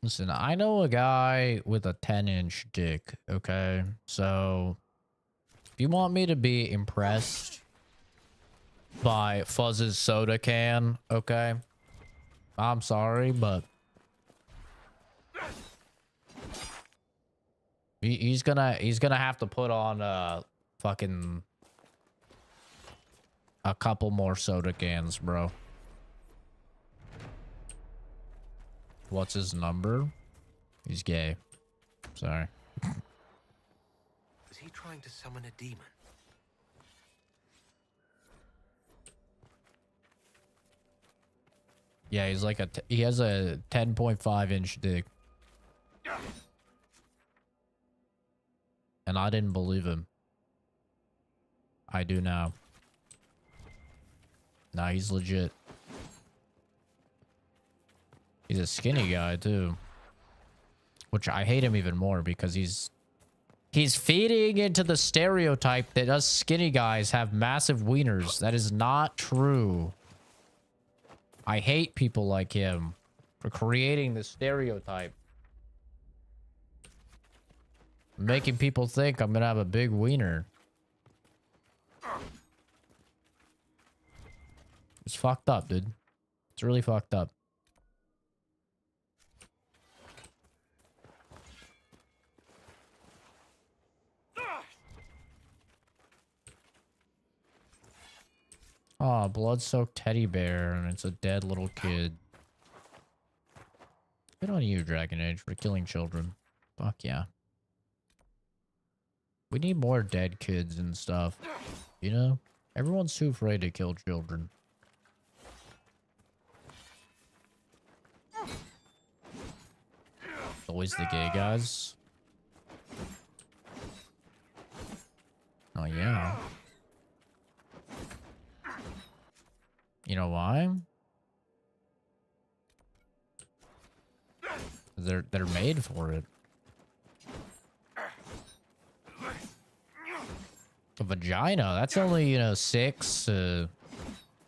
Speaker 1: Listen, I know a guy with a 10-inch dick, okay? So, if you want me to be impressed by Fuzz's soda can, okay? I'm sorry, but he's gonna have to put on fucking a couple more soda cans, bro. What's his number? He's gay. Sorry.
Speaker 4: Was he trying to summon a demon?
Speaker 1: Yeah, he's like he has a 10.5-inch dick. And I didn't believe him. I do now. Nah, he's legit. He's a skinny guy too. Which I hate him even more because he's feeding into the stereotype that us skinny guys have massive wieners. That is not true. I hate people like him for creating the stereotype. Making people think I'm gonna have a big wiener. It's fucked up, dude. It's really fucked up. Oh, blood-soaked teddy bear, and it's a dead little kid. Good on you, Dragon Age, for killing children. Fuck yeah. We need more dead kids and stuff. You know? Everyone's too afraid to kill children. Always the gay guys. Oh, yeah. You know why? They're made for it. A vagina, that's only, you know, 6 to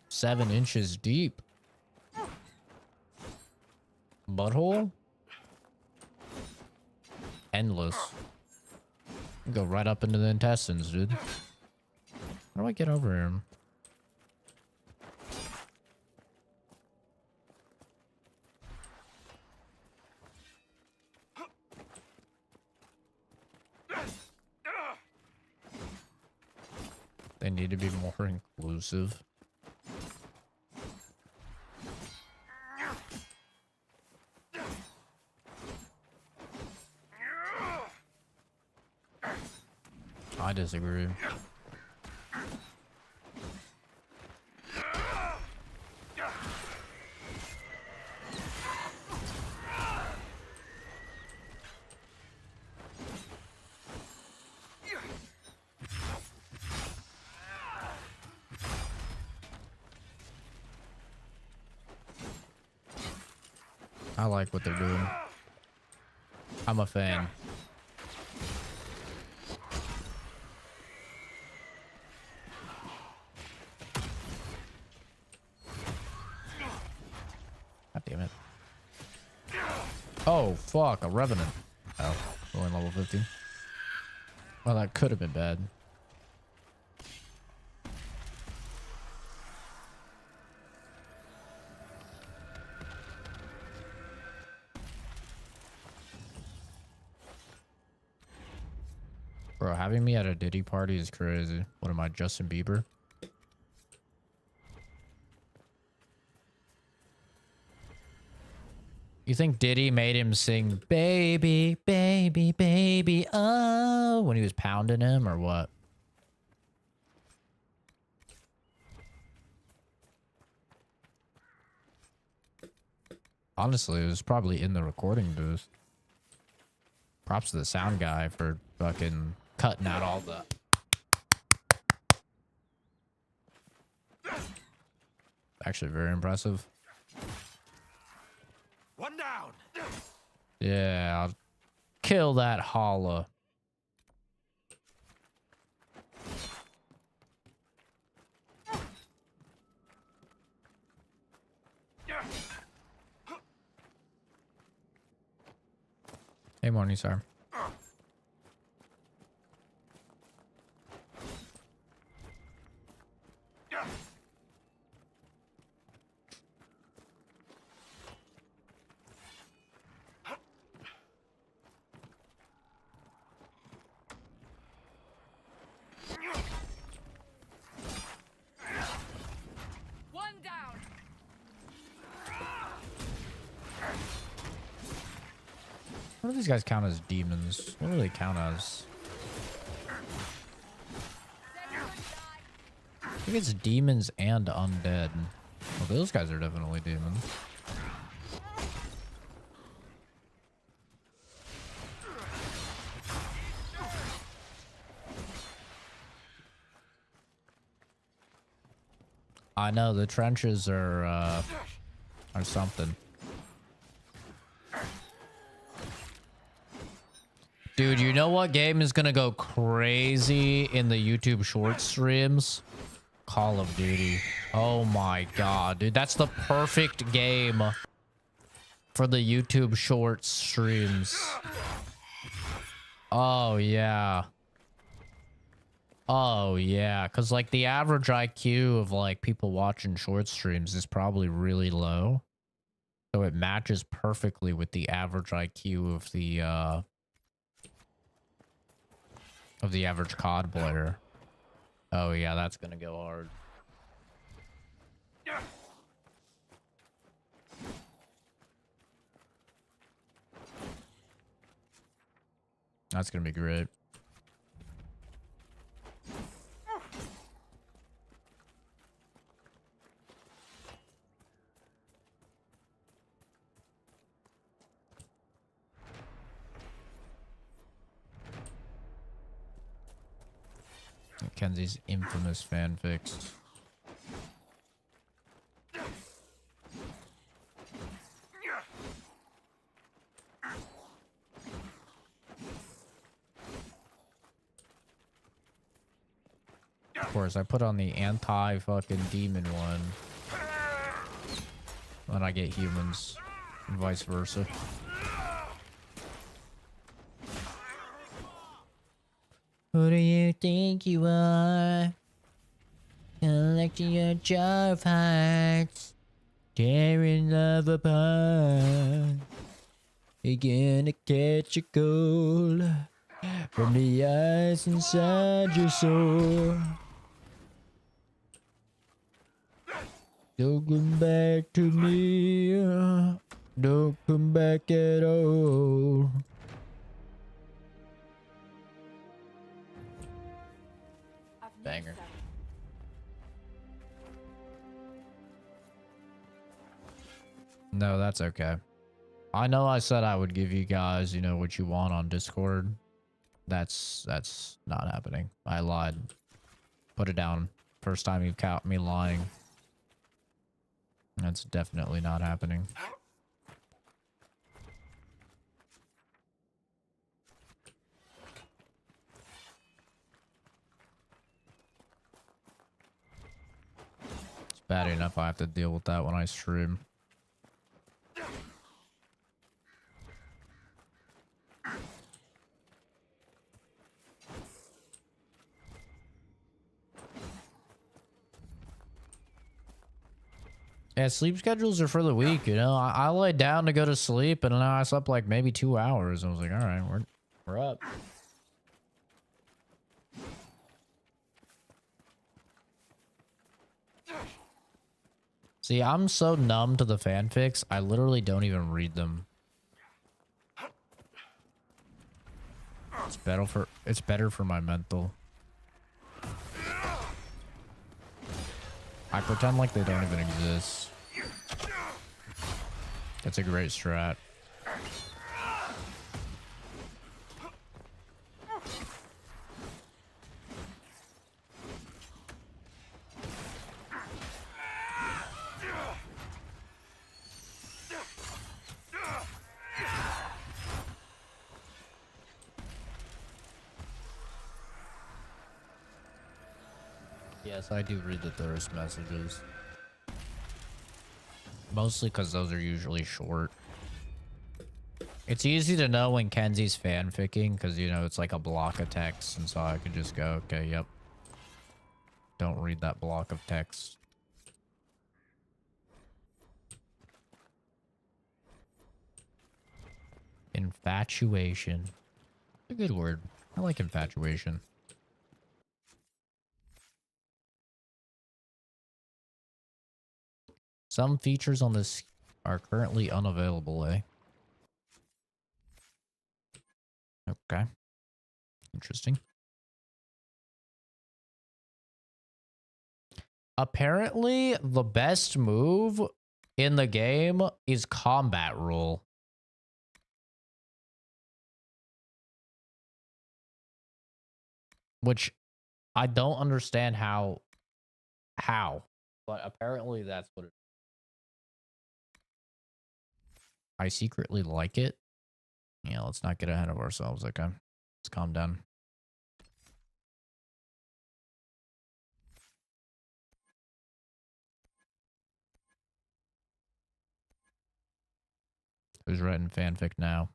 Speaker 1: 7 inches deep. Butthole? Endless. Go right up into the intestines, dude. How do I get over here? They need to be more inclusive. I disagree. I like what they're doing. I'm a fan. God damn it. Oh, fuck. A Revenant. Oh, only level 50. Well, that could have been bad. Bro, having me at a Diddy party is crazy. What am I, Justin Bieber? You think Diddy made him sing baby, baby, baby, oh, when he was pounding him or what? Honestly, it was probably in the recording booth. Props to the sound guy for fucking cutting out all the... Actually very impressive.
Speaker 4: One down.
Speaker 1: Yeah, I'll kill that holla. Hey, morning, sir.
Speaker 10: One down.
Speaker 1: What do these guys count as demons? What do they count as? I think it's demons and undead. Well, those guys are definitely demons. I know the trenches are something. Dude, you know what game is gonna go crazy in the YouTube short streams? Call of Duty. Oh my god, dude, that's the perfect game for the YouTube short streams. Oh yeah. Oh yeah, because like the average IQ of like people watching short streams is probably really low. So it matches perfectly with the average IQ of the average COD player. Oh yeah, that's gonna go hard. That's gonna be great. Kenzie's infamous fanfics. Of course, I put on the anti-fucking demon one. Then I get humans, and vice versa. Who do you think you are? Collecting your jar of hearts, tearing love apart. You're gonna catch a cold from the ice inside your soul. Don't come back to me. Don't come back at all. Banger. No, that's okay. I know I said I would give you guys, you know, what you want on Discord. That's not happening. I lied. Put it down. First time you've caught me lying. That's definitely not happening. It's bad enough I have to deal with that when I stream. Yeah, sleep schedules are for the week, you know. I laid down to go to sleep, and now I slept like maybe 2 hours. I was like, all right, we're up. See, I'm so numb to the fanfics, I literally don't even read them. It's better for my mental. I pretend like they don't even exist. It's a great strat. Yes, I do read the thirst messages. Mostly because those are usually short. It's easy to know when Kenzie's fanficking because, you know, it's like a block of text. And so I could just go, okay, yep. Don't read that block of text. Infatuation. A good word. I like infatuation. Some features on this are currently unavailable, eh? Okay. Interesting. Apparently, the best move in the game is combat rule. Which I don't understand how, but apparently that's what it is. I secretly like it. Yeah, let's not get ahead of ourselves, okay? Let's calm down. Who's writing fanfic now?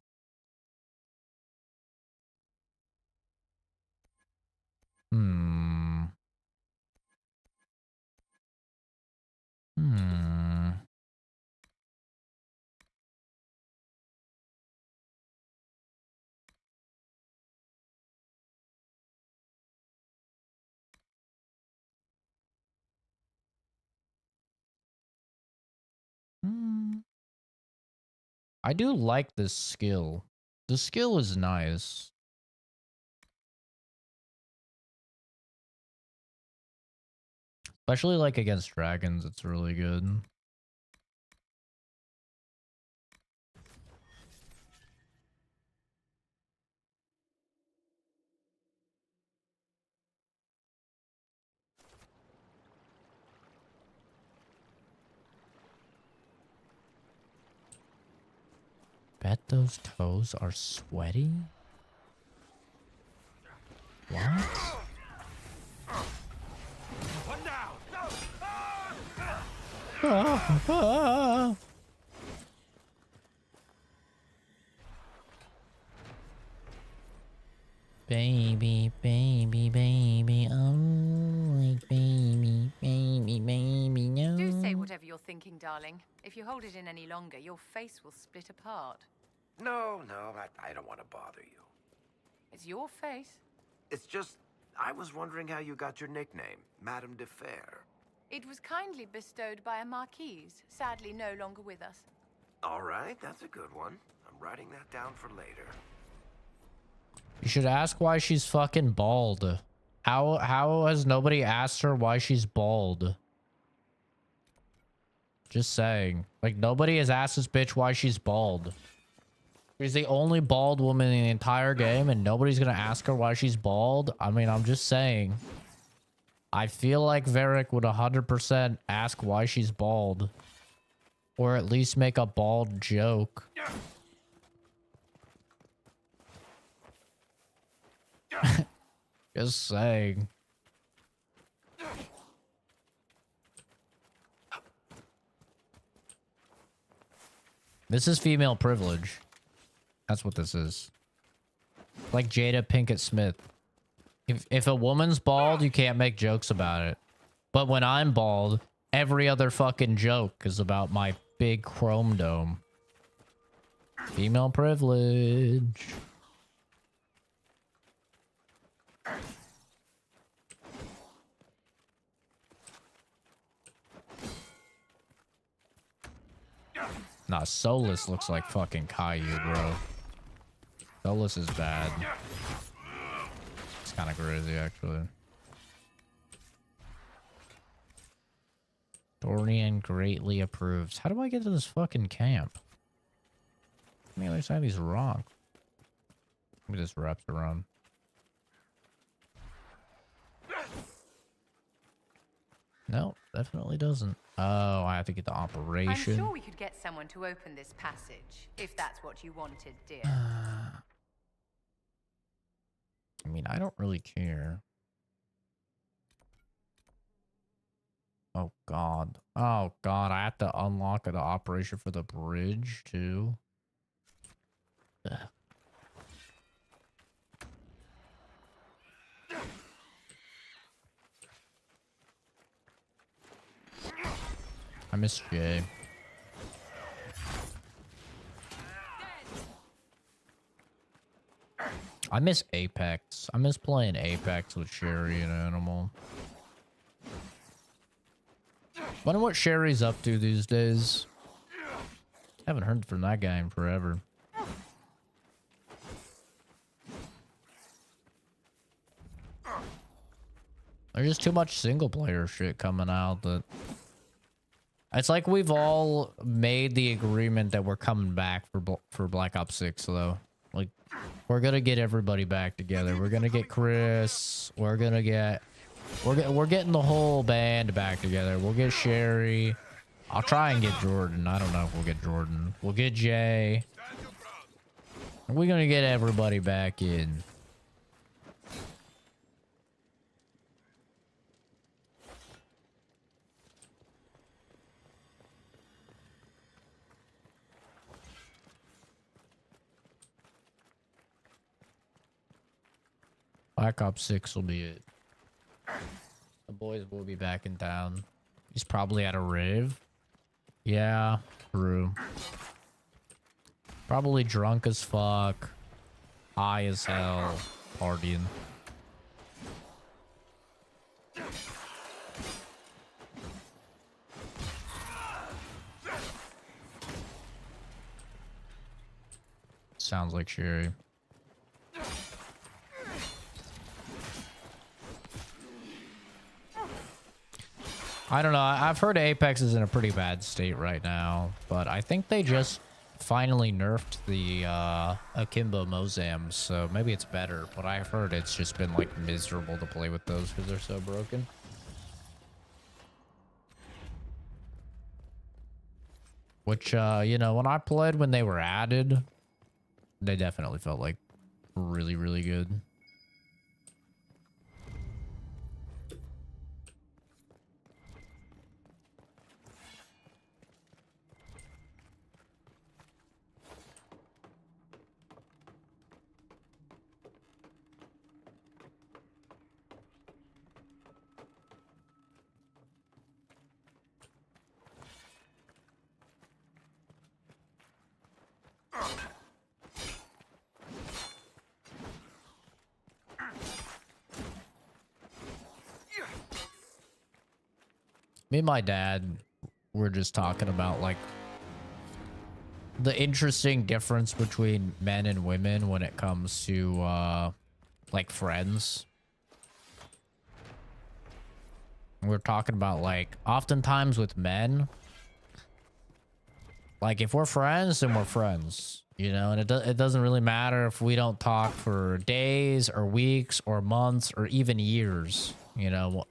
Speaker 1: Hmm. I do like this skill. The skill is nice. Especially like against dragons, it's really good. Bet those toes are sweaty? What?
Speaker 11: One down.
Speaker 1: Baby, baby, baby, oh, like baby, baby, baby, no.
Speaker 3: Do say whatever you're thinking, darling. If you hold it in any longer, your face will split apart.
Speaker 5: No, I don't want to bother you.
Speaker 3: It's your face.
Speaker 5: It's just, I was wondering how you got your nickname, Madame de Fer.
Speaker 3: It was kindly bestowed by a marquise, sadly no longer with us.
Speaker 5: All right, that's a good one. I'm writing that down for later.
Speaker 1: You should ask why she's fucking bald. How has nobody asked her why she's bald? Just saying. Like, nobody has asked this bitch why she's bald. She's the only bald woman in the entire game, and nobody's gonna ask her why she's bald. I mean, I'm just saying. I feel like Varric would 100% ask why she's bald. Or at least make a bald joke. Just saying. This is female privilege. That's what this is. Like Jada Pinkett Smith. If a woman's bald, you can't make jokes about it. But when I'm bald, every other fucking joke is about my big chrome dome. Female privilege. Nah, Solus looks like fucking Caillou, bro. Solus is bad. It's kind of crazy, actually. Dorian greatly approves. How do I get to this fucking camp? On the other side, he's wrong. Maybe this wraps around. No, definitely doesn't. Oh, I have to get the operation.
Speaker 3: I'm sure we could get someone to open this passage, if that's what you wanted, dear.
Speaker 1: I mean, I don't really care. Oh, God. Oh, God. I have to unlock the operation for the bridge, too. I miss Jay. I miss Apex. I miss playing Apex with Sherry and Animal. Wonder what Sherry's up to these days. Haven't heard from that guy in forever. There's just too much single player shit coming out that... It's like we've all made the agreement that we're coming back for Black Ops 6, though. Like, we're gonna get everybody back together. We're gonna get Chris. We're gonna get... We're getting the whole band back together. We'll get Sherry. I'll try and get Jordan. I don't know if we'll get Jordan. We'll get Jay. We're gonna get everybody back in. Black Ops 6 will be it. The boys will be back in town. He's probably at a rave. Yeah, true. Probably drunk as fuck. High as hell. Partying. Sounds like Sherry. I don't know. I've heard Apex is in a pretty bad state right now, but I think they just finally nerfed the Akimbo Mozams, so maybe it's better. But I've heard it's just been like miserable to play with those because they're so broken. Which, you know, when I played when they were added, they definitely felt like really, really good. Me and my dad were just talking about like the interesting difference between men and women when it comes to like friends. We're talking about like oftentimes with men, like if we're friends, then we're friends, you know, and it doesn't really matter if we don't talk for days or weeks or months or even years, you know.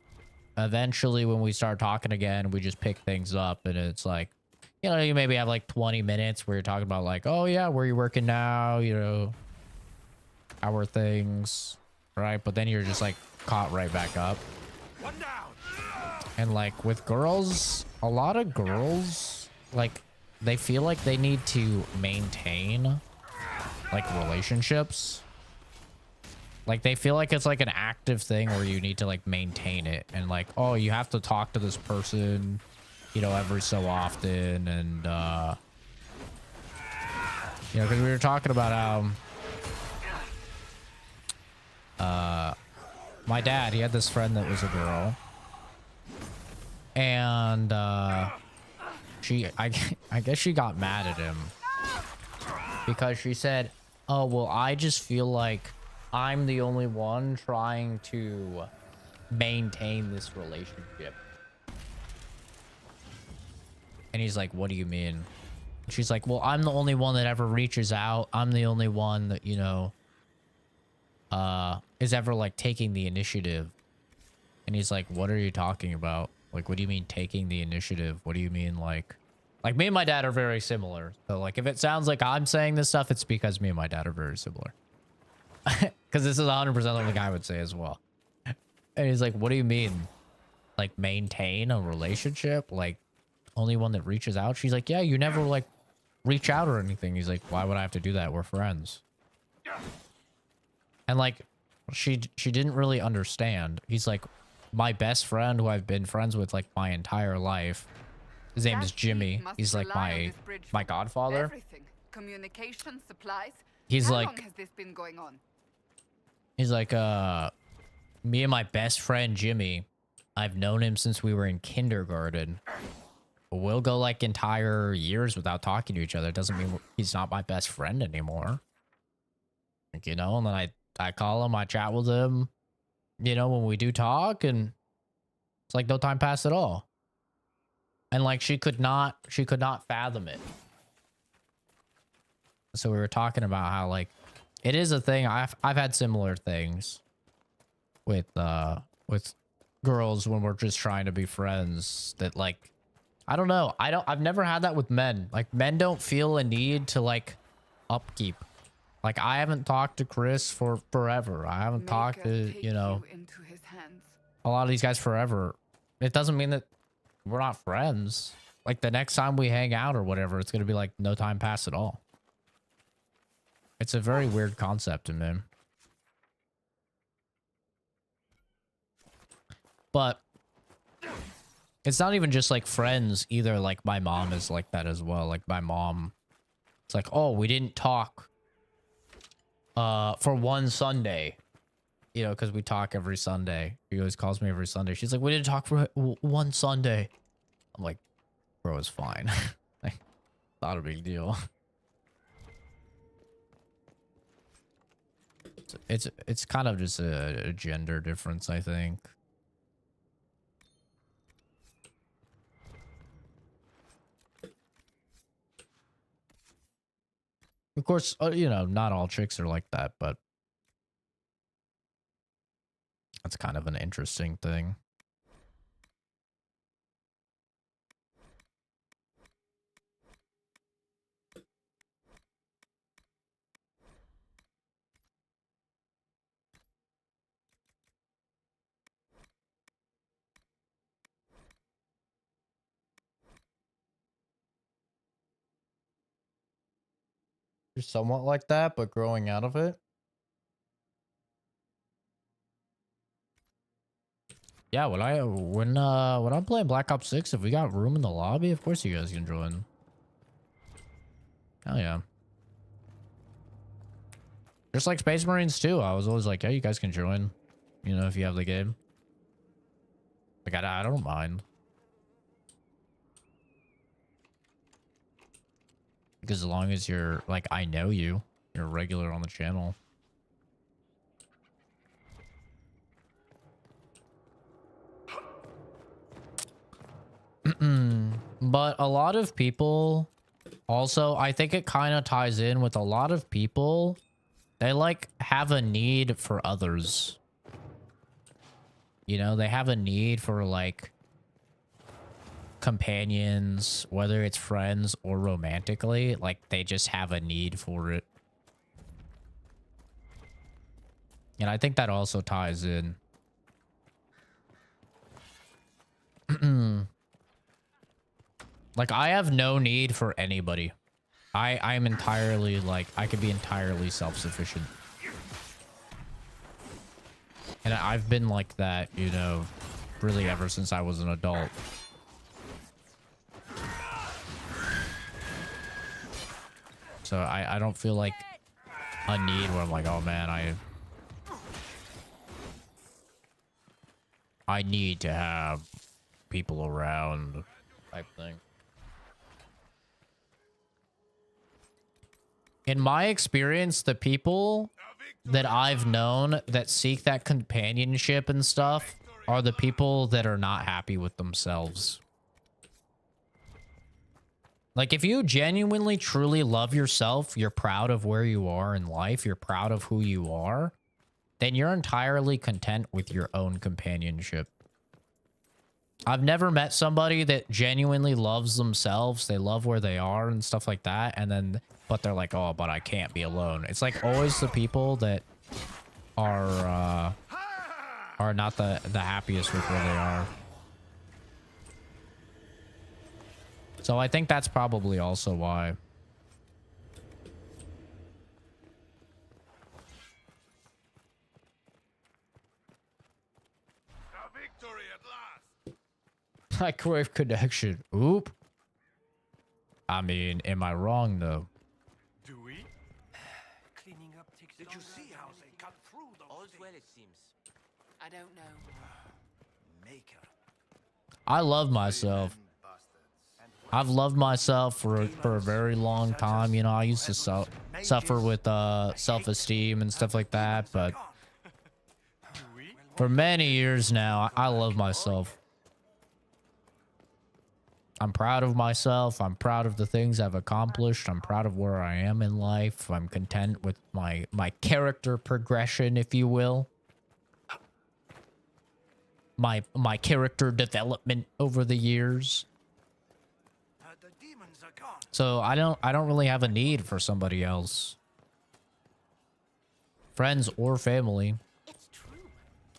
Speaker 1: Eventually, when we start talking again, we just pick things up, and it's like, you know, you maybe have like 20 minutes where you're talking about like, oh yeah, where you working now, you know, how are things, right? But then you're just like caught right back up. One down. And like with girls, a lot of girls, like they feel like they need to maintain like relationships. Like, they feel like it's, like, an active thing where you need to, like, maintain it. And, like, oh, you have to talk to this person, you know, every so often. And, you know, because we were talking about how my dad, he had this friend that was a girl. And, I guess she got mad at him. Because she said, oh, well, I just feel like I'm the only one trying to maintain this relationship. And he's like, what do you mean? She's like, well, I'm the only one that ever reaches out. I'm the only one that, you know, is ever like taking the initiative. And he's like, what are you talking about? Like, what do you mean taking the initiative? What do you mean like me and my dad are very similar. So like, if it sounds like I'm saying this stuff, it's because me and my dad are very similar. Because this is 100% what the guy would say as well. And he's like, what do you mean? Like, maintain a relationship? Like, only one that reaches out? She's like, yeah, you never, like, reach out or anything. He's like, why would I have to do that? We're friends. And like, she didn't really understand. He's like, my best friend who I've been friends with like my entire life. His name is Jimmy. He's like my godfather.
Speaker 9: Communication, supplies.
Speaker 1: He's
Speaker 9: How
Speaker 1: like,
Speaker 9: long has this been going on?
Speaker 1: he's like, me and my best friend Jimmy, I've known him since we were in kindergarten. We'll go like entire years without talking to each other. It doesn't mean he's not my best friend anymore. Like, you know, and then I call him, I chat with him, you know, when we do talk, and it's like no time passed at all. And like she could not fathom it. So we were talking about how like it is a thing. I've had similar things with girls when we're just trying to be friends, that like, I don't know. I've never had that with men. Like, men don't feel a need to like upkeep. Like, I haven't talked to Chris for forever. I haven't talked to, you know, a lot of these guys forever. It doesn't mean that we're not friends. Like, the next time we hang out or whatever, it's going to be like no time passed at all. It's a very weird concept to me. But it's not even just like friends either. Like, my mom is like that as well. Like, my mom, it's like, oh, we didn't talk for one Sunday, you know, because we talk every Sunday. She always calls me every Sunday. She's like, we didn't talk for one Sunday. I'm like, bro, it's fine. Like, not a big deal. It's kind of just a gender difference, I think. Of course, you know, not all chicks are like that, but that's kind of an interesting thing. You're somewhat like that, but growing out of it. Yeah, when I'm playing Black Ops 6, if we got room in the lobby, of course you guys can join. Hell yeah. Just like Space Marines too. I was always like, yeah, you guys can join, you know, if you have the game. Like, I don't mind. Because as long as you're, like, I know you're regular on the channel. But a lot of people, also, I think it kind of ties in with a lot of people, they, like, have a need for others. You know, they have a need for, like, companions, whether it's friends or romantically. Like, they just have a need for it. And I think that also ties in. Like, I have no need for anybody. I'm entirely, like, I could be entirely self-sufficient. And I've been like that, you know, really ever since I was an adult. So I don't feel like a need where I'm like, oh man, I need to have people around type thing. In my experience, the people that I've known that seek that companionship and stuff are the people that are not happy with themselves. Like, if you genuinely, truly love yourself, you're proud of where you are in life, you're proud of who you are, then you're entirely content with your own companionship. I've never met somebody that genuinely loves themselves, they love where they are and stuff like that, and then, but they're like, oh, but I can't be alone. It's like always the people that are not the happiest with where they are. So I think that's probably also why. Microwave connection. Oop. I mean, am I wrong though?
Speaker 14: Do we?
Speaker 5: Cleaning up takes Did you see how they cut through those
Speaker 14: All's well, it seems.
Speaker 10: I don't know.
Speaker 5: Maker.
Speaker 1: I love myself. I've loved myself for a very long time. You know, I used to suffer with self-esteem and stuff like that, but for many years now, I love myself. I'm proud of myself. I'm proud of the things I've accomplished. I'm proud of where I am in life. I'm content with my character progression, if you will. My character development over the years. So I don't really have a need for somebody else. Friends or family.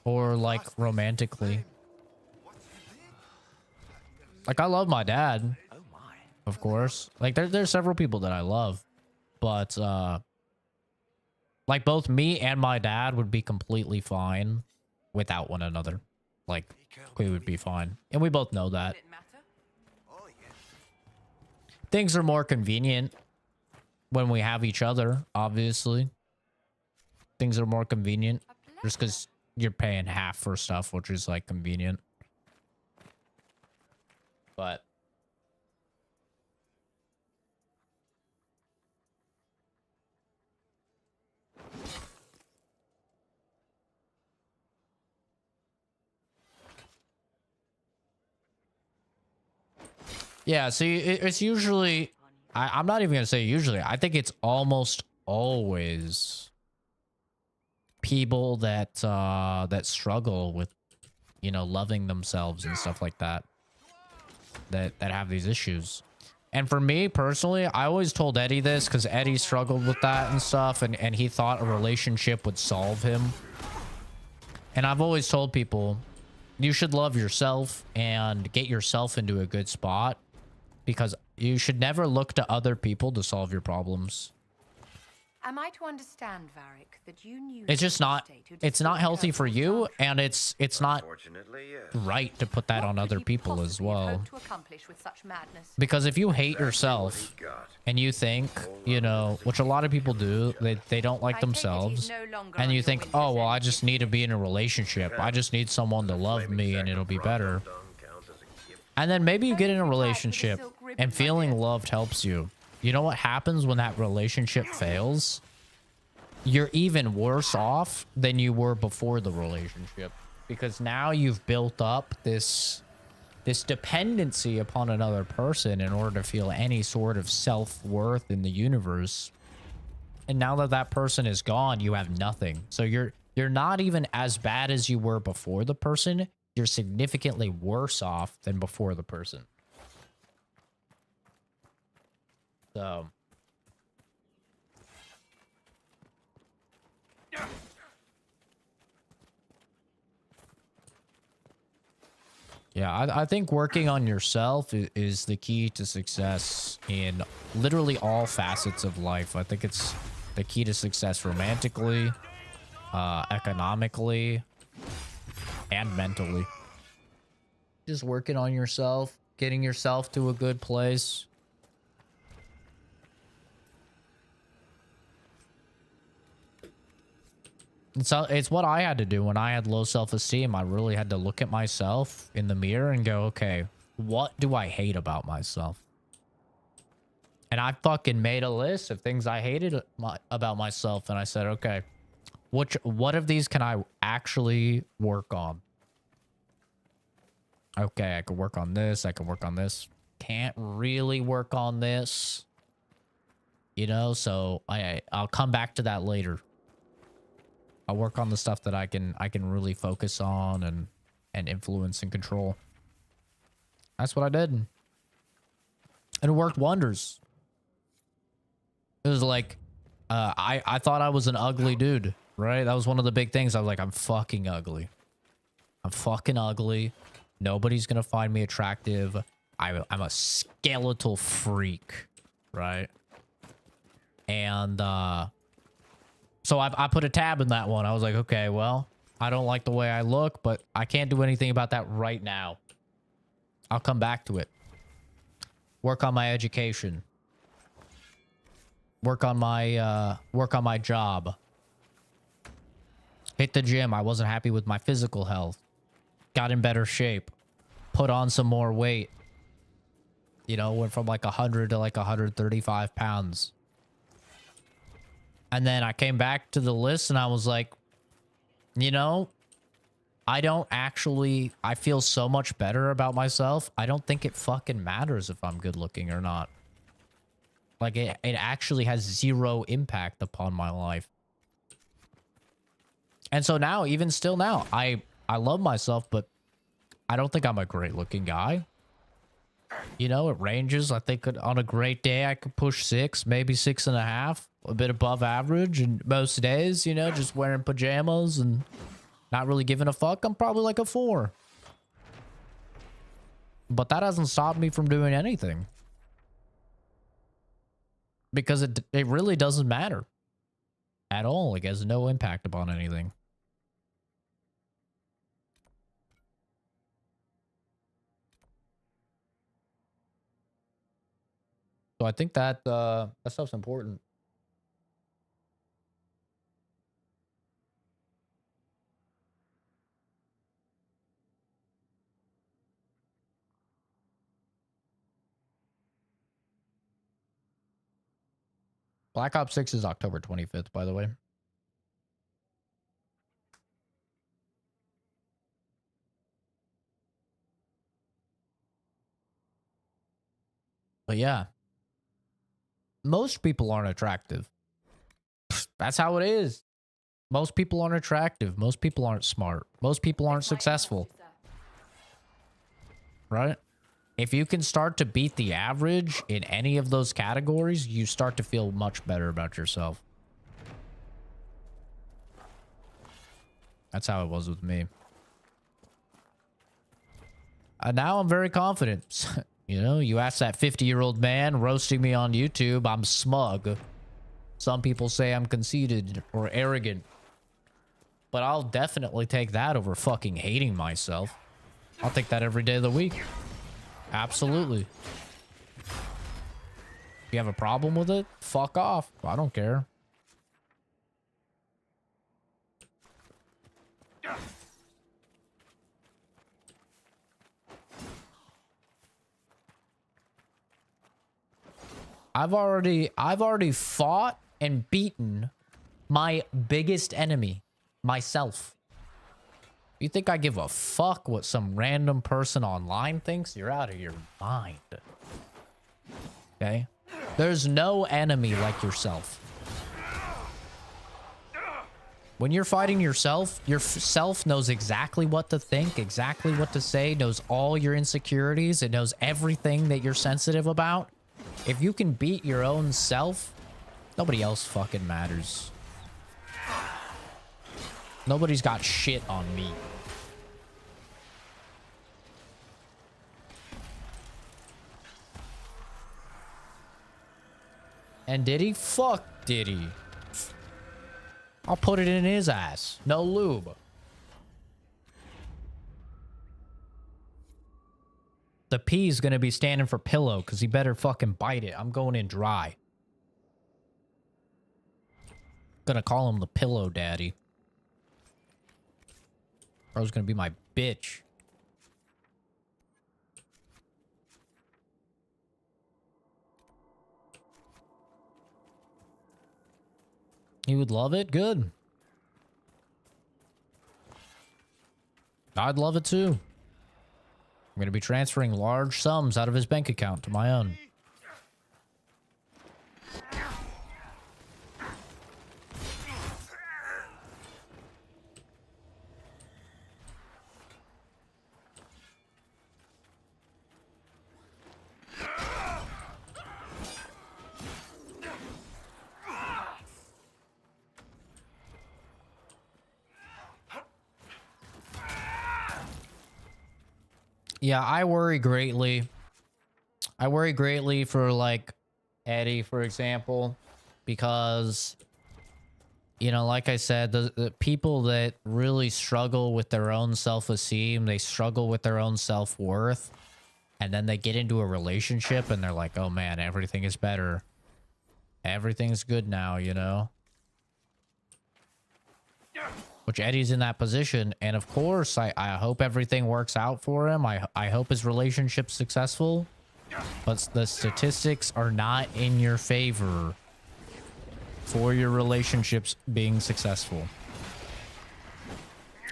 Speaker 1: Or like romantically. Like I love my dad. Of course. Like there's several people that I love. But like both me and my dad would be completely fine without one another. Like we would be fine. And we both know that. Things are more convenient when we have each other, obviously. Things are more convenient just because you're paying half for stuff, which is like convenient. But yeah, see, it's usually, I'm not even going to say usually. I think it's almost always people that that struggle with, you know, loving themselves and stuff like that. That have these issues. And for me personally, I always told Eddie this because Eddie struggled with that and stuff, and he thought a relationship would solve him. And I've always told people, you should love yourself and get yourself into a good spot, because you should never look to other people to solve your problems.
Speaker 10: Am I to understand, Varric, that you knew
Speaker 1: It's just not, it's not healthy for you, and it's not right to put that on other people as well.
Speaker 10: to accomplish with such madness?
Speaker 1: Because if you hate yourself and you think, you know, which a lot of people do, they don't like themselves, and you think, oh, well, I just need to be in a relationship. I just need someone to love me and it'll be better. And then maybe you get in a relationship and feeling loved helps you. You know what happens when that relationship fails? You're even worse off than you were before the relationship, because now you've built up this dependency upon another person in order to feel any sort of self-worth in the universe. And now that that person is gone, you have nothing. So you're not even as bad as you were before the person. You're significantly worse off than before the person. So yeah, I think working on yourself is the key to success in literally all facets of life. I think it's the key to success romantically, economically, and mentally. Just working on yourself, getting yourself to a good place. It's what I had to do when I had low self-esteem. I really had to look at myself in the mirror and go, okay, what do I hate about myself? And I fucking made a list of things I hated about myself. And I said, okay, what of these can I actually work on? Okay, I could work on this. I can work on this. Can't really work on this. You know, so I'll come back to that later. I'll work on the stuff that I can really focus on and influence and control. That's what I did. And it worked wonders. It was like, I thought I was an ugly dude, right? That was one of the big things. I was like, I'm fucking ugly. I'm fucking ugly. Nobody's gonna find me attractive. I'm a skeletal freak, right? And, so I put a tab in that one. I was like, okay, well, I don't like the way I look, but I can't do anything about that right now. I'll come back to it. Work on my education. Work on my job. Hit the gym. I wasn't happy with my physical health. Got in better shape. Put on some more weight. You know, went from like 100 to like 135 pounds. And then I came back to the list and I was like, you know, I feel so much better about myself. I don't think it fucking matters if I'm good looking or not. Like, it actually has zero impact upon my life. And so now, even still now, I love myself, but I don't think I'm a great looking guy. You know, it ranges. I think on a great day, I could push 6, maybe 6.5, a bit above average. And most days, you know, just wearing pajamas and not really giving a fuck, I'm probably like a 4. But that hasn't stopped me from doing anything. Because it really doesn't matter at all. It has no impact upon anything. So I think that that stuff's important. Black Ops 6 is October 25th, by the way. But yeah. Most people aren't attractive. That's how it is. Most people aren't attractive. Most people aren't smart. Most people aren't successful. Right? If you can start to beat the average in any of those categories, you start to feel much better about yourself. That's how it was with me. And now I'm very confident. You know, you ask that 50-year-old man roasting me on YouTube, I'm smug. Some people say I'm conceited or arrogant. But I'll definitely take that over fucking hating myself. I'll take that every day of the week. Absolutely. If you have a problem with it, fuck off. I don't care. I've already fought and beaten my biggest enemy, myself. You think I give a fuck what some random person online thinks? You're out of your mind. Okay? There's no enemy like yourself. When you're fighting yourself, your self knows exactly what to think, exactly what to say, knows all your insecurities, it knows everything that you're sensitive about. If you can beat your own self, nobody else fucking matters. Nobody's got shit on me. And did he? Fuck did he? I'll put it in his ass. No lube. The P's gonna be standing for pillow because he better fucking bite it. I'm going in dry. Gonna call him the pillow daddy. Bro's gonna be my bitch. You would love it? Good. I'd love it too. I'm going to be transferring large sums out of his bank account to my own. Yeah, I worry greatly. I worry greatly for, like, Eddie, for example, because, you know, like I said, the people that really struggle with their own self-esteem, they struggle with their own self-worth, And then they get into a relationship and they're like, oh man, everything is better. Everything's good now, you know? Which Eddie's in that position. And of course, I hope everything works out for him. I hope his relationship's successful. But the statistics are not in your favor for your relationships being successful.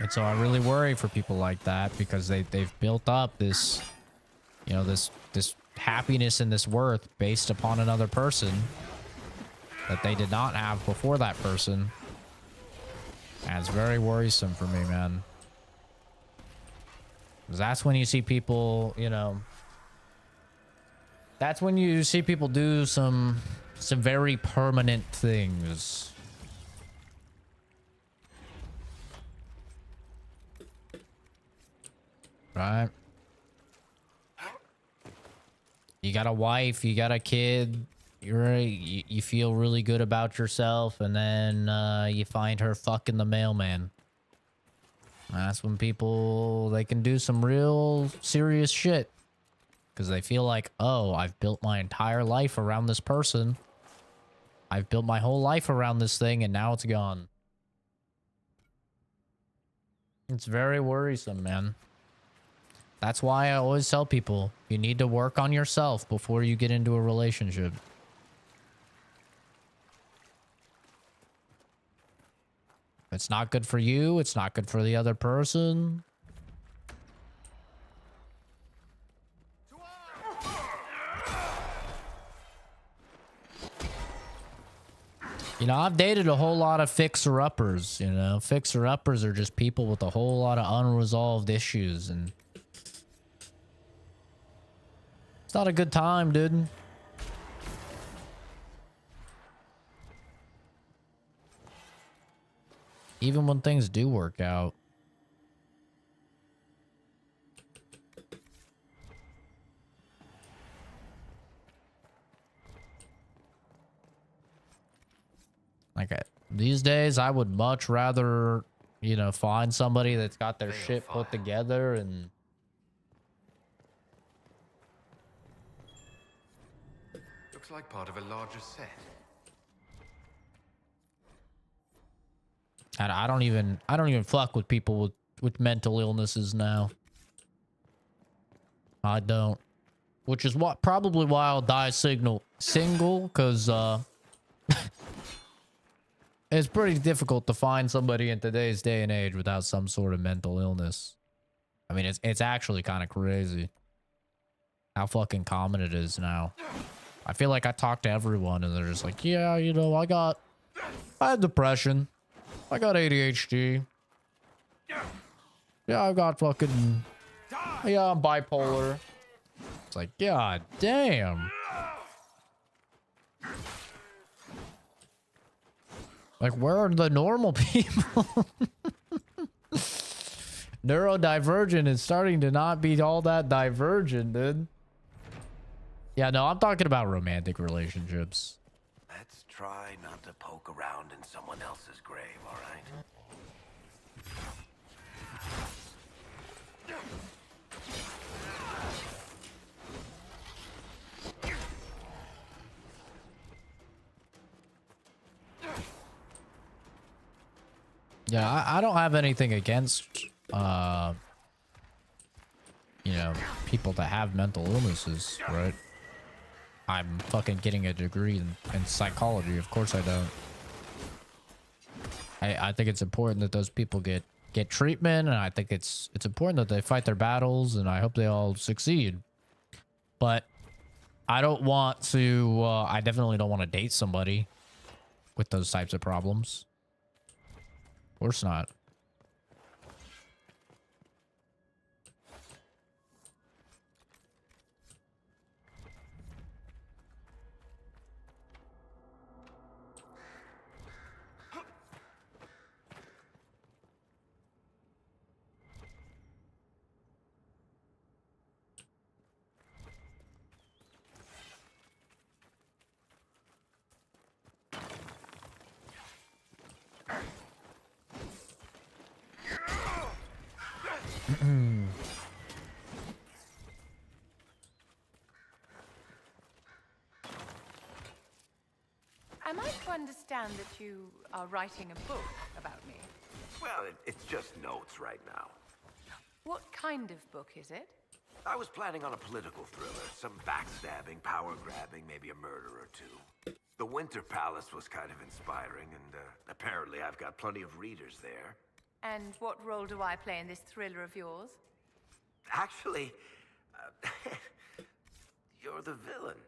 Speaker 1: And so I really worry for people like that because they've built up this, you know, this happiness and this worth based upon another person that they did not have before that person. And it's very worrisome for me, man. 'Cause that's when you see people, you know, that's when you see people do some very permanent things. Right? You got a wife, you got a kid, you feel really good about yourself, and then you find her fucking the mailman. That's when people, they can do some real serious shit. Because they feel like, oh, I've built my entire life around this person. I've built my whole life around this thing, and now it's gone. It's very worrisome, man. That's why I always tell people, you need to work on yourself before you get into a relationship. It's not good for you. It's not good for the other person. You know, I've dated a whole lot of fixer-uppers, you know. Fixer-uppers are just people with a whole lot of unresolved issues, and it's not a good time, dude. Even when things do work out. Like, these days, I would much rather, you know, find somebody that's got their shit put together and...
Speaker 4: Looks like part of a larger set.
Speaker 1: And I don't even fuck with people with mental illnesses now. I don't. Which is probably why I'll die single, because it's pretty difficult to find somebody in today's day and age without some sort of mental illness. I mean, it's actually kind of crazy how fucking common it is now. I feel like I talk to everyone and they're just like, yeah, you know, I had depression. I got ADHD. Yeah, I got fucking... Yeah, I'm bipolar. It's like, god damn. Like, where are the normal people? Neurodivergent is starting to not be all that divergent, dude. Yeah, no, I'm talking about romantic relationships.
Speaker 5: Let's try not to poke around in someone else's grave, all right?
Speaker 1: Yeah, I don't have anything against, you know, people that have mental illnesses, right? I'm fucking getting a degree in psychology. Of course I don't. I think it's important that those people get treatment, and I think it's important that they fight their battles, and I hope they all succeed. But I don't want to, I definitely don't want to date somebody with those types of problems. Of course not.
Speaker 10: Am I to understand that you are writing a book about me?
Speaker 5: Well, it's just notes right now.
Speaker 10: What kind of book is it?
Speaker 5: I was planning on a political thriller, some backstabbing, power grabbing, maybe a murder or two. The Winter Palace was kind of inspiring, and apparently I've got plenty of readers there.
Speaker 10: And what role do I play in this thriller of yours?
Speaker 5: Actually, you're the villain.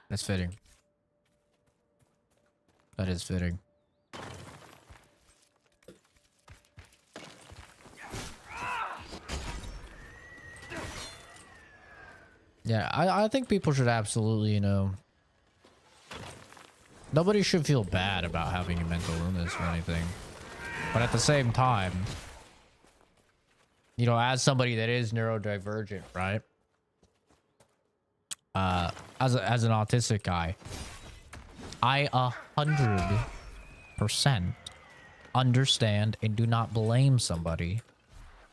Speaker 1: That's fitting. That is fitting. Yeah, I think people should absolutely, you know, nobody should feel bad about having a mental illness or anything. But at the same time, you know, as somebody that is neurodivergent, right? As an autistic guy, I 100% understand and do not blame somebody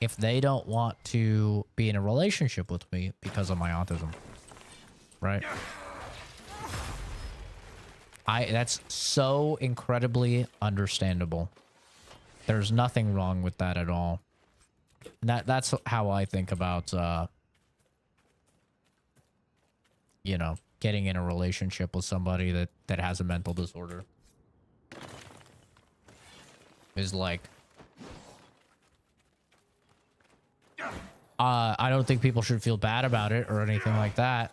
Speaker 1: if they don't want to be in a relationship with me because of my autism, right? That's so incredibly understandable. There's nothing wrong with that at all. That's how I think about, you know, getting in a relationship with somebody that has a mental disorder. Is like, I don't think people should feel bad about it or anything like that.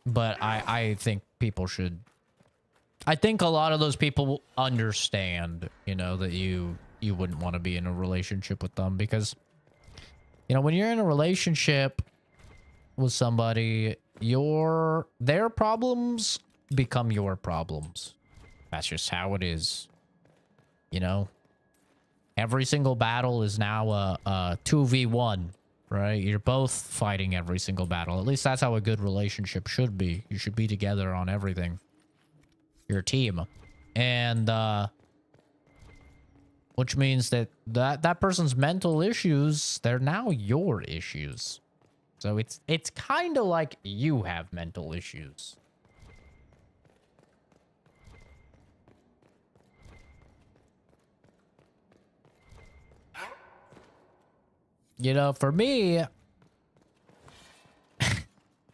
Speaker 1: But I think people should. I think a lot of those people understand, you know, that you wouldn't want to be in a relationship with them because, you know, when you're in a relationship with somebody, their problems become your problems. That's just how it is. You know, every single battle is now a 2v1, right? You're both fighting every single battle. At least that's how a good relationship should be. You should be together on everything. You're a team. And, which means that person's mental issues, they're now your issues. So it's kind of like you have mental issues. You know, for me,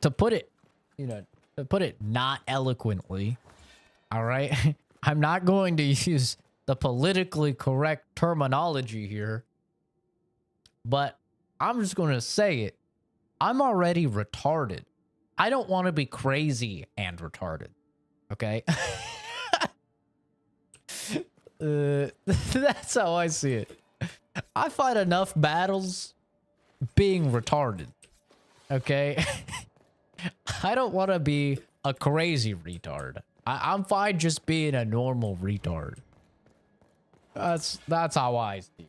Speaker 1: to put it not eloquently, all right? I'm not going to use the politically correct terminology here, but I'm just going to say it. I'm already retarded. I don't want to be crazy and retarded. Okay? That's how I see it. I fight enough battles being retarded. Okay? I don't want to be a crazy retard. I'm fine just being a normal retard. That's how I see it.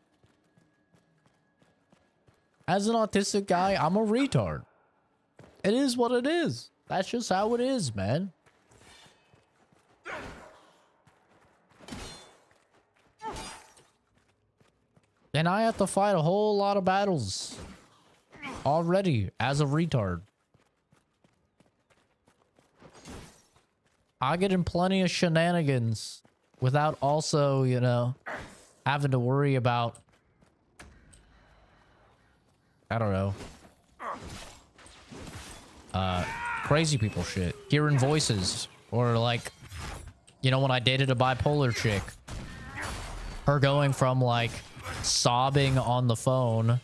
Speaker 1: As an autistic guy, I'm a retard. It is what it is. That's just how it is, man. And I have to fight a whole lot of battles already as a retard. I get in plenty of shenanigans without also, you know, having to worry about, I don't know, crazy people shit. Hearing voices. Or like, you know, when I dated a bipolar chick, her going from like sobbing on the phone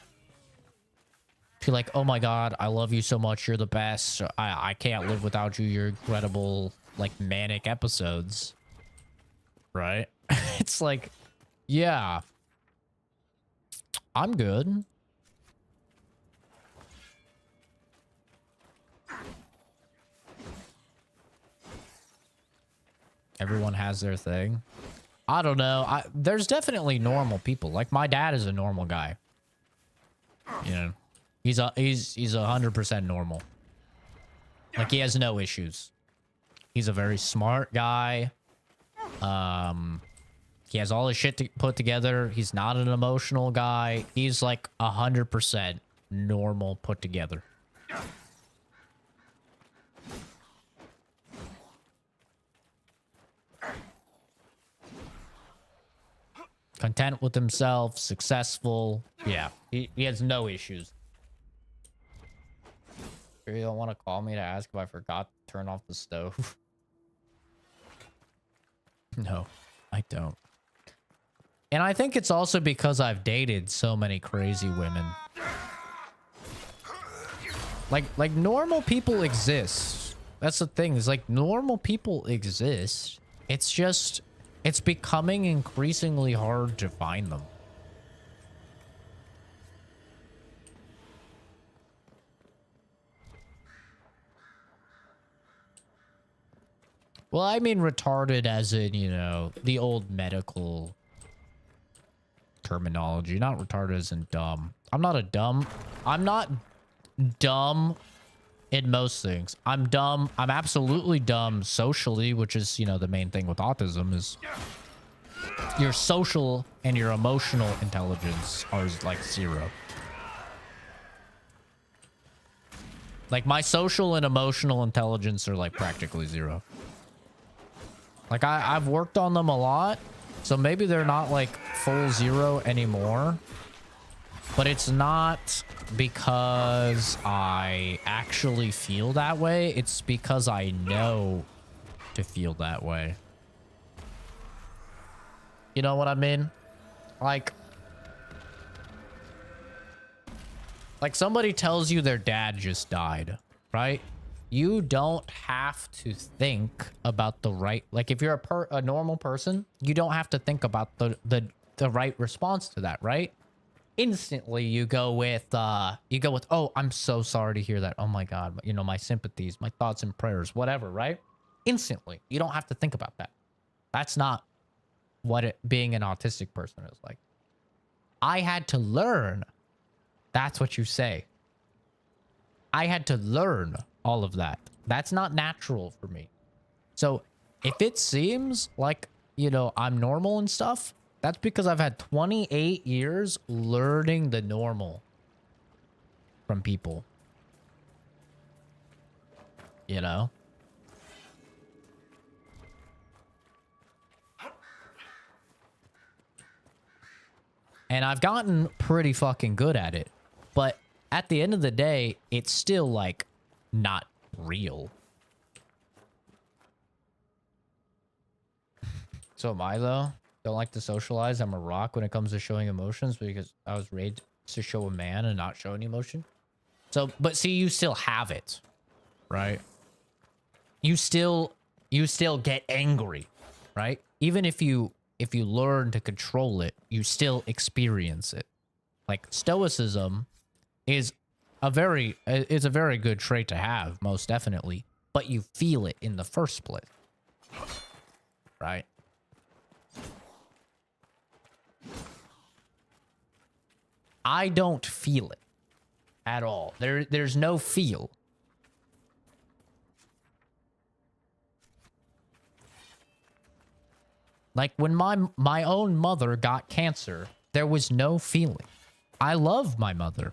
Speaker 1: to like, oh my god, I love you so much, you're the best, I can't live without you, you're incredible, like manic episodes, right? It's like, yeah, I'm good. Everyone has their thing. I don't know. There's definitely normal people. Like my dad is a normal guy. You know, he's 100% normal. Like he has no issues. He's a very smart guy. He has all his shit put together. He's not an emotional guy. He's like 100% normal put together. content with himself, successful. Yeah, he has no issues. You don't want to call me to ask if I forgot to turn off the stove? No, I don't. And I think it's also because I've dated so many crazy women. Like normal people exist. That's the thing. Is like normal people exist. It's just it's becoming increasingly hard to find them. Well, I mean retarded as in, you know, the old medical terminology, not retarded as in dumb. I'm not dumb in most things. I'm dumb. I'm absolutely dumb socially, which is, you know, the main thing with autism is your social and your emotional intelligence are like 0. Like my social and emotional intelligence are like practically 0. Like I've worked on them a lot, so maybe they're not like full 0 anymore. But it's not because I actually feel that way. It's because I know to feel that way. You know what I mean? Like somebody tells you their dad just died, right? You don't have to think about the right, like if you're a normal person, you don't have to think about the right response to that, right? Instantly you go with, oh, I'm so sorry to hear that. Oh my God, you know, my sympathies, my thoughts and prayers, whatever, right? Instantly. You don't have to think about that. That's not what being an autistic person is like. I had to learn. That's what you say. I had to learn all of that. That's not natural for me. So if it seems like, you know, I'm normal and stuff, that's because I've had 28 years learning the normal from people. You know? And I've gotten pretty fucking good at it. But at the end of the day, it's still like not real. So am I though. Don't like to socialize. I'm a rock when it comes to showing emotions because I was raised to show a man and not show any emotion. So, but see, you still have it, right? You still get angry, right? Even if you learn to control it, you still experience it. Like stoicism is a very good trait to have, most definitely, but you feel it in the first place, right? I don't feel it at all. There's no feel. Like when my own mother got cancer, there was no feeling. I love my mother.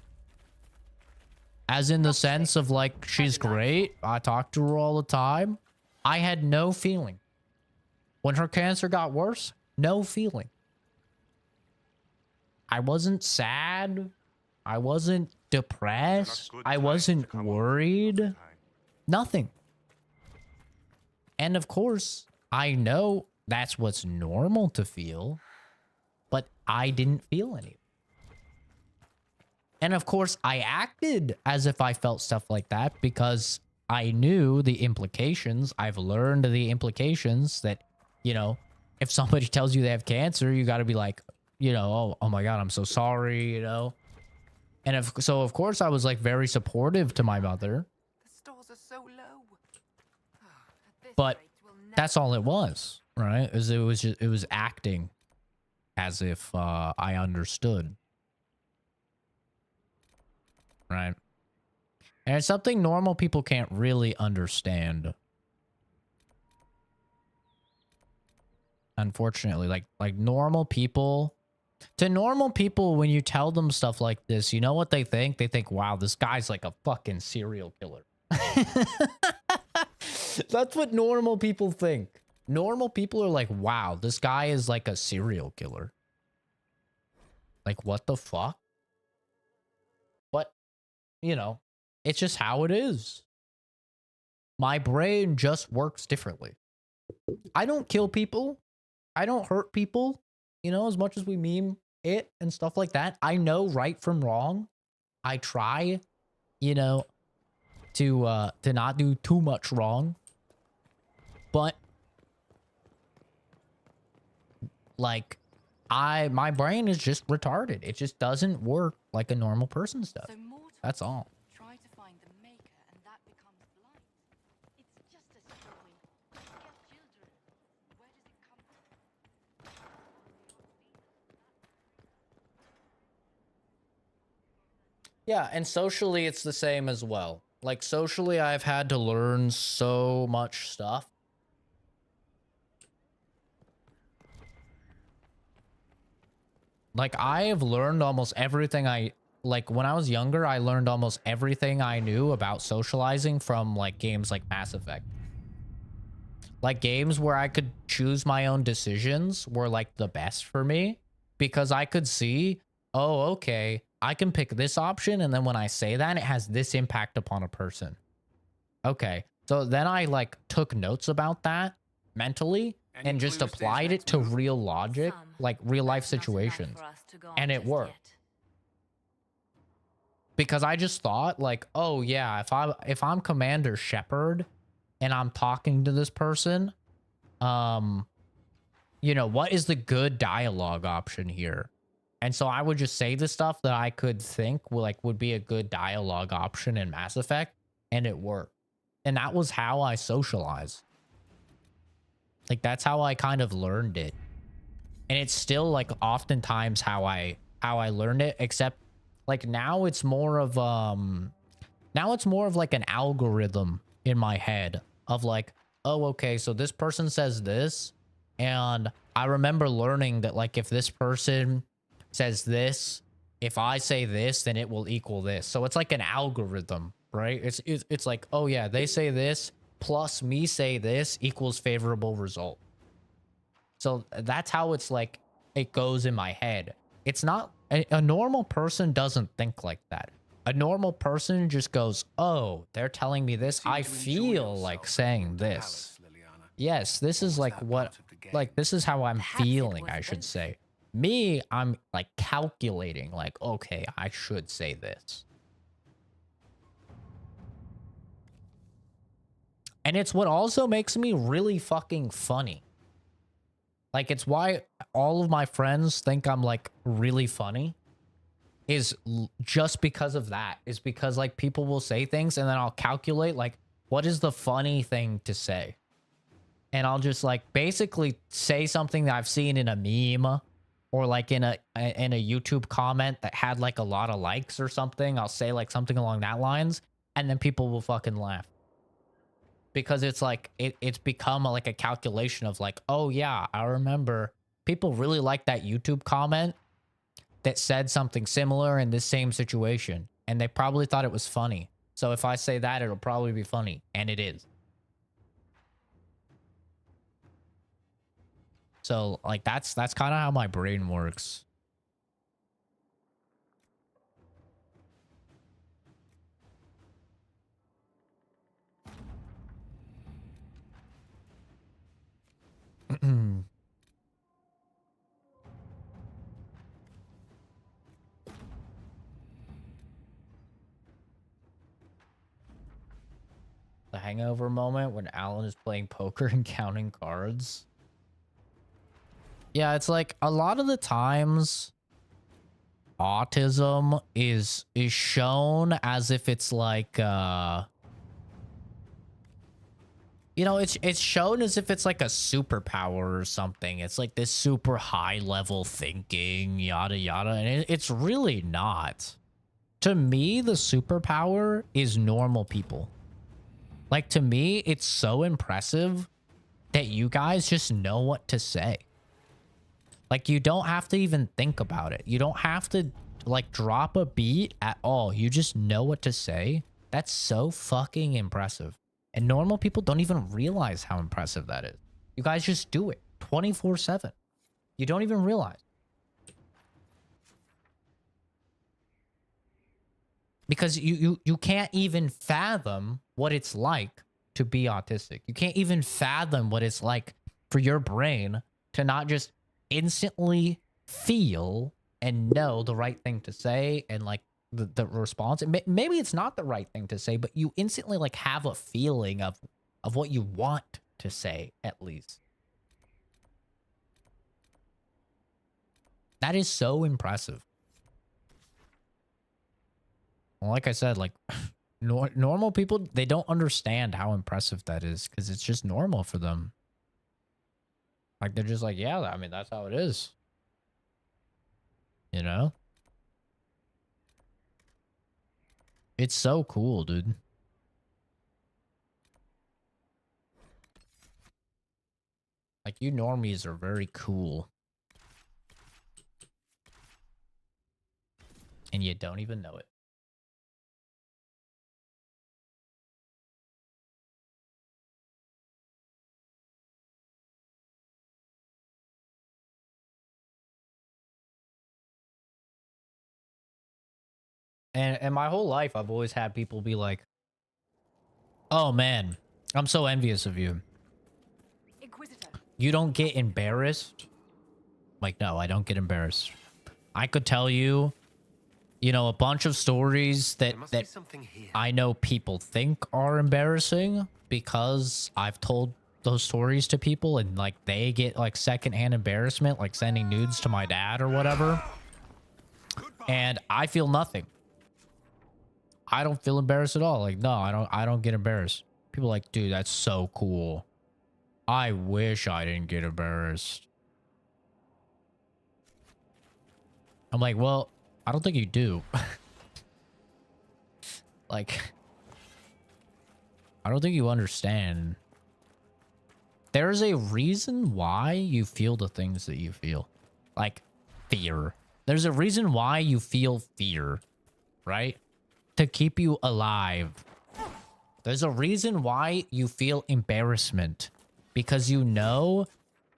Speaker 1: As in the sense of like, she's great. I talk to her all the time. I had no feeling. When her cancer got worse, no feeling. I wasn't sad. I wasn't depressed. I wasn't worried. Nothing. And of course, I know that's what's normal to feel, but I didn't feel any. And of course, I acted as if I felt stuff like that because I knew the implications. I've learned the implications that, you know, if somebody tells you they have cancer, you got to be like, you know, oh my God, I'm so sorry, you know. And so of course I was like very supportive to my mother.
Speaker 9: The stores are so low.
Speaker 1: But that's all it was, right? It was acting as if I understood. Right? And it's something normal people can't really understand. Unfortunately, like normal people, to normal people, when you tell them stuff like this, you know what they think? They think, wow, this guy's like a fucking serial killer. That's what normal people think. Normal people are like, wow, this guy is like a serial killer. Like, what the fuck? But, you know, it's just how it is. My brain just works differently. I don't kill people. I don't hurt people, you know, as much as we meme it and stuff like that. I know right from wrong. I try, you know, to not do too much wrong. But like my brain is just retarded. It just doesn't work like a normal person's does. That's all.
Speaker 9: Try to find the maker, and that becomes blind. It's just as showing. Kill children. Where does it come from?
Speaker 1: Yeah, and socially it's the same as well. Like socially I've had to learn so much stuff. Like I have learned almost everything like when I was younger, I learned almost everything I knew about socializing from like games like Mass Effect. Like games where I could choose my own decisions were like the best for me because I could see, oh, okay, I can pick this option. And then when I say that, it has this impact upon a person. Okay. So then I like took notes about that mentally and just applied it to real logic, like real life situations. And it worked. Because I just thought like, oh yeah, if I'm Commander Shepard and I'm talking to this person, you know, what is the good dialogue option here? And so I would just say the stuff that I could think would be a good dialogue option in Mass Effect, and it worked. And that was how I socialize. Like that's how I kind of learned it. And it's still like oftentimes how I learned it, except like now it's more of like an algorithm in my head of like, oh, okay, so this person says this, and I remember learning that like if this person says this, if I say this, then it will equal this. So it's like an algorithm, right? It's like, oh yeah, they say this plus me say this equals favorable result. So that's how it's like it goes in my head. It's not a normal person doesn't think like that. A normal person just goes, oh, they're telling me this. I feel like saying this. Yes, this is like what, like, this is how I'm feeling, I should say. Me, I'm like calculating, like, okay, I should say this. And it's what also makes me really fucking funny. Like, it's why all of my friends think I'm like really funny. Is just because of that. Is because like people will say things and then I'll calculate like what is the funny thing to say. And I'll just like basically say something that I've seen in a meme or like in a YouTube comment that had like a lot of likes or something. I'll say like something along that lines and then people will fucking laugh. Because it's like it's become like a calculation of like, oh yeah, I remember people really like that YouTube comment that said something similar in this same situation, and they probably thought it was funny. So if I say that, it'll probably be funny, and it is. So like that's kind of how my brain works. The hangover moment when Alan is playing poker and counting cards. Yeah, it's like a lot of the times autism is shown as if it's like you know, it's shown as if it's like a superpower or something. It's like this super high level thinking, yada yada, and it's really not. To me, the superpower is normal people. Like, to me, it's so impressive that you guys just know what to say. Like, you don't have to even think about it. You don't have to, like, drop a beat at all. You just know what to say. That's so fucking impressive. And normal people don't even realize how impressive that is. You guys just do it 24/7. You don't even realize. because you can't even fathom what it's like to be autistic. You can't even fathom what it's like for your brain to not just instantly feel and know the right thing to say and like the response. Maybe it's not the right thing to say, but you instantly like have a feeling of what you want to say, at least. That is so impressive. Well, like I said, like normal people, they don't understand how impressive that is because it's just normal for them. Like they're just like, yeah, I mean, that's how it is. You know? It's so cool, dude. Like, you normies are very cool. And you don't even know it. And my whole life, I've always had people be like, oh man, I'm so envious of you.
Speaker 9: Inquisitor.
Speaker 1: You don't get embarrassed? Like, no, I don't get embarrassed. I could tell you, you know, a bunch of stories that I know people think are embarrassing because I've told those stories to people and like they get like secondhand embarrassment, like sending nudes to my dad or whatever. And I feel nothing. I don't feel embarrassed at all. Like, no, I don't get embarrassed. People are like, dude, that's so cool. I wish I didn't get embarrassed. I'm like, well, I don't think you do. Like, I don't think you understand. There's a reason why you feel the things that you feel. Like, fear. There's a reason why you feel fear, right? To keep you alive. There's a reason why you feel embarrassment. Because you know,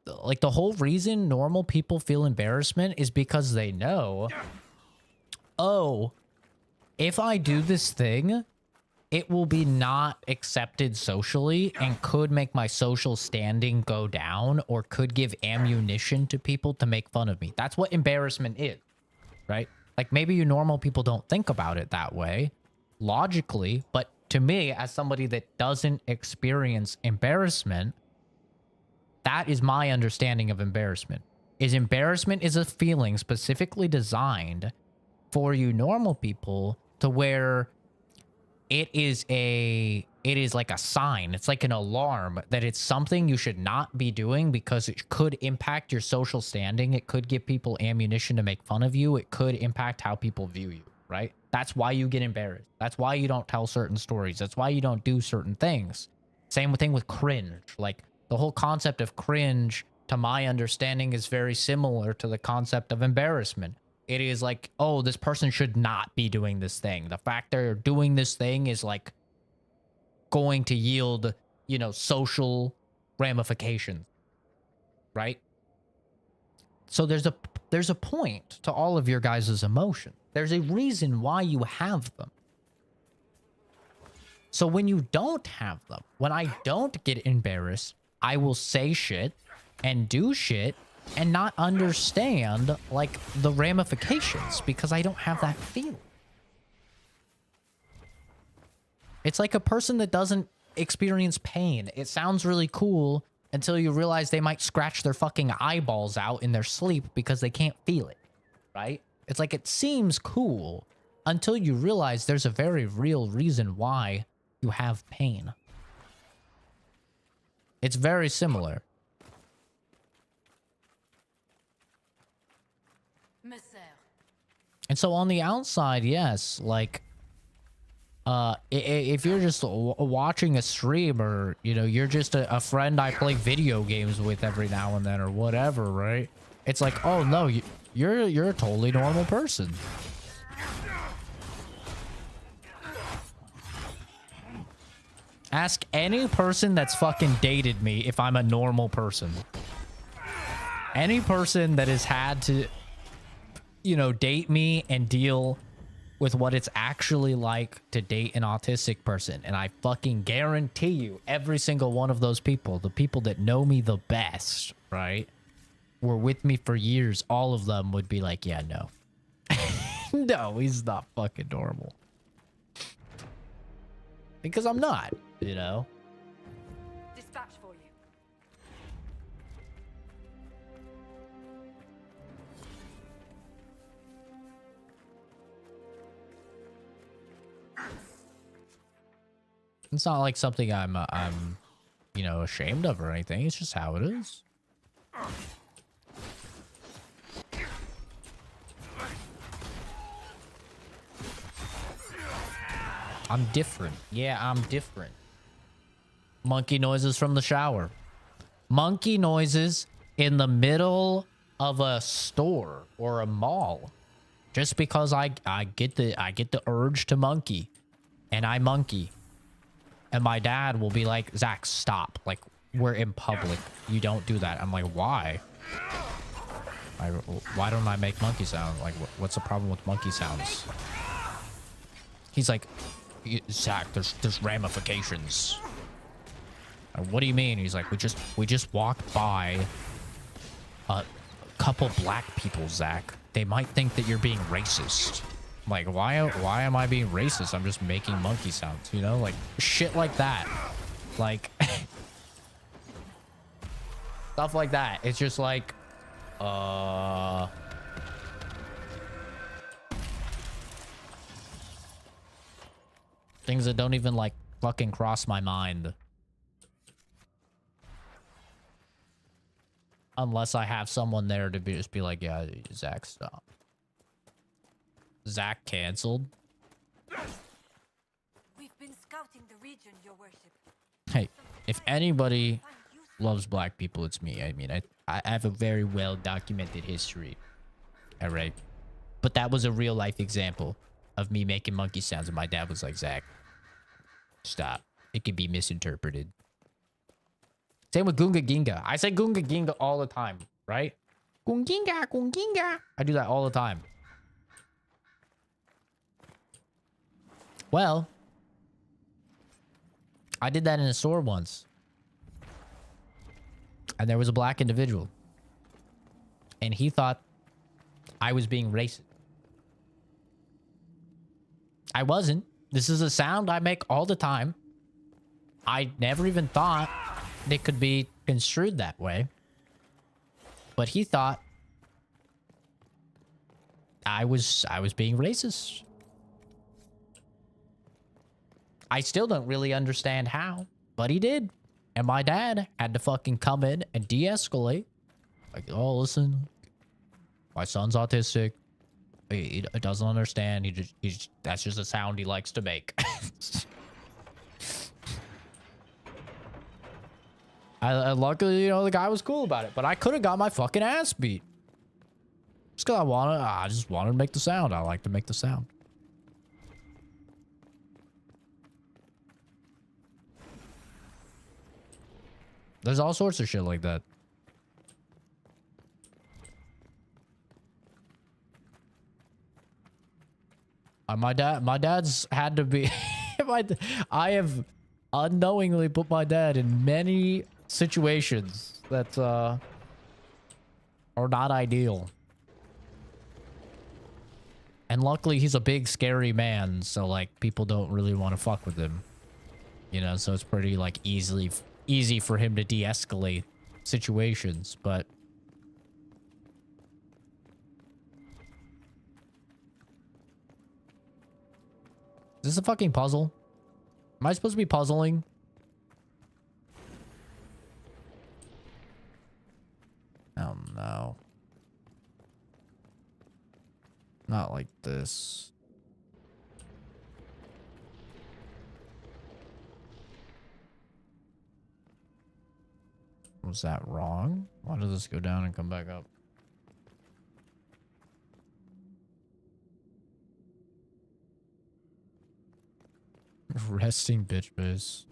Speaker 1: like the whole reason normal people feel embarrassment is because they know, oh, if I do this thing, it will be not accepted socially and could make my social standing go down or could give ammunition to people to make fun of me. That's what embarrassment is, right? Like maybe you normal people don't think about it that way logically, but to me, as somebody that doesn't experience embarrassment, that is my understanding of embarrassment. Embarrassment is a feeling specifically designed for you normal people to where it is like a sign. It's like an alarm that it's something you should not be doing because it could impact your social standing. It could give people ammunition to make fun of you. It could impact how people view you, right? That's why you get embarrassed. That's why you don't tell certain stories. That's why you don't do certain things. Same thing with cringe. Like the whole concept of cringe, to my understanding, is very similar to the concept of embarrassment. It is like, oh, this person should not be doing this thing. The fact they're doing this thing is like going to yield, you know, social ramifications, right? So there's a point to all of your guys' emotion. There's a reason why you have them. So when you don't have them, when I don't get embarrassed, I will say shit and do shit and not understand like the ramifications because I don't have that feeling. It's like a person that doesn't experience pain. It sounds really cool until you realize they might scratch their fucking eyeballs out in their sleep because they can't feel it, right? It's like it seems cool until you realize there's a very real reason why you have pain. It's very similar. And so on the outside, yes, like, if you're just watching a stream or, you know, you're just a friend I play video games with every now and then or whatever, right? It's like, oh no, you're a totally normal person. Ask any person that's fucking dated me if I'm a normal person. Any person that has had to, you know, date me and deal with what it's actually like to date an autistic person. And I fucking guarantee you, every single one of those people, the people that know me the best, right, were with me for years, all of them would be like, yeah, no. No, he's not fucking normal. Because I'm not, you know?
Speaker 9: Dispatch for you.
Speaker 1: It's not like something I'm you know, ashamed of or anything. It's just how it is. I'm different. Yeah, I'm different. Monkey noises from the shower. Monkey noises in the middle of a store or a mall. Just because I get the urge to monkey. And I monkey. And my dad will be like, Zach, stop. Like, we're in public. You don't do that. I'm like, why? Why don't I make monkey sounds? Like, what's the problem with monkey sounds? He's like, Zach, there's ramifications. What do you mean? He's like, we just walked by a couple black people, Zach. They might think that you're being racist. I'm like, why am I being racist? I'm just making monkey sounds, you know? Like, shit like that. Like, stuff like that. It's just like, things that don't even, like, fucking cross my mind. Unless I have someone there to just be like, yeah, Zach, stop. Zach canceled.
Speaker 9: We've been scouting the region, Your Worship.
Speaker 1: Hey, if anybody loves black people, it's me. I mean, I have a very well documented history. All right. But that was a real life example of me making monkey sounds. And my dad was like, Zach, stop. It could be misinterpreted. Same with Gunga Ginga. I say Gunga Ginga all the time, right? Gunginga, Gunginga. I do that all the time. Well, I did that in a store once. And there was a black individual. And he thought I was being racist. I wasn't. This is a sound I make all the time. I never even thought it could be construed that way. But he thought I was being racist. I still don't really understand how, but he did. And my dad had to fucking come in and de-escalate. Like, oh, listen, my son's autistic. He doesn't understand. That's just a sound he likes to make. I luckily, you know, the guy was cool about it, but I could have got my fucking ass beat. Just because I just wanted to make the sound. I like to make the sound. There's all sorts of shit like that. My dad's had to be. I have unknowingly put my dad in many situations that are not ideal. And luckily, he's a big, scary man, so like people don't really want to fuck with him. You know, so it's pretty like easy for him to de-escalate situations, but is this a fucking puzzle? Am I supposed to be puzzling? Oh no. Not like this. Was that wrong? Why does this go down and come back up? Resting bitch face.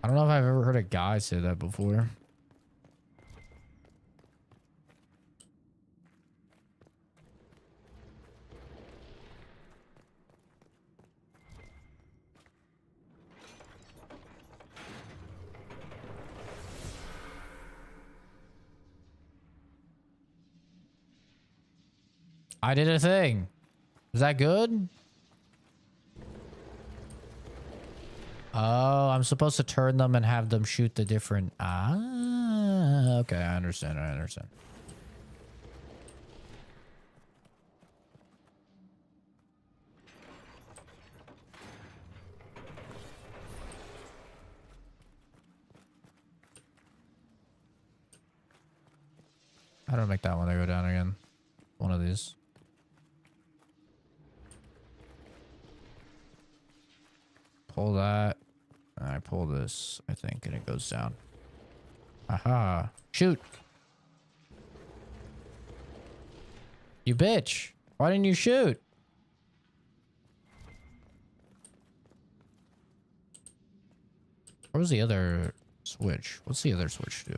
Speaker 1: I don't know if I've ever heard a guy say that before. I did a thing. Is that good? Oh, I'm supposed to turn them and have them shoot the different... Ah, okay, I understand, I understand. How do I make that one go down again? One of these. Pull that. And I pull this, I think, and it goes down. Aha. Shoot. You bitch. Why didn't you shoot? Where was the other switch? What's the other switch do?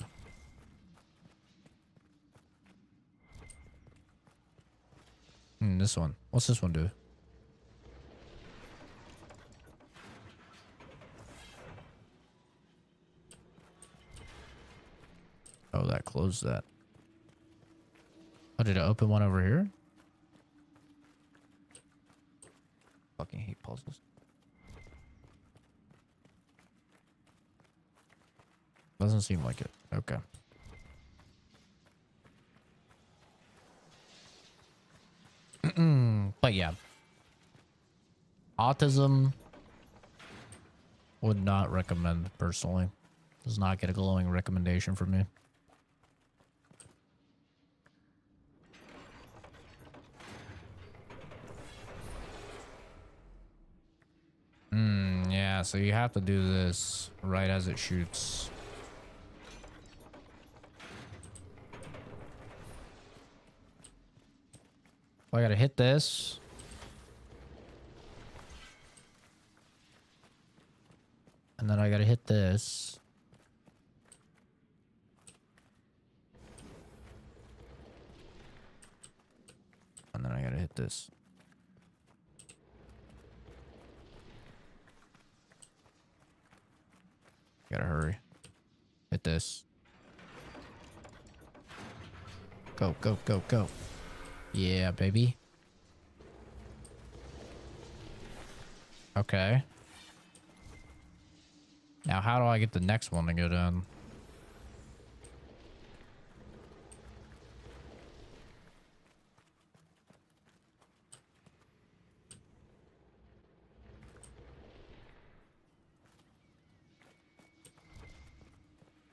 Speaker 1: This one. What's this one do? Oh, that closed that. Oh, did it open one over here? Fucking hate puzzles. Doesn't seem like it. Okay. But yeah. Autism would not recommend personally. Does not get a glowing recommendation from me. Yeah, so you have to do this right as it shoots. I gotta hit this. And then I gotta hit this. And then I gotta hit this. Gotta hurry. Hit this. Go, go, go, go. Yeah, baby. Okay. Now, how do I get the next one to go down?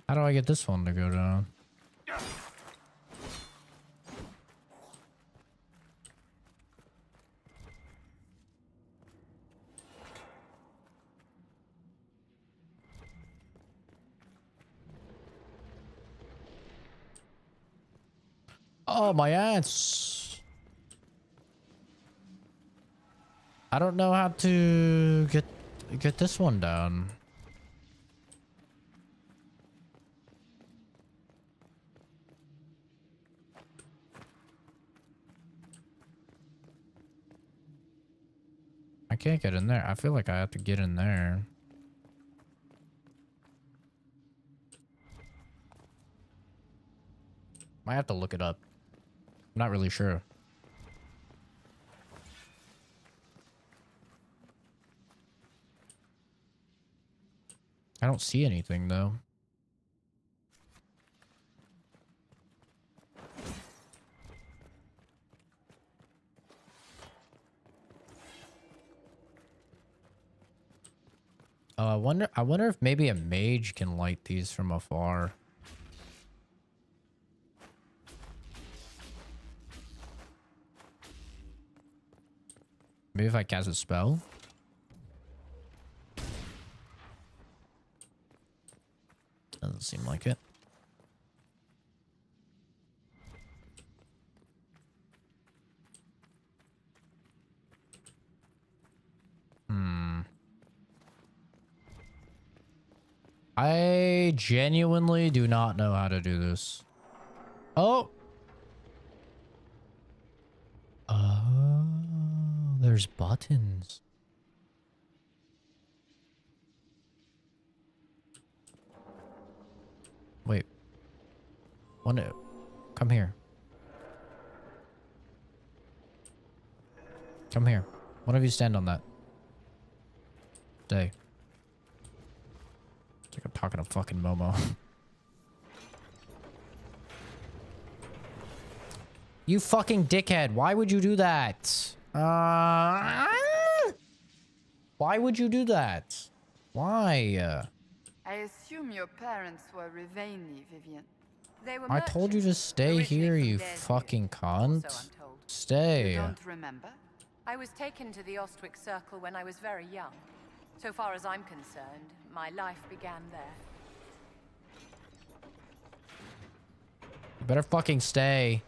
Speaker 1: How do I get this one to go down? Oh, my ass. I don't know how to get this one down. I can't get in there. I feel like I have to get in there. Might have to look it up. I'm not really sure. I don't see anything though. I wonder if maybe a mage can light these from afar. Maybe if I cast a spell? Doesn't seem like it. I genuinely do not know how to do this. Oh! Oh, there's buttons. Wait. Come here. Come here. One of you stand on that. Stay. It's like I'm talking to fucking Momo. You fucking dickhead. Why would you do that? Why would you do that? Why?
Speaker 15: I assume your parents were Rivaini, Vivian. They were
Speaker 1: I told you to stay here, you fucking cunt. Stay.
Speaker 15: You don't remember?
Speaker 3: I was taken to the Ostwick Circle when I was very young. So far as I'm concerned, my life began there.
Speaker 1: You better fucking stay.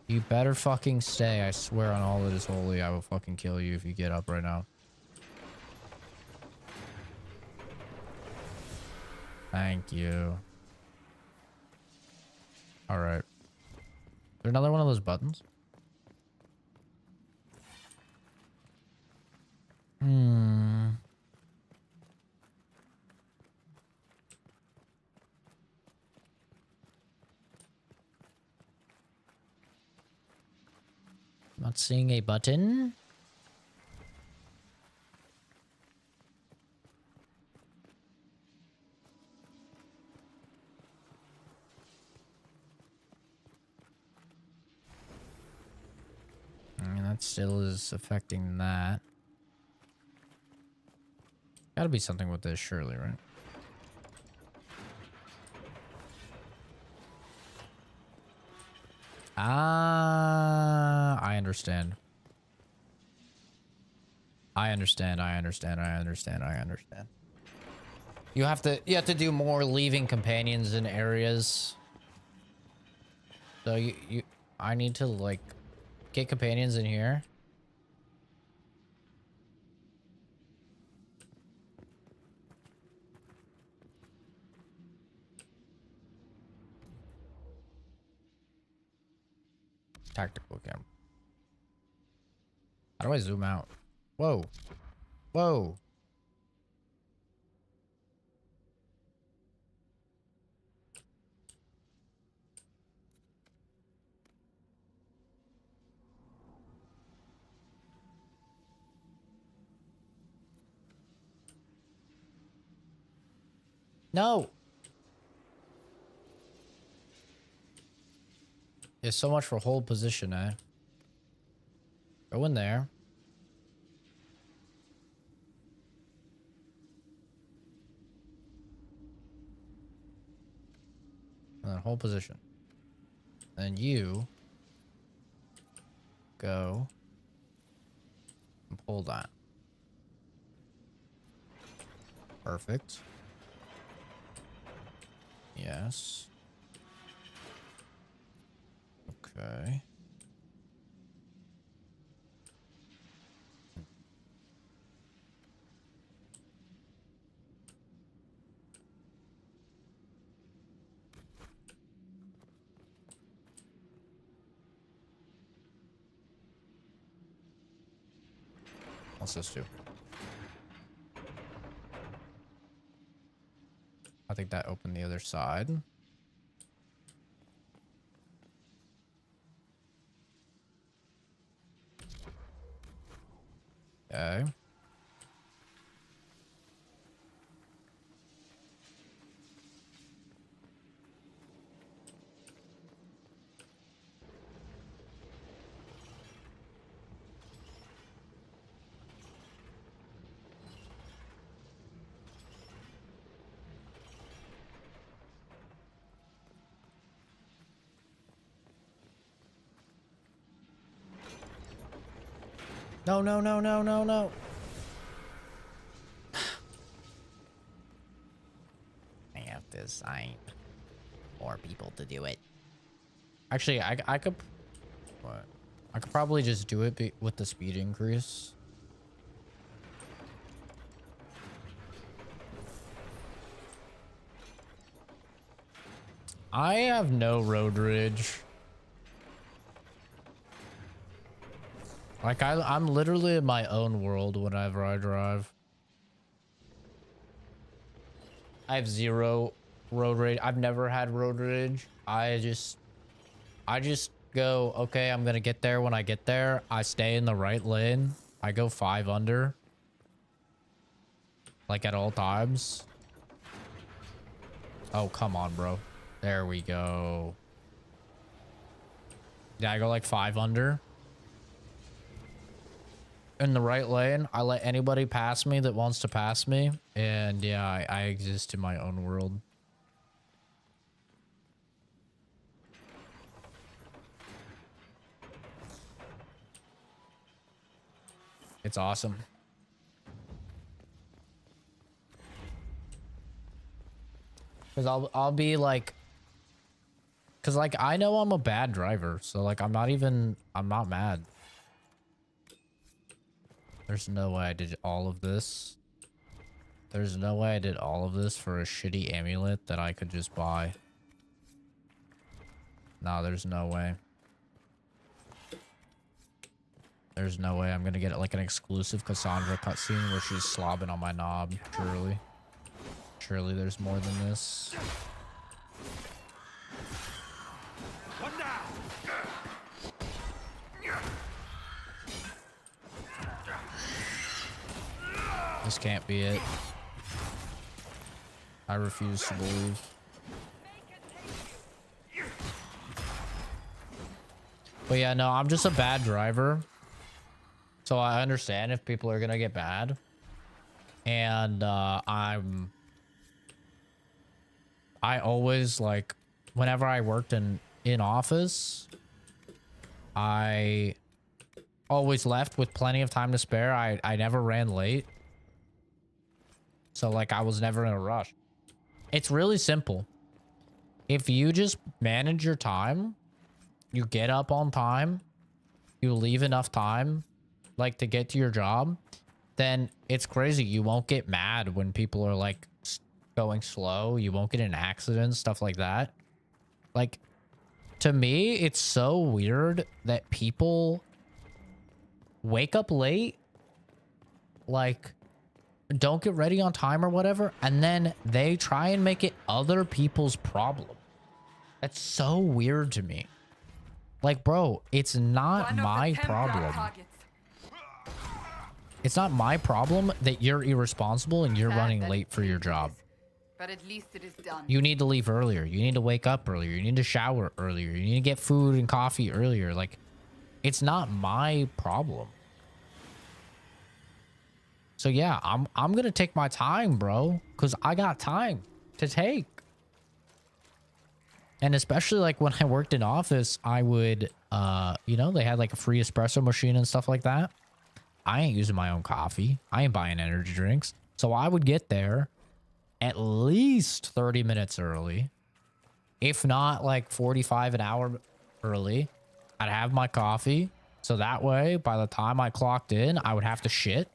Speaker 1: You better fucking stay. I swear on all that is holy, I will fucking kill you if you get up right now. Thank you. Alright. Is there another one of those buttons? Not seeing a button. I mean, that still is affecting that. Gotta be something with this, surely, right? Ah, I understand. I understand. You have to do more leaving companions in areas. So I need to like get companions in here. Tactical camera. How do I zoom out? Whoa. Whoa. No. It's so much for hold position, eh? Go in there. And then hold position. And you go and pull that. Perfect. Yes. Okay. What's this do? I think that opened the other side. Okay. No, no, no, no, no, no. I have to assign more people to do it. Actually, I could... What? I could probably just do it with the speed increase. I have no road rage. Like, I'm literally in my own world whenever I drive. I have zero road rage. I've never had road rage. I just go, okay, I'm gonna get there when I get there. I stay in the right lane. I go 5 under. Like at all times. Oh, come on, bro. There we go. Yeah, I go like 5 under. In the right lane. I let anybody pass me that wants to pass me. And yeah, I exist in my own world. It's awesome. Because I'll be like, because like I know I'm a bad driver, so like I'm not mad. There's no way I did all of this. There's no way I did all of this for a shitty amulet that I could just buy. No, there's no way. There's no way I'm gonna get like an exclusive Cassandra cutscene where she's slobbing on my knob. Surely. Surely there's more than this. This can't be it. I refuse to believe. But yeah, no, I'm just a bad driver. So I understand if people are gonna get bad. And I always, like, whenever I worked in office, I always left with plenty of time to spare. I never ran late. So like I was never in a rush. It's really simple. If you just manage your time, you get up on time, you leave enough time like to get to your job, then it's crazy. You won't get mad when people are like going slow. You won't get in accidents, stuff like that. Like, to me, it's so weird that people wake up late, like, don't get ready on time or whatever, and then they try and make it other people's problem. That's so weird to me. Like, bro, it's not my problem. It's not my problem that you're irresponsible and you're running late for your job.
Speaker 15: But at least it is done.
Speaker 1: You need to leave earlier. You need to wake up earlier. You need to shower earlier. You need to get food and coffee earlier. Like, it's not my problem. So yeah, I'm gonna take my time, bro, because I got time to take. And especially like when I worked in office, I would, you know, they had like a free espresso machine and stuff like that. I ain't using my own coffee. I ain't buying energy drinks. So I would get there at least 30 minutes early, if not like 45 an hour early. I'd have my coffee. So that way, by the time I clocked in, I would have to shit.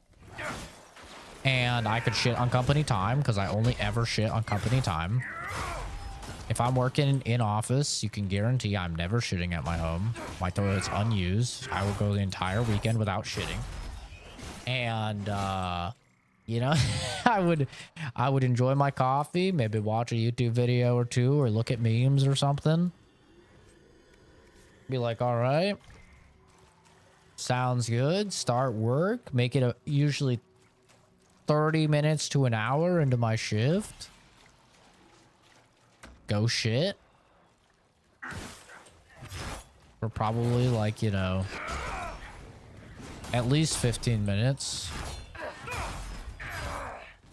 Speaker 1: And I could shit on company time because I only ever shit on company time. If I'm working in office, you can guarantee I'm never shitting at my home. My toilet's unused. I will go the entire weekend without shitting. And, you know, I would enjoy my coffee, maybe watch a YouTube video or two or look at memes or something. Be like, all right, sounds good. Start work. Make it usually 30 minutes to an hour into my shift. Go shit. For probably like, you know, at least 15 minutes.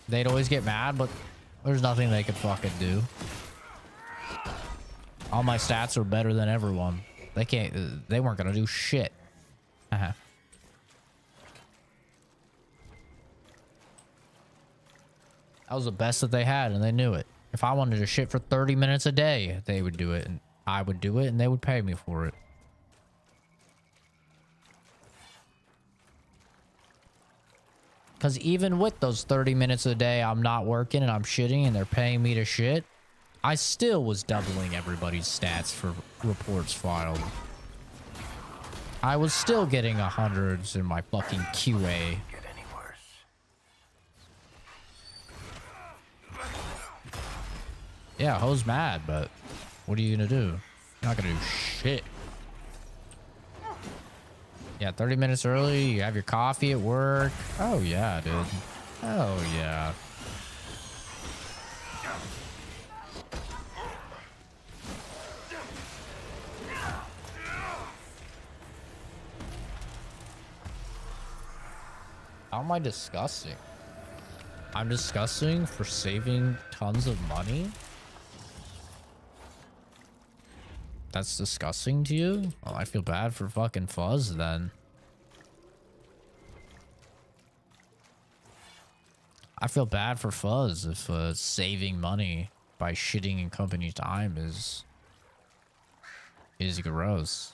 Speaker 1: They'd always get mad, but there's nothing they could fucking do. All my stats are better than everyone. They weren't gonna do shit. That was the best that they had, and they knew it. If I wanted to shit for 30 minutes a day, they would do it, and I would do it, and they would pay me for it. Because even with those 30 minutes a day I'm not working and I'm shitting and they're paying me to shit, I still was doubling everybody's stats for reports filed. I was still getting 100s in my fucking QA. Yeah, Ho's mad, but what are you gonna do? You're not gonna do shit. Yeah, 30 minutes early. You have your coffee at work. Oh, yeah, dude. Oh, yeah. How am I disgusting? I'm disgusting for saving tons of money? That's disgusting to you? Well, I feel bad for fucking Fuzz then. I feel bad for Fuzz if saving money by shitting in company time is gross.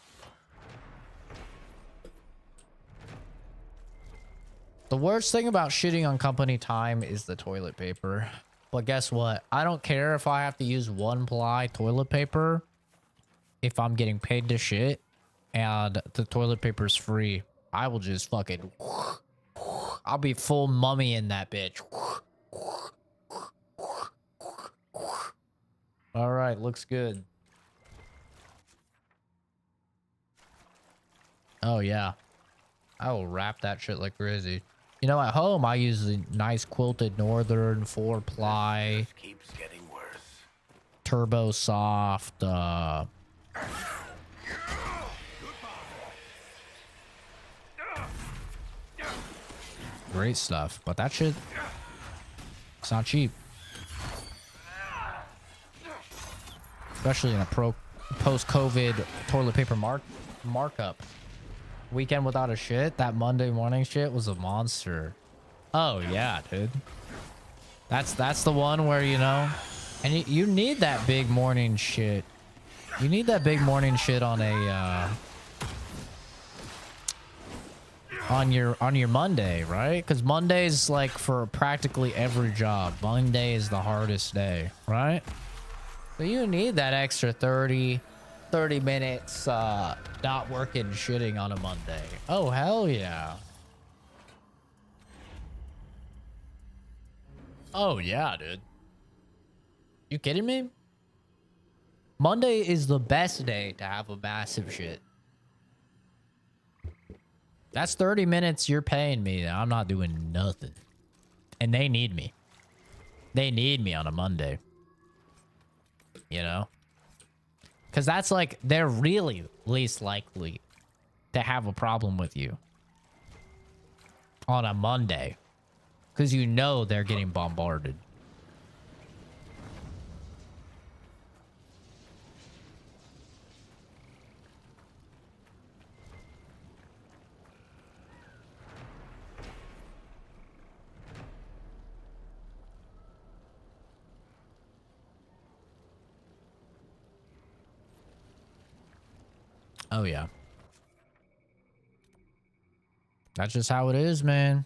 Speaker 1: The worst thing about shitting on company time is the toilet paper. But guess what? I don't care if I have to use 1-ply toilet paper if I'm getting paid to shit and the toilet paper's free. I will just fucking... I'll be full mummy in that bitch. All right, looks good. Oh, yeah. I will wrap that shit like crazy. You know, at home, I use the nice quilted northern 4-ply.
Speaker 5: Keeps getting worse.
Speaker 1: Turbo soft, great stuff, but that shit, it's not cheap. Especially in a post-COVID toilet paper markup. Weekend without a shit, that Monday morning shit was a monster. Oh yeah, dude. That's the one where, you know, and you need that big morning shit. You need that big morning shit on a on your Monday, right? Because Monday's like for practically every job. Monday is the hardest day, right? So you need that extra 30 minutes not working shitting on a Monday. Oh, hell yeah. Oh, yeah, dude. You kidding me? Monday is the best day to have a massive shit. That's 30 minutes you're paying me. I'm not doing nothing. And they need me. They need me on a Monday. You know? Because that's like, they're really least likely to have a problem with you on a Monday. Because you know they're getting bombarded. Oh, yeah. That's just how it is, man.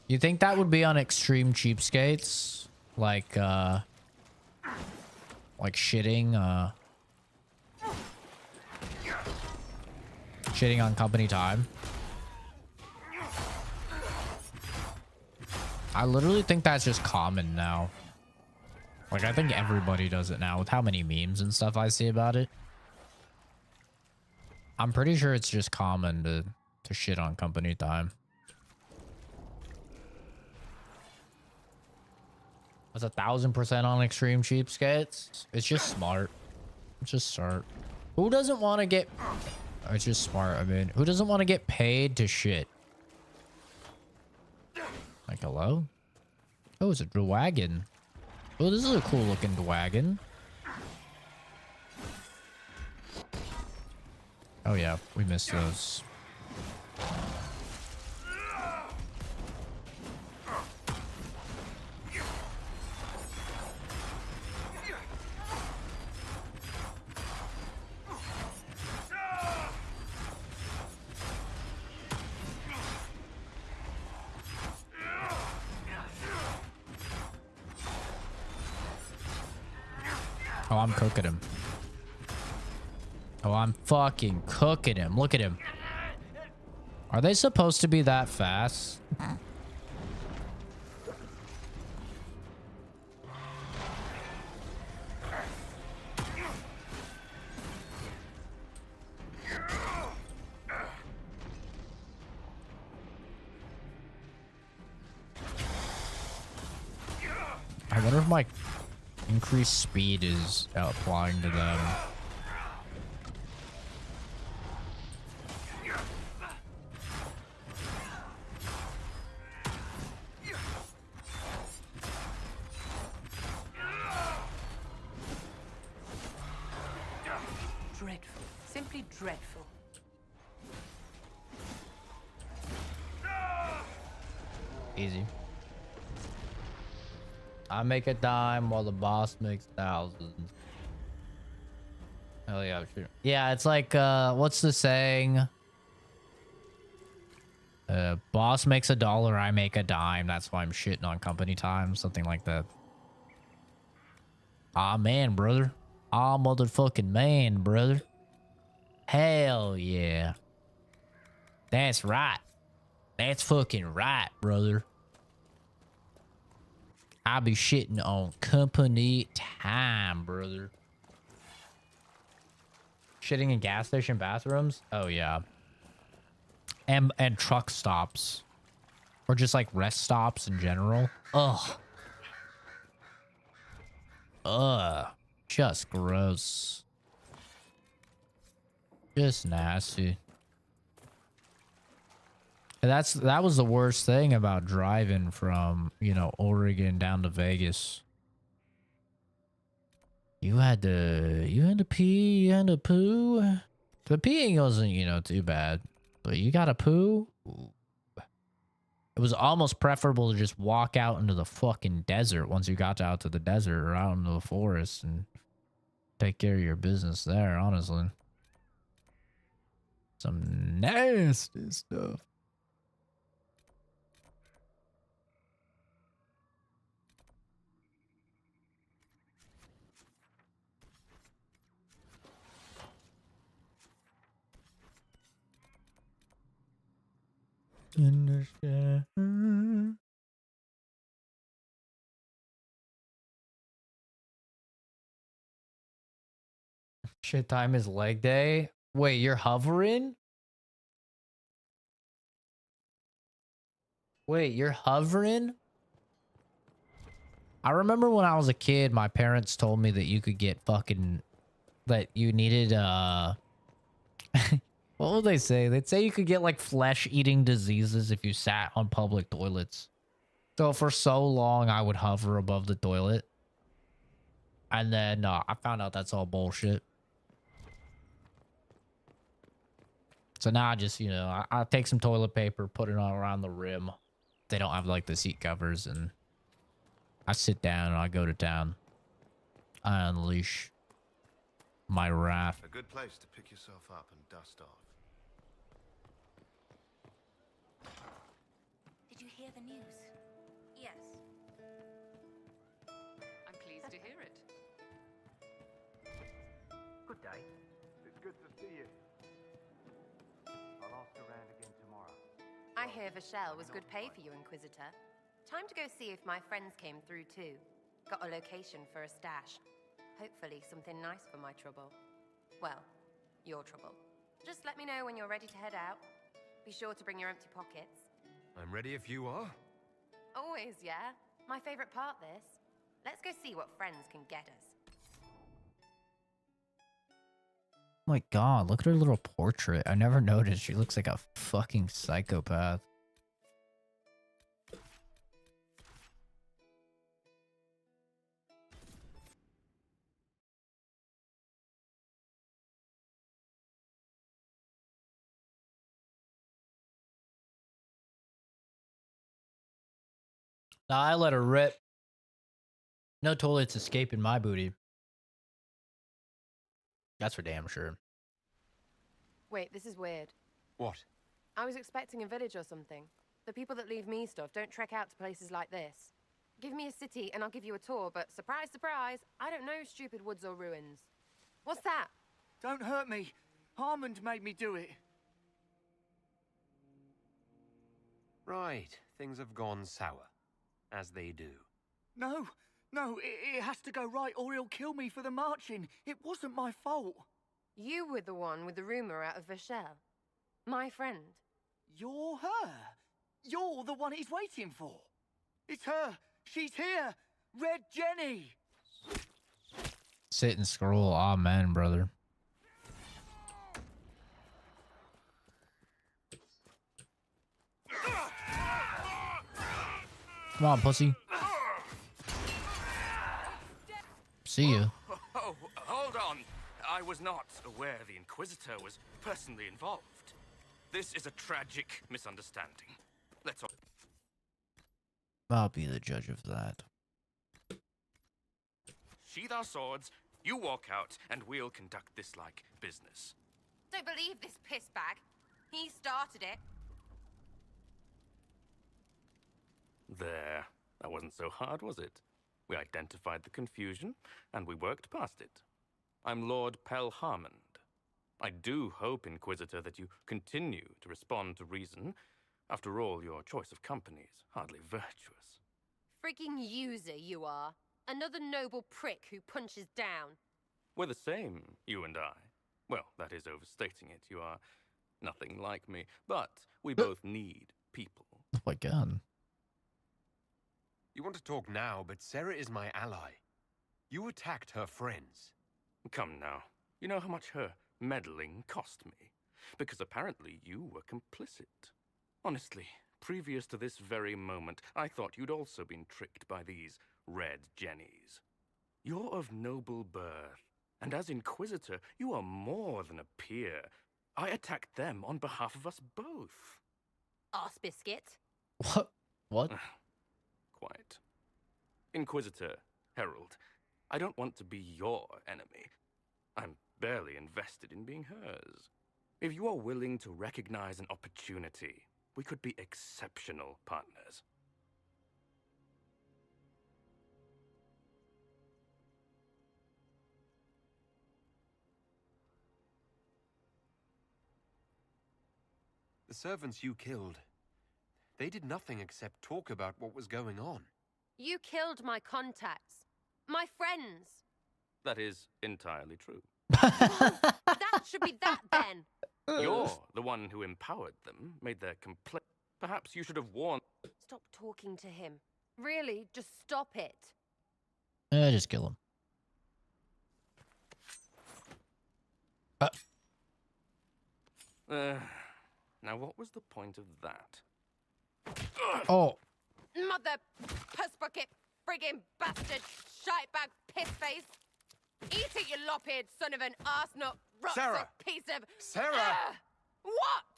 Speaker 1: You think that would be on extreme cheapskates? Like shitting, shitting on company time? I literally think that's just common now. Like, I think everybody does it now with how many memes and stuff I see about it. I'm pretty sure it's just common to shit on company time. That's 1,000% on extreme cheapskates. It's just smart. It's just smart. Who doesn't want to get... It's just smart. I mean, who doesn't want to get paid to shit? Like, hello? Oh, it's a wagon. Oh, this is a cool looking wagon. Oh yeah, we missed those. Oh, I'm cooking him. Oh, I'm fucking cooking him. Look at him. Are they supposed to be that fast? I wonder if my increased speed is applying to them.
Speaker 10: Dreadful. Simply dreadful.
Speaker 1: Easy. I make a dime while the boss makes thousands. Hell yeah, sure. Yeah, it's like, what's the saying? Boss makes $1, I make a dime. That's why I'm shitting on company time. Something like that. Ah, man, brother. Ah, motherfucking man, brother. Hell yeah. That's right. That's fucking right, brother. I'll be shitting on company time, brother. Shitting in gas station bathrooms? Oh, yeah. And truck stops. Or just, like, rest stops in general. Ugh. Ugh. Just gross. Just nasty. That was the worst thing about driving from, you know, Oregon down to Vegas. You had to pee, you had to poo. The peeing wasn't, you know, too bad, but you got to poo. Ooh. It was almost preferable to just walk out into the fucking desert once you got out to the desert or out into the forest and take care of your business there, honestly. Some nasty stuff. Understand. Shit time is leg day. Wait, you're hovering? Wait, you're hovering? I remember when I was a kid, my parents told me that you could get fucking, that you needed, what would they say? They'd say you could get like flesh-eating diseases if you sat on public toilets. So for so long, I would hover above the toilet. And then I found out that's all bullshit. So now I just, you know, I take some toilet paper, put it on around the rim. They don't have like the seat covers, and I sit down and I go to town. I unleash my wrath.
Speaker 16: A good place to pick yourself up and dust off.
Speaker 10: Did you hear the news? Yes.
Speaker 9: I'm pleased to hear it.
Speaker 11: Good day. It's good to see you. I'll ask around again tomorrow.
Speaker 10: I hear Vachelle was good pay for you, Inquisitor. Time to go see if my friends came through too. Got a location for a stash. Hopefully something nice for my trouble. Well, your trouble. Just let me know when you're ready to head out. Be sure to bring your empty pockets.
Speaker 4: I'm ready if you are.
Speaker 10: Always, yeah. My favorite part, this. Let's go see what friends can get us.
Speaker 1: Oh my god, look at her little portrait. I never noticed. She looks like a fucking psychopath. Nah, I let her rip. No toilets escaping my booty. That's for damn sure.
Speaker 10: Wait, this is weird.
Speaker 4: What?
Speaker 10: I was expecting a village or something. The people that leave me stuff don't trek out to places like this. Give me a city and I'll give you a tour, but surprise, surprise, I don't know stupid woods or ruins. What's that?
Speaker 14: Don't hurt me. Harmond made me do it.
Speaker 4: Right, things have gone sour. As they do.
Speaker 14: No, it has to go right or he'll kill me for the marching. It wasn't my fault.
Speaker 10: You were the one with the rumor out of Vachelle. My friend.
Speaker 14: You're her. You're the one he's waiting for. It's her. She's here. Red Jenny!
Speaker 1: Sit and scroll. Amen, brother. Come on, pussy. See you.
Speaker 17: Oh, hold on. I was not aware the Inquisitor was personally involved. This is a tragic misunderstanding. Let's all...
Speaker 1: I'll be the judge of that.
Speaker 17: sheath our swords, you walk out, and we'll conduct this like business.
Speaker 10: Don't believe this piss bag. He started it.
Speaker 17: There. That wasn't so hard, was it? We identified the confusion, and we worked past it. I'm Lord Pelharmond. I do hope, Inquisitor, that you continue to respond to reason. After all, your choice of company is hardly virtuous.
Speaker 10: Freaking user you are. Another noble prick who punches down.
Speaker 17: We're the same, you and I. Well, that is overstating it. You are nothing like me, but we both need people.
Speaker 1: Oh my god.
Speaker 4: You want to talk now, but Sarah is my ally. You attacked her friends.
Speaker 17: Come now. You know how much her meddling cost me? Because apparently you were complicit. Honestly, previous to this very moment, I thought you'd also been tricked by these Red Jennies. You're of noble birth, and as Inquisitor, you are more than a peer. I attacked them on behalf of us both.
Speaker 10: Arse biscuit.
Speaker 1: What? What?
Speaker 17: Quiet. Inquisitor, Herald, I don't want to be your enemy. I'm barely invested in being hers. If you are willing to recognize an opportunity, we could be exceptional partners.
Speaker 4: The servants you killed, they did nothing except talk about what was going on.
Speaker 10: You killed my contacts. My friends.
Speaker 17: That is entirely true.
Speaker 10: That should be that then.
Speaker 17: You're the one who empowered them, made their complaint. Perhaps you should have warned...
Speaker 10: Stop talking to him. Really, just stop it.
Speaker 1: Just kill him.
Speaker 17: Now what was the point of that?
Speaker 1: Oh.
Speaker 10: Mother puss bucket, friggin' bastard, shitebag pissface. Eat it, you lop-eared son of an arsenut,
Speaker 4: Sarah!
Speaker 10: piece of...
Speaker 4: Sarah!
Speaker 10: What?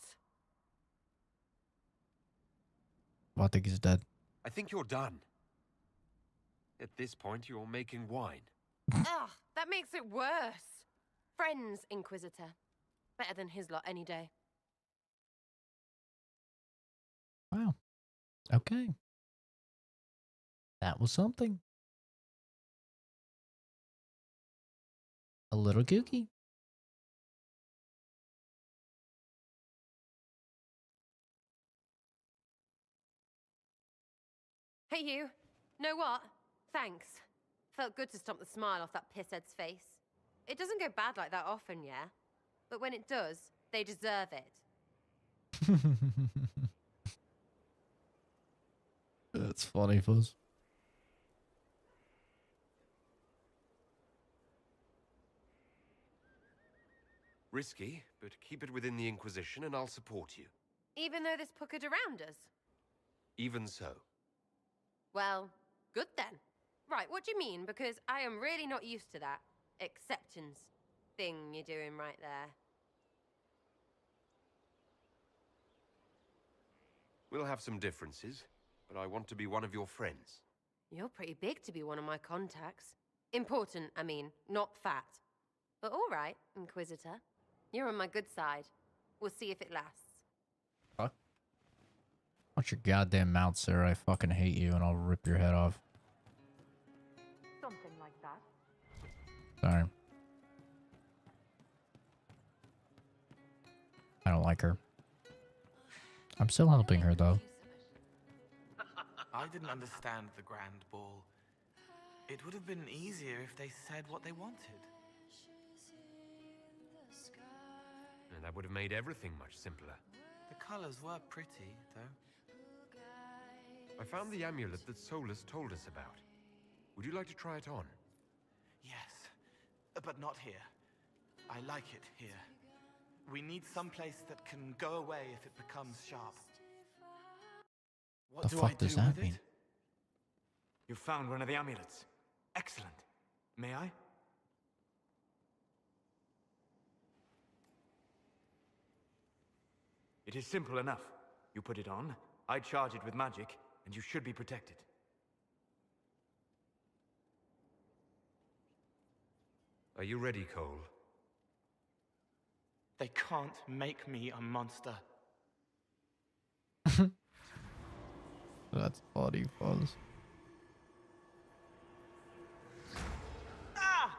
Speaker 1: I think he's dead.
Speaker 4: I think you're done. At this point, you're making wine.
Speaker 10: Ugh, that makes it worse. Friends, Inquisitor. Better than his lot any day.
Speaker 1: Wow. Okay. That was something. A little kooky.
Speaker 10: Hey, you. Know what? Thanks. Felt good to stomp the smile off that pisshead's face. It doesn't go bad like that often, yeah? But when it does, they deserve it.
Speaker 1: That's funny, Fuzz.
Speaker 4: Risky, but keep it within the Inquisition and I'll support you.
Speaker 10: Even though this puckered around us?
Speaker 4: Even so.
Speaker 10: Well, good then. Right, what do you mean? Because I am really not used to that acceptance thing you're doing right there.
Speaker 4: We'll have some differences, but I want to be one of your friends.
Speaker 10: You're pretty big to be one of my contacts. Important, I mean, not fat. But all right, Inquisitor. You're on my good side. We'll see if it lasts.
Speaker 1: Fuck. Watch your goddamn mouth, Sarah. I fucking hate you and I'll rip your head off.
Speaker 13: Something like that.
Speaker 1: Sorry. I don't like her. I'm still helping her, though.
Speaker 18: I didn't understand the Grand Ball. It would have been easier if they said what they wanted.
Speaker 4: And that would have made everything much simpler.
Speaker 18: The colors were pretty, though.
Speaker 4: I found the amulet that Solus told us about. Would you like to try it on?
Speaker 18: Yes, but not here. I like it here. We need someplace that can go away if it becomes sharp.
Speaker 1: The fuck does that mean?
Speaker 19: You found one of the amulets. Excellent. May I? It is simple enough. You put it on, I charge it with magic, and you should be protected.
Speaker 4: Are you ready, Cole?
Speaker 18: They can't make me a monster.
Speaker 1: That's funny, Fuzz.
Speaker 18: Ah!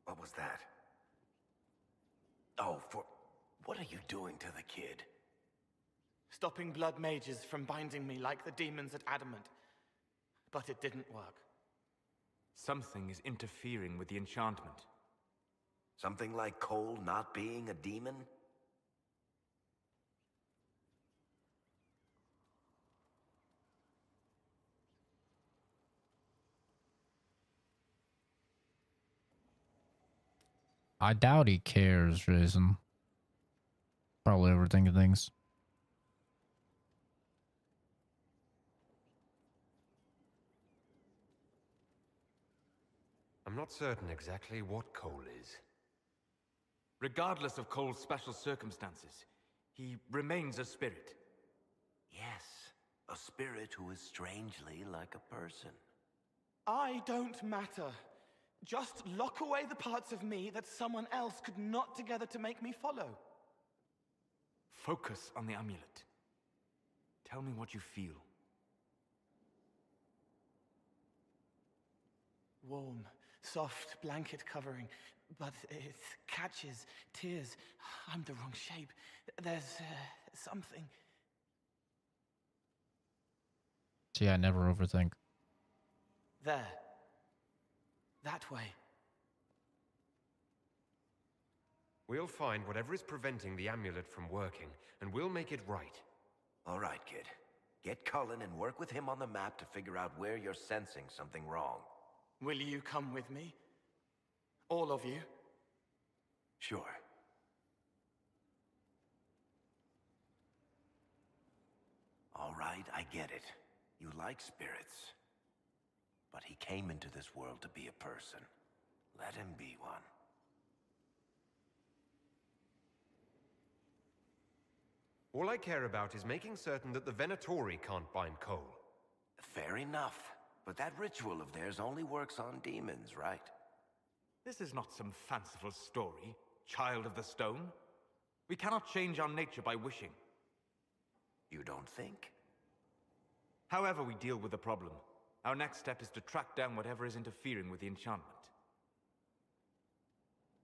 Speaker 5: What was that? Oh, what are you doing to the kid?
Speaker 18: Stopping blood mages from binding me like the demons at Adamant. But it didn't work.
Speaker 19: Something is interfering with the enchantment.
Speaker 5: Something like Cole not being a demon?
Speaker 1: I doubt he cares, Jason. Probably overthinking things.
Speaker 4: I'm not certain exactly what Cole is.
Speaker 19: Regardless of Cole's special circumstances, he remains a spirit.
Speaker 5: Yes, a spirit who is strangely like a person.
Speaker 18: I don't matter. Just lock away the parts of me that someone else could knot together to make me follow.
Speaker 19: Focus on the amulet. Tell me what you feel.
Speaker 18: Warm, soft blanket covering, but it catches tears. I'm the wrong shape. There's something.
Speaker 1: See, I never overthink.
Speaker 18: There. That way.
Speaker 4: We'll find whatever is preventing the amulet from working, and we'll make it right.
Speaker 5: All right, kid. Get Cullen and work with him on the map to figure out where you're sensing something wrong.
Speaker 18: Will you come with me? All of you?
Speaker 5: Sure. All right, I get it. You like spirits. But he came into this world to be a person. Let him be one.
Speaker 4: All I care about is making certain that the Venatori can't bind Cole.
Speaker 5: Fair enough. But that ritual of theirs only works on demons, right?
Speaker 19: This is not some fanciful story, child of the stone. We cannot change our nature by wishing.
Speaker 5: You don't think?
Speaker 19: However we deal with the problem, our next step is to track down whatever is interfering with the enchantment.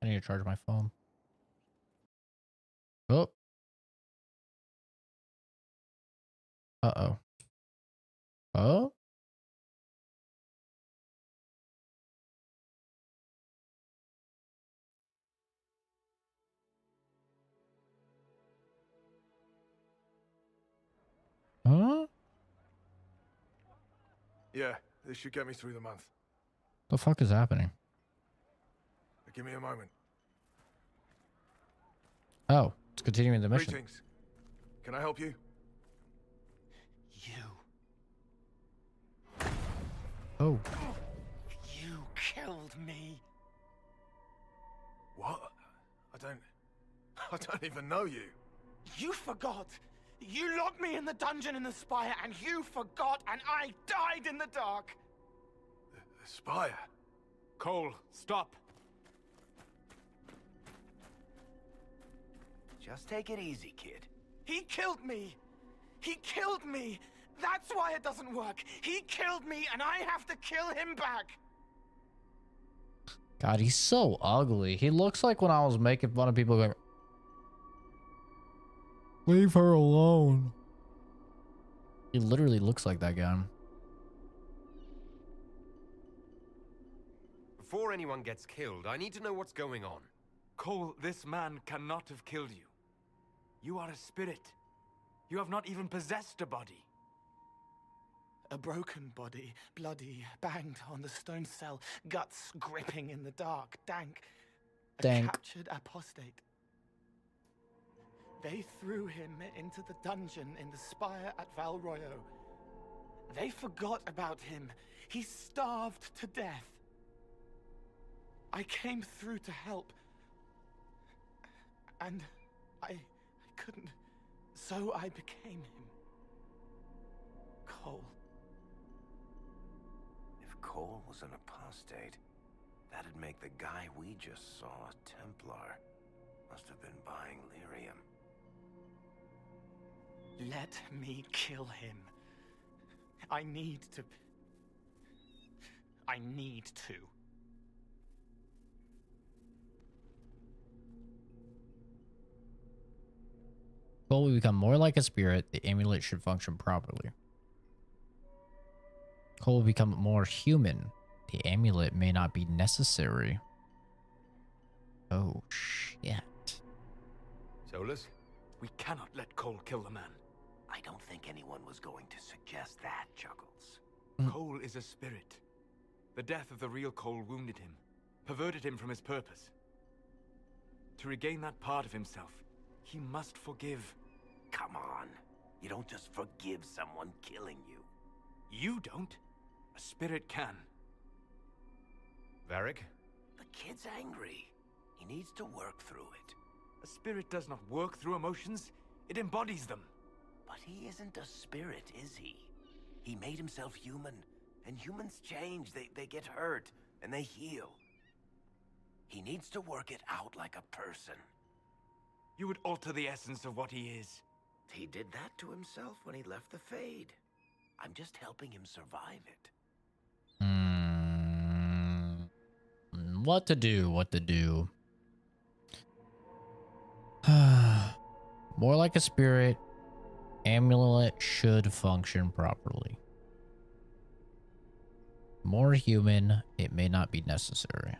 Speaker 1: I need to charge my phone. Oh. Uh-oh. Oh? Huh?
Speaker 16: Yeah, this should get me through the month.
Speaker 1: The fuck is happening?
Speaker 16: Give me a moment.
Speaker 1: Oh, it's continuing the mission.
Speaker 16: Greetings. Can I help you?
Speaker 1: Oh.
Speaker 18: You killed me.
Speaker 16: What? I don't even know you.
Speaker 18: You forgot. You locked me in the dungeon in the spire, and you forgot, and I died in the dark.
Speaker 16: The spire?
Speaker 19: Cole, stop.
Speaker 5: Just take it easy, kid.
Speaker 18: He killed me. He killed me. That's why it doesn't work. He killed me, and I have to kill him back.
Speaker 1: God, he's so ugly. He looks like when I was making fun of people going, leave her alone. He literally looks like that guy.
Speaker 4: Before anyone gets killed, I need to know what's going on.
Speaker 19: Cole, this man cannot have killed you. You are a spirit. You have not even possessed a body.
Speaker 18: A broken body, bloody, banged on the stone cell, guts gripping in the dark, dank. A
Speaker 1: Dank.
Speaker 18: captured apostate. They threw him into the dungeon in the spire at Valroyo. They forgot about him. He starved to death. I came through to help. And I couldn't. So I became him. Cole.
Speaker 5: If Cole was an apostate, that'd make the guy we just saw a Templar. Must have been buying lyrium.
Speaker 18: Let me kill him. I need to.
Speaker 1: Cole will become more like a spirit. The amulet should function properly. Cole will become more human. The amulet may not be necessary. Oh, shit.
Speaker 19: Solus, we cannot let Cole kill the man.
Speaker 5: I don't think anyone was going to suggest that, Chuckles.
Speaker 19: Cole is a spirit. The death of the real Cole wounded him, perverted him from his purpose. To regain that part of himself, he must forgive.
Speaker 5: Come on. You don't just forgive someone killing you.
Speaker 19: You don't. A spirit can.
Speaker 4: Varric?
Speaker 5: The kid's angry. He needs to work through it.
Speaker 19: A spirit does not work through emotions. It embodies them.
Speaker 5: But he isn't a spirit, is he? He made himself human. And humans change. They get hurt. And they heal. He needs to work it out like a person.
Speaker 19: You would alter the essence of what he is.
Speaker 5: He did that to himself when he left the Fade. I'm just helping him survive it.
Speaker 1: What to do? What to do? More like a spirit. Amulet should function properly. More human. It may not be necessary.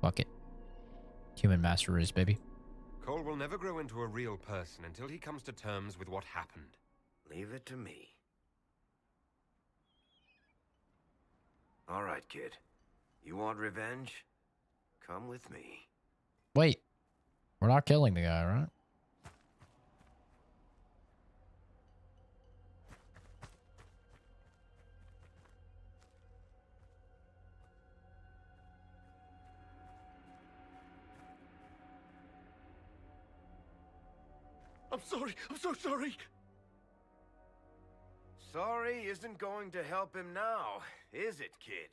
Speaker 1: Fuck it. Human master race, baby.
Speaker 4: Cole will never grow into a real person until he comes to terms with what happened.
Speaker 5: Leave it to me. All right, kid. You want revenge? Come with me.
Speaker 1: Wait. We're not killing the guy, right?
Speaker 19: I'm sorry. I'm so sorry.
Speaker 5: Sorry isn't going to help him now, is it, kid?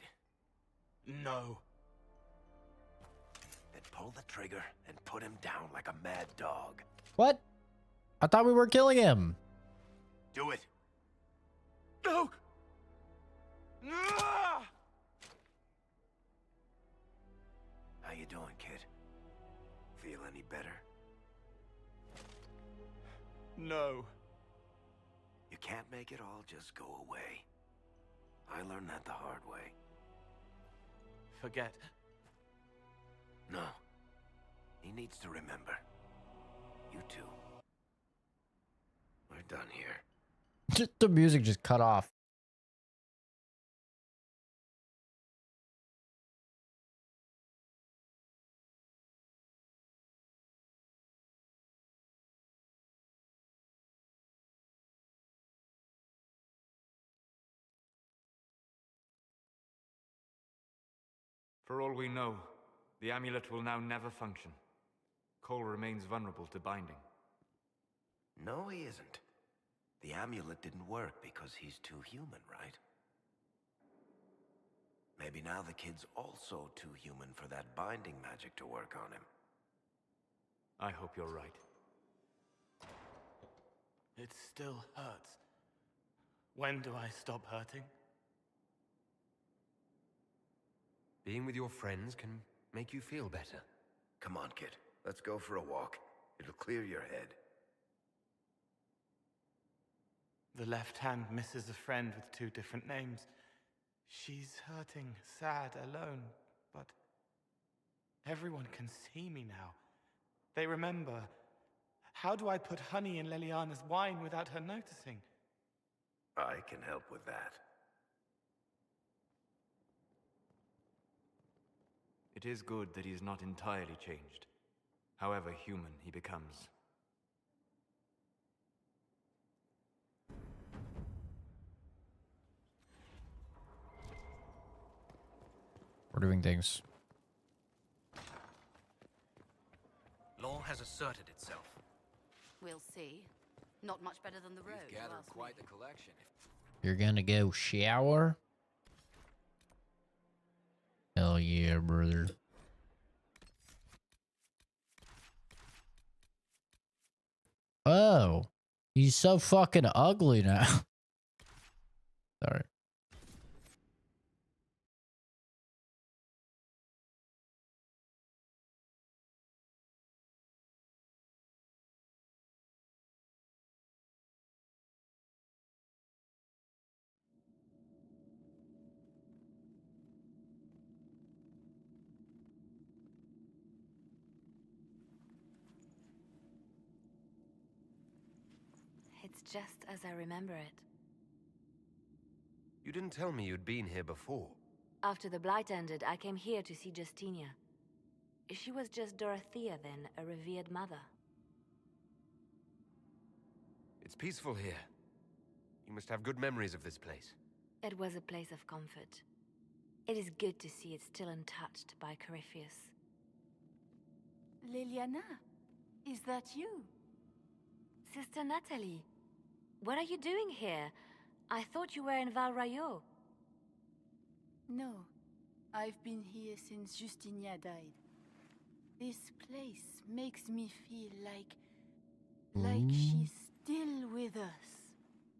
Speaker 18: No.
Speaker 5: Then pull the trigger and put him down like a mad dog.
Speaker 1: What? I thought we were killing him.
Speaker 5: Do it.
Speaker 19: No!
Speaker 5: How you doing, kid? Feel any better?
Speaker 18: No.
Speaker 5: You can't make it all just go away. I learned that the hard way.
Speaker 18: Forget.
Speaker 5: No. He needs to remember. You too. We're done here.
Speaker 1: The music just cut off.
Speaker 19: For all we know, the amulet will now never function. Cole remains vulnerable to binding.
Speaker 5: No, he isn't. The amulet didn't work because he's too human, right? Maybe now the kid's also too human for that binding magic to work on him.
Speaker 19: I hope you're right.
Speaker 18: It still hurts. When do I stop hurting?
Speaker 4: Being with your friends can make you feel better.
Speaker 5: Come on, kid. Let's go for a walk. It'll clear your head.
Speaker 18: The left hand misses a friend with 2 different names. She's hurting, sad, alone, but everyone can see me now. They remember. How do I put honey in Leliana's wine without her noticing?
Speaker 5: I can help with that.
Speaker 19: It is good that he is not entirely changed, however human he becomes.
Speaker 1: We're doing things.
Speaker 20: Law has asserted itself.
Speaker 21: We'll see. Not much better than the road.
Speaker 20: You've gathered quite the collection.
Speaker 1: You're gonna go shower? Hell yeah, brother. Oh, he's so fucking ugly now. Sorry.
Speaker 10: It's just as I remember it.
Speaker 4: You didn't tell me you'd been here before.
Speaker 10: After the Blight ended, I came here to see Justinia. She was just Dorothea then, a revered mother.
Speaker 4: It's peaceful here. You must have good memories of this place.
Speaker 10: It was a place of comfort. It is good to see it still untouched by Corypheus.
Speaker 21: Leliana, is that you?
Speaker 10: Sister Natalie, what are you doing here? I thought you were in Valrayo.
Speaker 21: No, I've been here since Justinia died. This place makes me feel like she's still with us.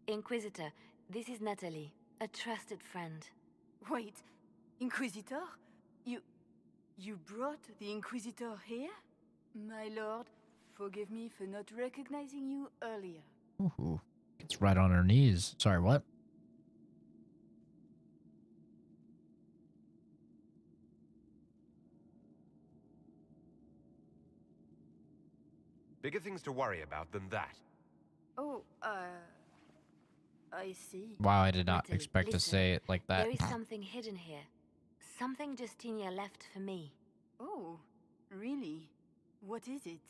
Speaker 10: Inquisitor, this is Natalie, a trusted friend.
Speaker 21: Wait, Inquisitor? You brought the Inquisitor here? My lord, forgive me for not recognizing you earlier.
Speaker 1: Ooh, it's right on her knees. Sorry, what?
Speaker 4: Bigger things to worry about than that.
Speaker 21: Oh, I see.
Speaker 1: Wow, I did not
Speaker 10: Natalie,
Speaker 1: expect to
Speaker 10: listen,
Speaker 1: say it like that.
Speaker 10: There is something hidden here. Something Justinia left for me.
Speaker 21: Oh, really? What is it?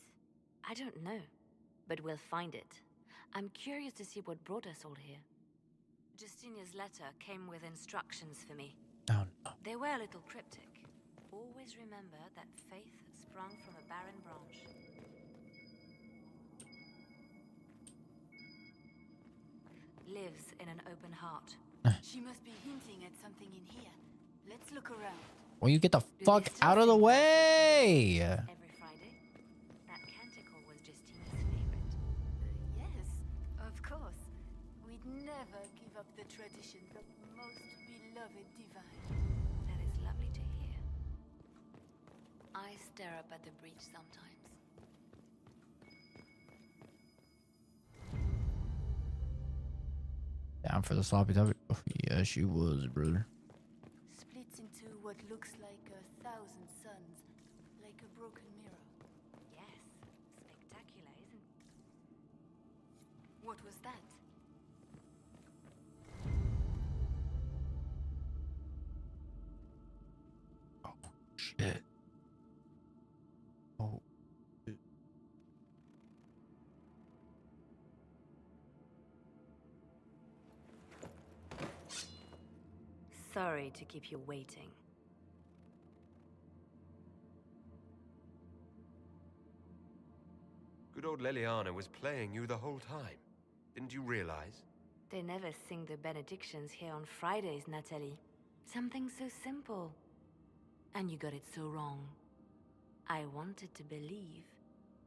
Speaker 10: I don't know, but we'll find it. I'm curious to see what brought us all here. Justinia's letter came with instructions for me.
Speaker 1: Oh, no.
Speaker 10: They were a little cryptic. Always remember that faith sprung from a barren branch. Lives in an open heart.
Speaker 21: She must be hinting at something in here. Let's look around.
Speaker 1: Well, you get the fuck out of the way!
Speaker 10: Every Friday, that canticle was Justinia's favorite.
Speaker 21: Yes, of course. We'd never give up the tradition of most beloved divine.
Speaker 10: That is lovely to hear. I stare up at the breach sometimes.
Speaker 1: Down for the sloppy topic. Oh, yeah, she was, brother.
Speaker 21: Splits into what looks like 1,000 suns, like a broken mirror.
Speaker 10: Yes, spectacular, isn't it?
Speaker 21: What was that?
Speaker 1: Shit. Oh.
Speaker 10: Sorry to keep you waiting.
Speaker 4: Good old Leliana was playing you the whole time. Didn't you realize?
Speaker 10: They never sing the benedictions here on Fridays, Natalie. Something so simple. And you got it so wrong. I wanted to believe,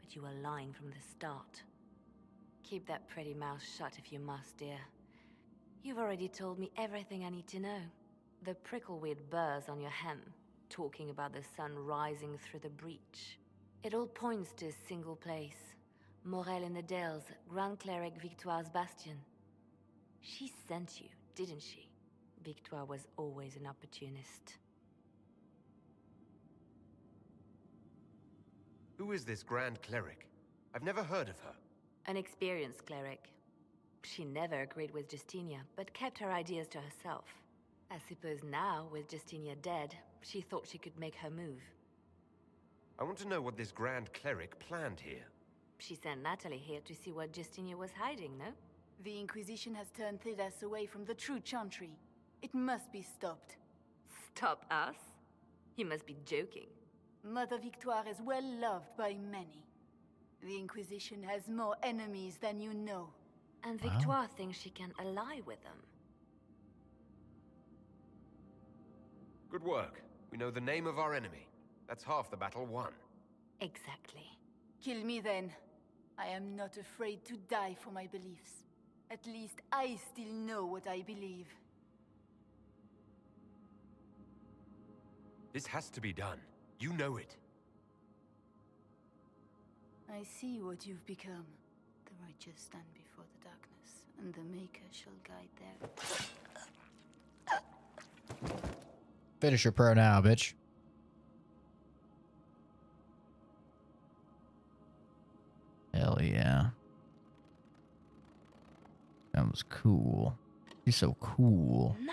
Speaker 10: but you were lying from the start. Keep that pretty mouth shut if you must, dear. You've already told me everything I need to know. The prickleweed burrs on your hem, talking about the sun rising through the breach. It all points to a single place. Morel in the Dales, Grand Cleric Victoire's bastion. She sent you, didn't she? Victoire was always an opportunist.
Speaker 4: Who is this Grand Cleric? I've never heard of her.
Speaker 10: An experienced cleric. She never agreed with Justinia, but kept her ideas to herself. I suppose now, with Justinia dead, she thought she could make her move.
Speaker 4: I want to know what this Grand Cleric planned here.
Speaker 10: She sent Natalie here to see what Justinia was hiding, no?
Speaker 21: The Inquisition has turned Thedas away from the true Chantry. It must be stopped.
Speaker 10: Stop us? You must be joking.
Speaker 21: Mother Victoire is well loved by many. The Inquisition has more enemies than you know.
Speaker 10: And Victoire thinks she can ally with them.
Speaker 4: Good work. We know the name of our enemy. That's half the battle won.
Speaker 10: Exactly.
Speaker 21: Kill me then. I am not afraid to die for my beliefs. At least I still know what I believe.
Speaker 4: This has to be done. You know it.
Speaker 21: I see what you've become. The righteous stand before the darkness, and the Maker shall guide their...
Speaker 1: Finish your prayer now, bitch. Hell yeah. That was cool. You're so cool.
Speaker 10: No!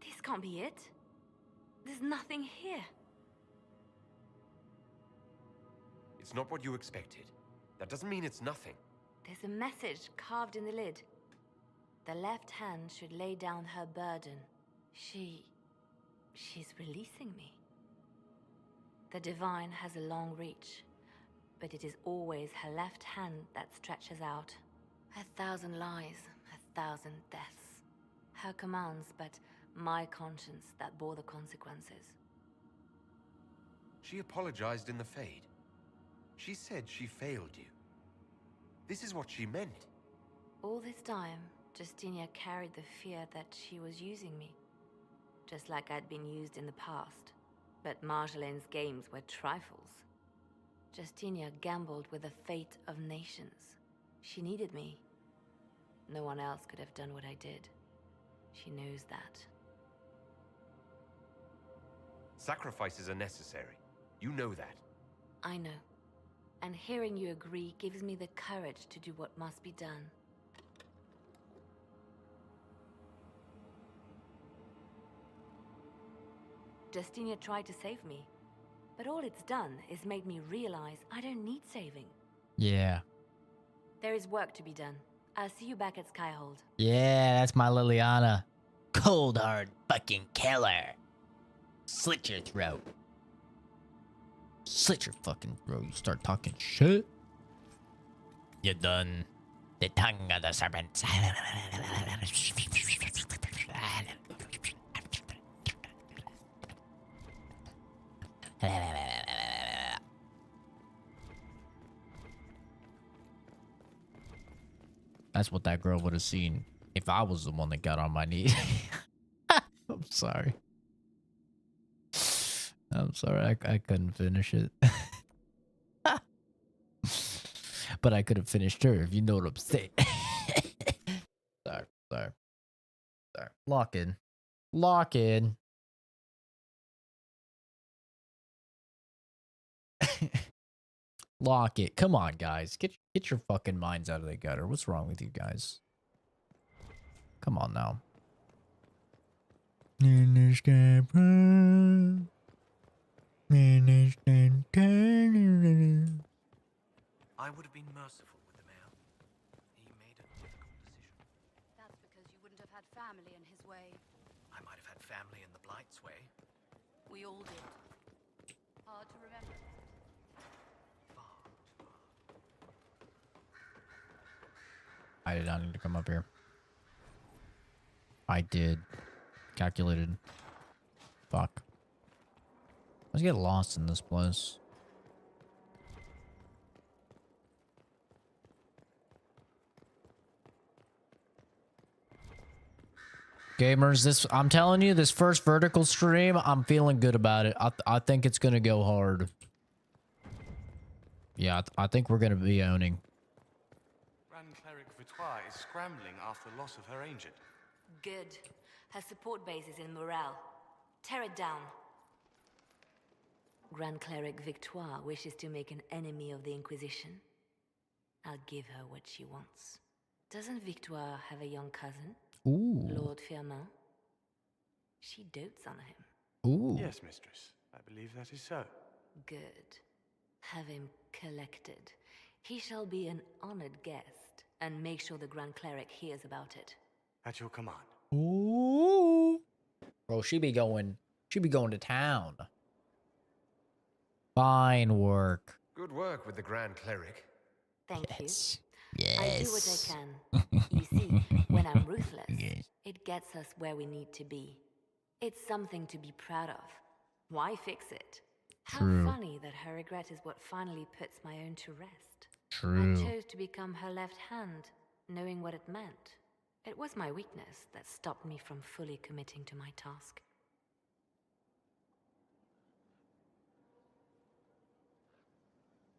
Speaker 10: This can't be it. There's nothing here.
Speaker 4: It's not what you expected. That doesn't mean it's nothing.
Speaker 10: There's a message carved in the lid. The left hand should lay down her burden. She's releasing me. The divine has a long reach, but it is always her left hand that stretches out. 1,000 lies, 1,000 deaths. Her commands, but my conscience that bore the consequences.
Speaker 4: She apologized in the Fade. She said she failed you. This is what she meant.
Speaker 10: All this time, Justinia carried the fear that she was using me. Just like I'd been used in the past. But Marjolaine's games were trifles. Justinia gambled with the fate of nations. She needed me. No one else could have done what I did. She knows that.
Speaker 4: Sacrifices are necessary. You know that.
Speaker 10: I know. And hearing you agree gives me the courage to do what must be done. Justinia tried to save me, but all it's done is made me realize I don't need saving.
Speaker 1: Yeah.
Speaker 10: There is work to be done. I'll see you back at Skyhold.
Speaker 1: Yeah, that's my Liliana. Cold hard fucking killer. Slit your throat. Slit your fucking throat. You start talking shit. You done. The tongue of the serpent. That's what that girl would have seen if I was the one that got on my knees. I'm sorry. I'm sorry, I couldn't finish it. But I could have finished her, if you know what I'm saying. Sorry. Lock in. Lock in. Lock it. Come on, guys. Get your fucking minds out of the gutter. What's wrong with you guys? Come on now.
Speaker 20: I would have been merciful with the mayor. He made a difficult decision.
Speaker 9: That's because you wouldn't have had family in his way.
Speaker 20: I might have had family in the Blight's way.
Speaker 9: We all did. Hard to remember.
Speaker 1: I did not need to come up here. I did. Calculated. Fuck. Let's get lost in this place. Gamers, I'm telling you, this first vertical stream, I'm feeling good about it. I think it's gonna go hard. Yeah, I think we're gonna be owning.
Speaker 19: Grand Cleric Victoire is scrambling after loss of her ancient.
Speaker 10: Good. Her support base is in Morale. Tear it down. Grand Cleric Victoire wishes to make an enemy of the Inquisition.
Speaker 8: I'll give her what she wants. Doesn't Victoire have a young cousin?
Speaker 1: Ooh.
Speaker 8: Lord Firmin? She dotes on him.
Speaker 1: Ooh.
Speaker 19: Yes, mistress. I believe that is so.
Speaker 8: Good. Have him collected. He shall be an honored guest, and make sure the Grand Cleric hears about it.
Speaker 19: At your command.
Speaker 1: Ooh. Bro, she be going to town. Fine work.
Speaker 4: Good work with the Grand Cleric.
Speaker 8: Thank
Speaker 1: Yes.
Speaker 8: you.
Speaker 1: Yes.
Speaker 8: I do what I can. You see, when I'm ruthless, it gets us where we need to be. It's something to be proud of. Why fix it?
Speaker 1: True.
Speaker 8: How funny that her regret is what finally puts my own to rest.
Speaker 1: True.
Speaker 8: I chose to become her left hand, knowing what it meant. It was my weakness that stopped me from fully committing to my task.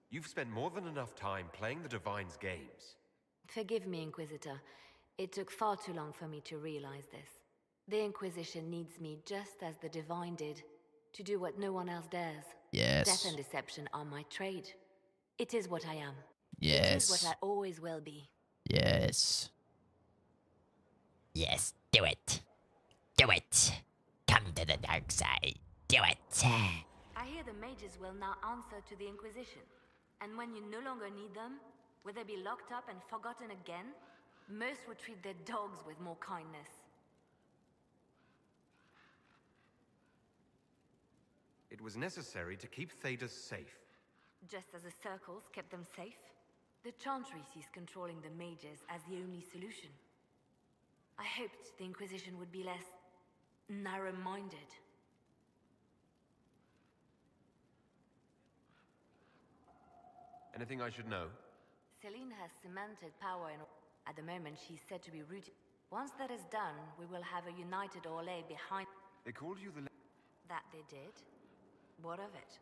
Speaker 4: You've spent more than enough time playing the Divine's games.
Speaker 8: Forgive me, Inquisitor. It took far too long for me to realize this. The Inquisition needs me just as the Divine did, to do what no one else dares.
Speaker 1: Yes.
Speaker 8: Death and deception are my trade. It is what I am.
Speaker 1: Yes.
Speaker 8: It is what I always will be.
Speaker 1: Yes. Yes, do it. Do it. Come to the dark side. Do it.
Speaker 8: I hear the mages will now answer to the Inquisition. And when you no longer need them, will they be locked up and forgotten again? Most would treat their dogs with more kindness.
Speaker 4: It was necessary to keep Thedas safe.
Speaker 8: Just as the circles kept them safe, the Chantry sees controlling the mages as the only solution. I hoped the Inquisition would be less narrow-minded.
Speaker 4: Anything I should know?
Speaker 8: Celine has cemented power in... At the moment, she's said to be rooted. Once that is done, we will have a united Orlais behind...
Speaker 4: They called you the...
Speaker 8: That they did? What of it?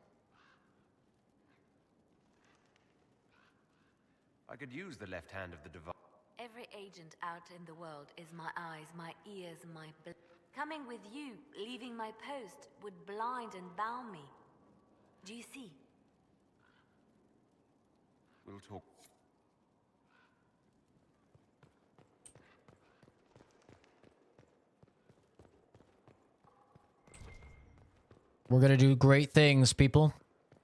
Speaker 4: I could use the left hand of the Divine.
Speaker 8: Every agent out in the world is my eyes, my ears, my... Coming with you, leaving my post, would blind and bound me. Do you see?
Speaker 4: We'll talk.
Speaker 1: We're gonna do great things, people.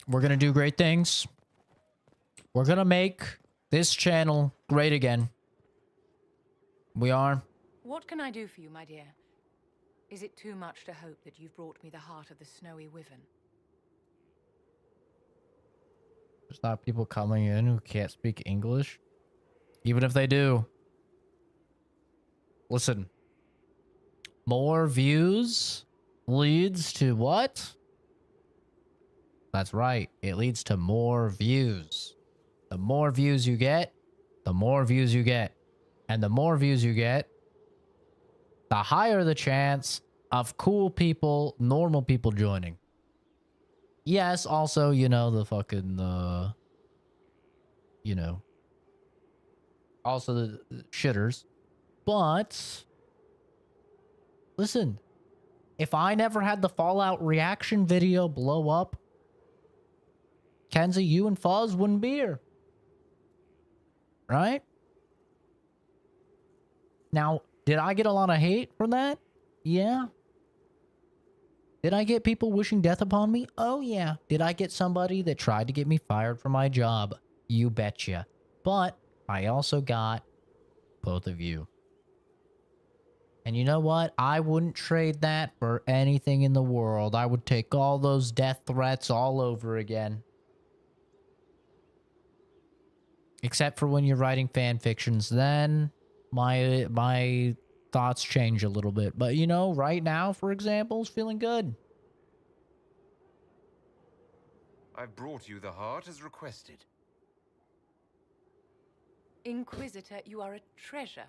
Speaker 1: We're gonna do great things. We're gonna make this channel great again. We are.
Speaker 12: What can I do for you, my dear? Is it too much to hope that you've brought me the heart of the snowy wyvern?
Speaker 1: There's not people coming in who can't speak English. Even if they do. Listen. More views leads to what? That's right. It leads to more views. The more views you get, the more views you get. And the more views you get, the higher the chance of cool people, normal people joining. Yes, also, you know, the fucking, you know, also the shitters. But, listen, if I never had the Fallout reaction video blow up, Kenzie, you and Fuzz wouldn't be here. Right? Now, did I get a lot of hate for that? Yeah. Did I get people wishing death upon me? Oh, yeah. Did I get somebody that tried to get me fired from my job? You betcha. But I also got both of you. And you know what? I wouldn't trade that for anything in the world. I would take all those death threats all over again. Except for when you're writing fan fictions, then my thoughts change a little bit. But you know, right now, for example, is feeling good.
Speaker 4: I've brought you the heart as requested.
Speaker 12: Inquisitor, you are a treasure.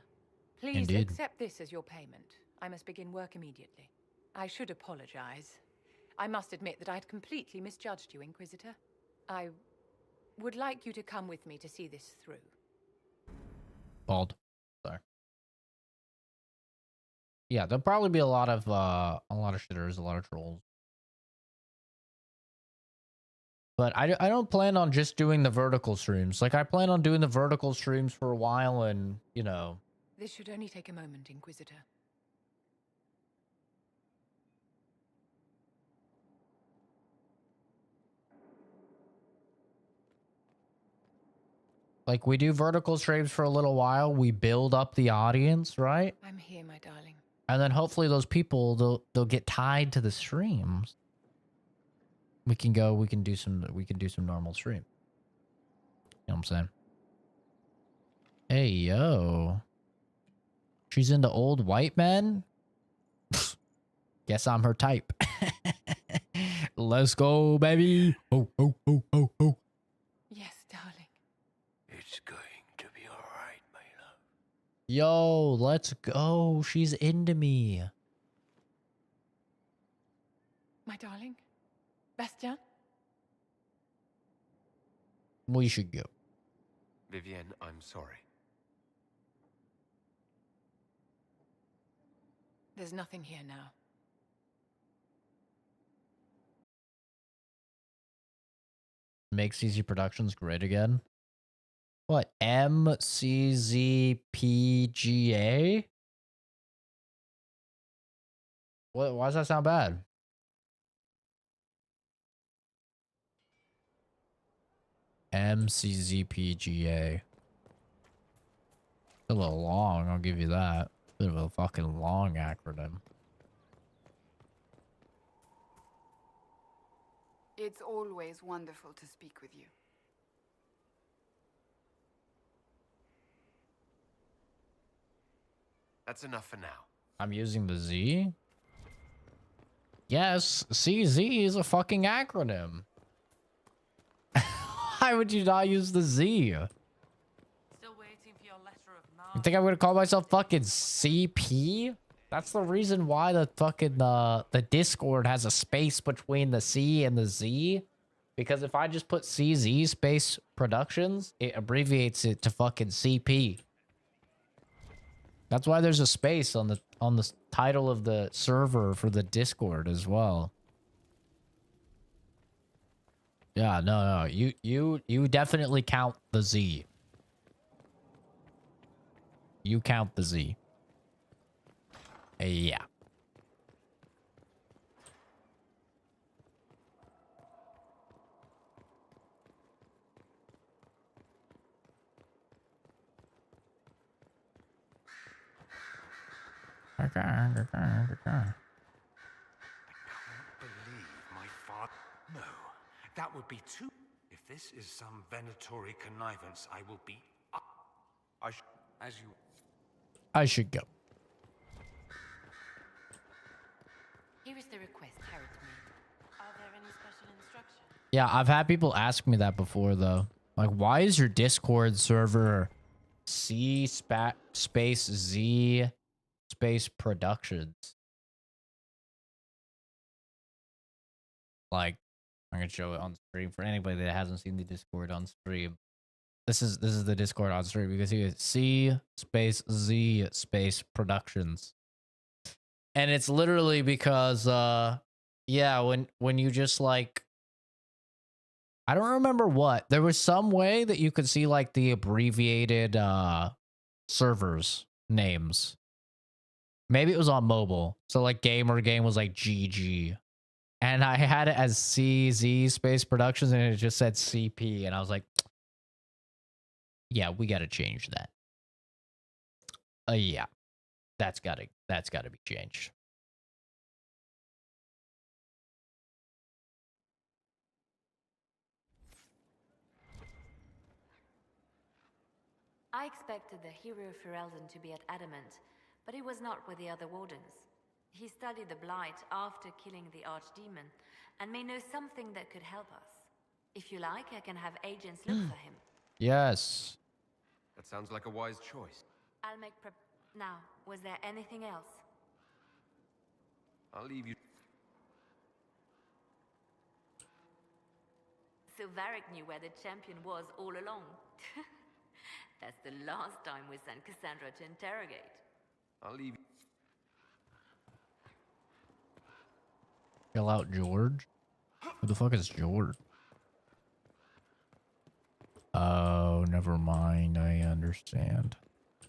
Speaker 12: Please
Speaker 1: Indeed.
Speaker 12: accept this as your payment. I must begin work immediately. I should apologize. I must admit that I'd completely misjudged you, Inquisitor. I would like you to come with me to see this through.
Speaker 1: Bald. Sorry. Yeah, there'll probably be a lot of shitters, a lot of trolls. But I don't plan on just doing the vertical streams. Like, I plan on doing the vertical streams for a while and, you know.
Speaker 12: This should only take a moment, Inquisitor.
Speaker 1: Like, we do vertical streams for a little while. We build up the audience, right?
Speaker 12: I'm here, my darling.
Speaker 1: And then hopefully those people, they'll get tied to the streams. We can do some normal stream. You know what I'm saying? Hey, yo. She's into old white men? Guess I'm her type. Let's go, baby. Oh, oh, oh, oh, oh.
Speaker 12: Yes, darling.
Speaker 5: It's going to be all right, my love.
Speaker 1: Yo, let's go. She's into me.
Speaker 12: My darling? Bastien?
Speaker 1: We should go.
Speaker 4: Vivienne, I'm sorry.
Speaker 12: There's nothing here now.
Speaker 1: Make CZ Productions great again. What? MCZPGA? What? Why does that sound bad? MCZPGA. A little long, I'll give you that. Bit of a fucking long acronym.
Speaker 15: It's always wonderful to speak with you.
Speaker 4: That's enough for now.
Speaker 1: I'm using the Z? Yes, CZ is a fucking acronym. Why would you not use the Z?
Speaker 9: Still waiting for your letter of marque.
Speaker 1: You think I'm gonna call myself fucking CP? That's the reason why the fucking the Discord has a space between the C and the Z. Because if I just put CZ space productions, it abbreviates it to fucking CP. That's why there's a space on the title of the server for the Discord as well. Yeah, no. You definitely count the Z. You count the Z. Yeah.
Speaker 2: Believe my father. No, that would be too. If this is some venatory connivance, I will be. As you.
Speaker 1: I should go.
Speaker 8: Here is the request Harriet made. Are there any special instructions?
Speaker 1: Yeah, I've had people ask me that before, though. Like, why is your Discord server space Z space productions? Like, I'm gonna show it on stream for anybody that hasn't seen the Discord on stream. This is the Discord on stream because here C space Z space productions. And it's literally because yeah, when you just like, I don't remember what. There was some way that you could see like the abbreviated servers names. Maybe it was on mobile. So like gamer game was like GG. And I had it as CZ space productions and it just said CP and I was like, yeah, we got to change that. Yeah. That's got to be changed.
Speaker 8: I expected the hero Ferelden to be at Adamant, but he was not with the other wardens. He studied the Blight after killing the Archdemon, and may know something that could help us. If you like, I can have agents look for him.
Speaker 1: Yes.
Speaker 4: That sounds like a wise choice.
Speaker 8: I'll make prep. Now, was there anything else?
Speaker 4: I'll leave you.
Speaker 8: So Varric knew where the champion was all along. That's the last time we sent Cassandra to interrogate.
Speaker 4: I'll leave you.
Speaker 1: Kill out George? Who the fuck is George? Oh, never mind. I understand.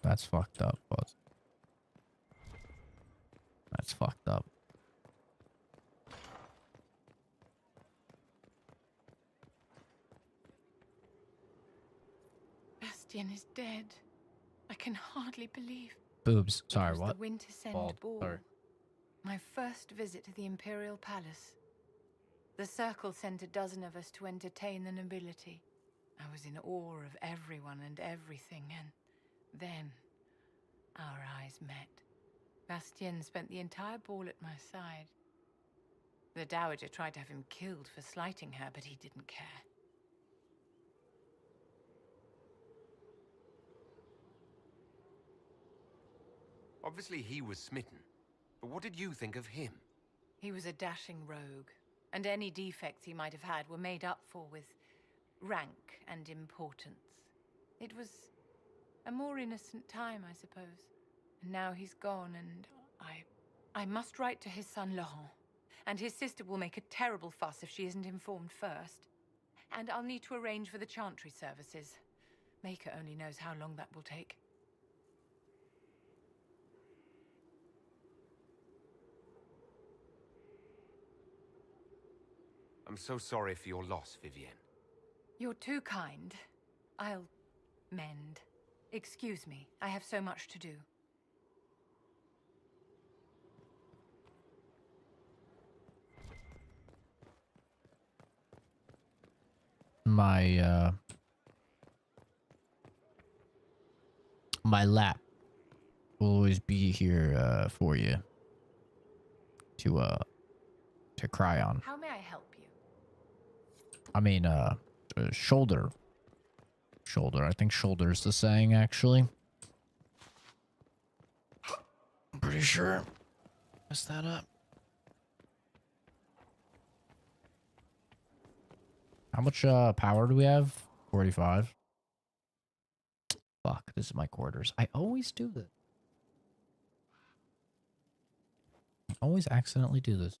Speaker 1: That's fucked up, but that's fucked up.
Speaker 12: Bastien is dead. I can hardly believe.
Speaker 1: Boobs. Sorry,
Speaker 12: It was
Speaker 1: what?
Speaker 12: the Winter Send
Speaker 1: Bald.
Speaker 12: Ball.
Speaker 1: Sorry.
Speaker 12: My first visit to the Imperial Palace. The Circle sent a dozen of us to entertain the nobility. I was in awe of everyone and everything, and then our eyes met. Bastien spent the entire ball at my side. The Dowager tried to have him killed for slighting her, but he didn't care.
Speaker 4: Obviously he was smitten. But what did you think of him?
Speaker 12: He was a dashing rogue, and any defects he might have had were made up for with rank and importance. It was a more innocent time, I suppose. And now he's gone, and I must write to his son Laurent. And his sister will make a terrible fuss if she isn't informed first. And I'll need to arrange for the chantry services. Maker only knows how long that will take.
Speaker 4: I'm so sorry for your loss, Vivienne.
Speaker 12: You're too kind. I'll mend. Excuse me, I have so much to do.
Speaker 1: My lap will always be here for you to cry on.
Speaker 12: How may I help you?
Speaker 1: I mean shoulder. I think shoulder is the saying, actually. I'm pretty sure. Messed that up. How much power do we have? 45. Fuck, this is my quarters. I always do this. I always accidentally do this.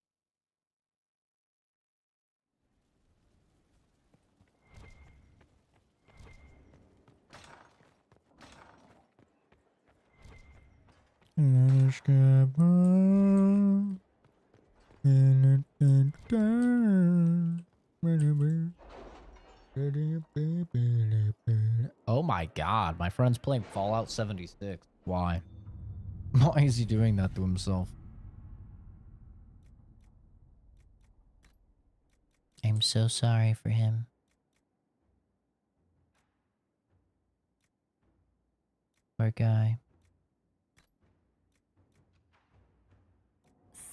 Speaker 1: Oh my god, my friend's playing Fallout 76. Why? Why is he doing that to himself? I'm so sorry for him. Poor guy.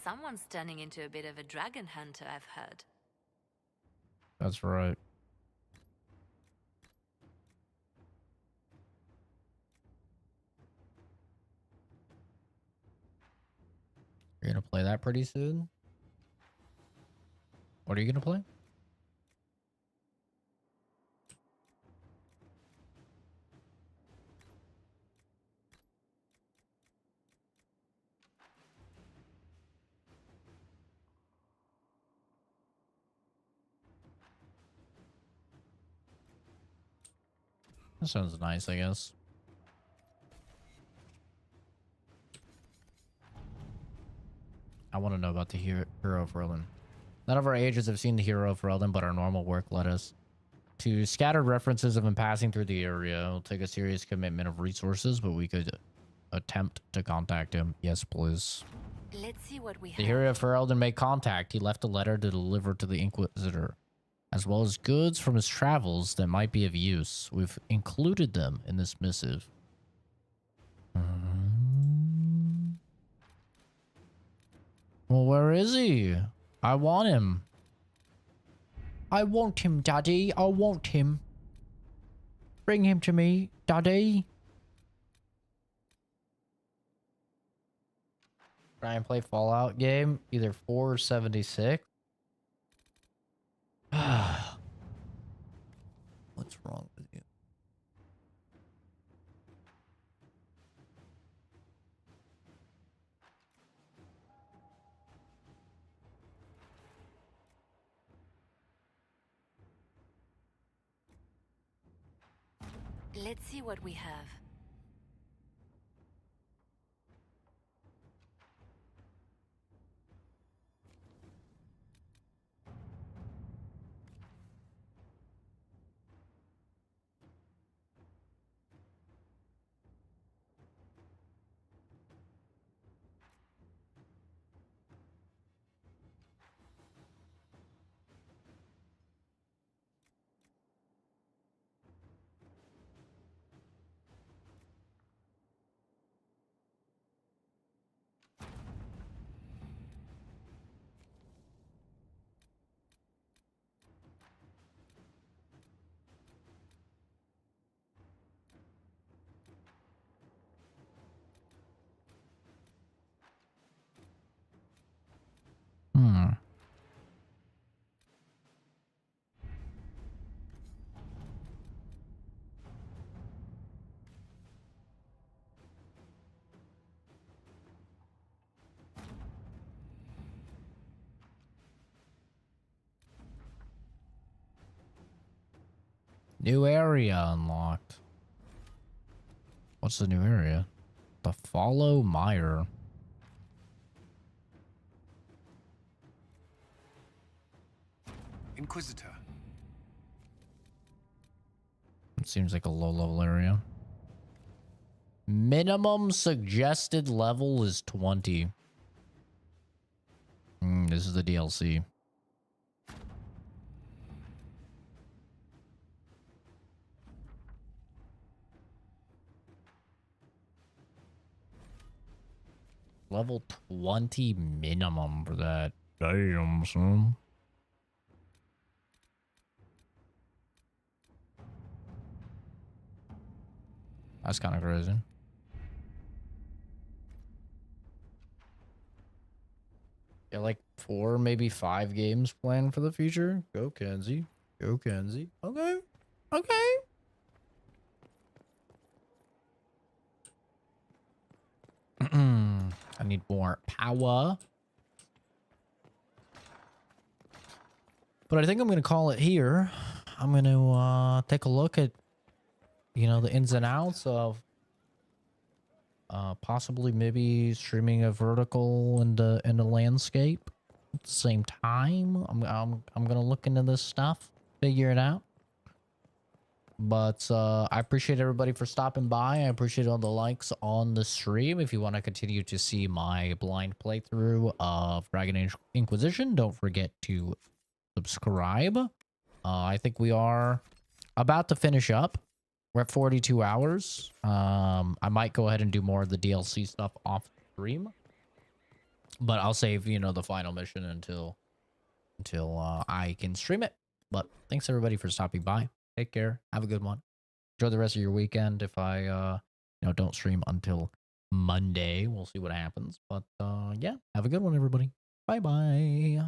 Speaker 8: Someone's turning into a bit of a dragon hunter, I've heard.
Speaker 1: That's right. You're gonna play that pretty soon? What are you gonna play? That sounds nice, I guess. I want to know about the Hero of Erlen. None of our agents have seen the Hero of Erlen, but our normal work led us to scattered references of him passing through the area. It'll take a serious commitment of resources, but we could attempt to contact him. Yes, please.
Speaker 8: Let's see what we have.
Speaker 1: The Hero of Erlen made contact. He left a letter to deliver to the Inquisitor, as well as goods from his travels that might be of use. We've included them in this missive. Well, where is he? I want him. I want him, Daddy. I want him. Bring him to me, Daddy. Try and play Fallout game, either 4 or 76. What's wrong with you?
Speaker 8: Let's see what we have.
Speaker 1: New area unlocked. What's the new area? The Follow Mire.
Speaker 2: Inquisitor.
Speaker 1: It seems like a low-level area. Minimum suggested level is 20. This is the DLC. Level 20 minimum for that. Damn, son. That's kind of crazy. Yeah, like 4, maybe 5 games planned for the future. Go Kenzie. Go Kenzie. Okay. Okay. I need more power. But I think I'm going to call it here. I'm going to take a look at, you know, the ins and outs of possibly maybe streaming a vertical in the landscape at the same time. I'm going to look into this stuff, figure it out. But I appreciate everybody for stopping by. I appreciate all the likes on the stream. If you want to continue to see my blind playthrough of Dragon Age Inquisition, don't forget to subscribe. I think we are about to finish up. We're at 42 hours. I might go ahead and do more of the DLC stuff off stream. But I'll save, you know, the final mission until I can stream it. But thanks everybody for stopping by. Take care. Have a good one. Enjoy the rest of your weekend. If I, you know, don't stream until Monday, we'll see what happens. But yeah, have a good one, everybody. Bye-bye.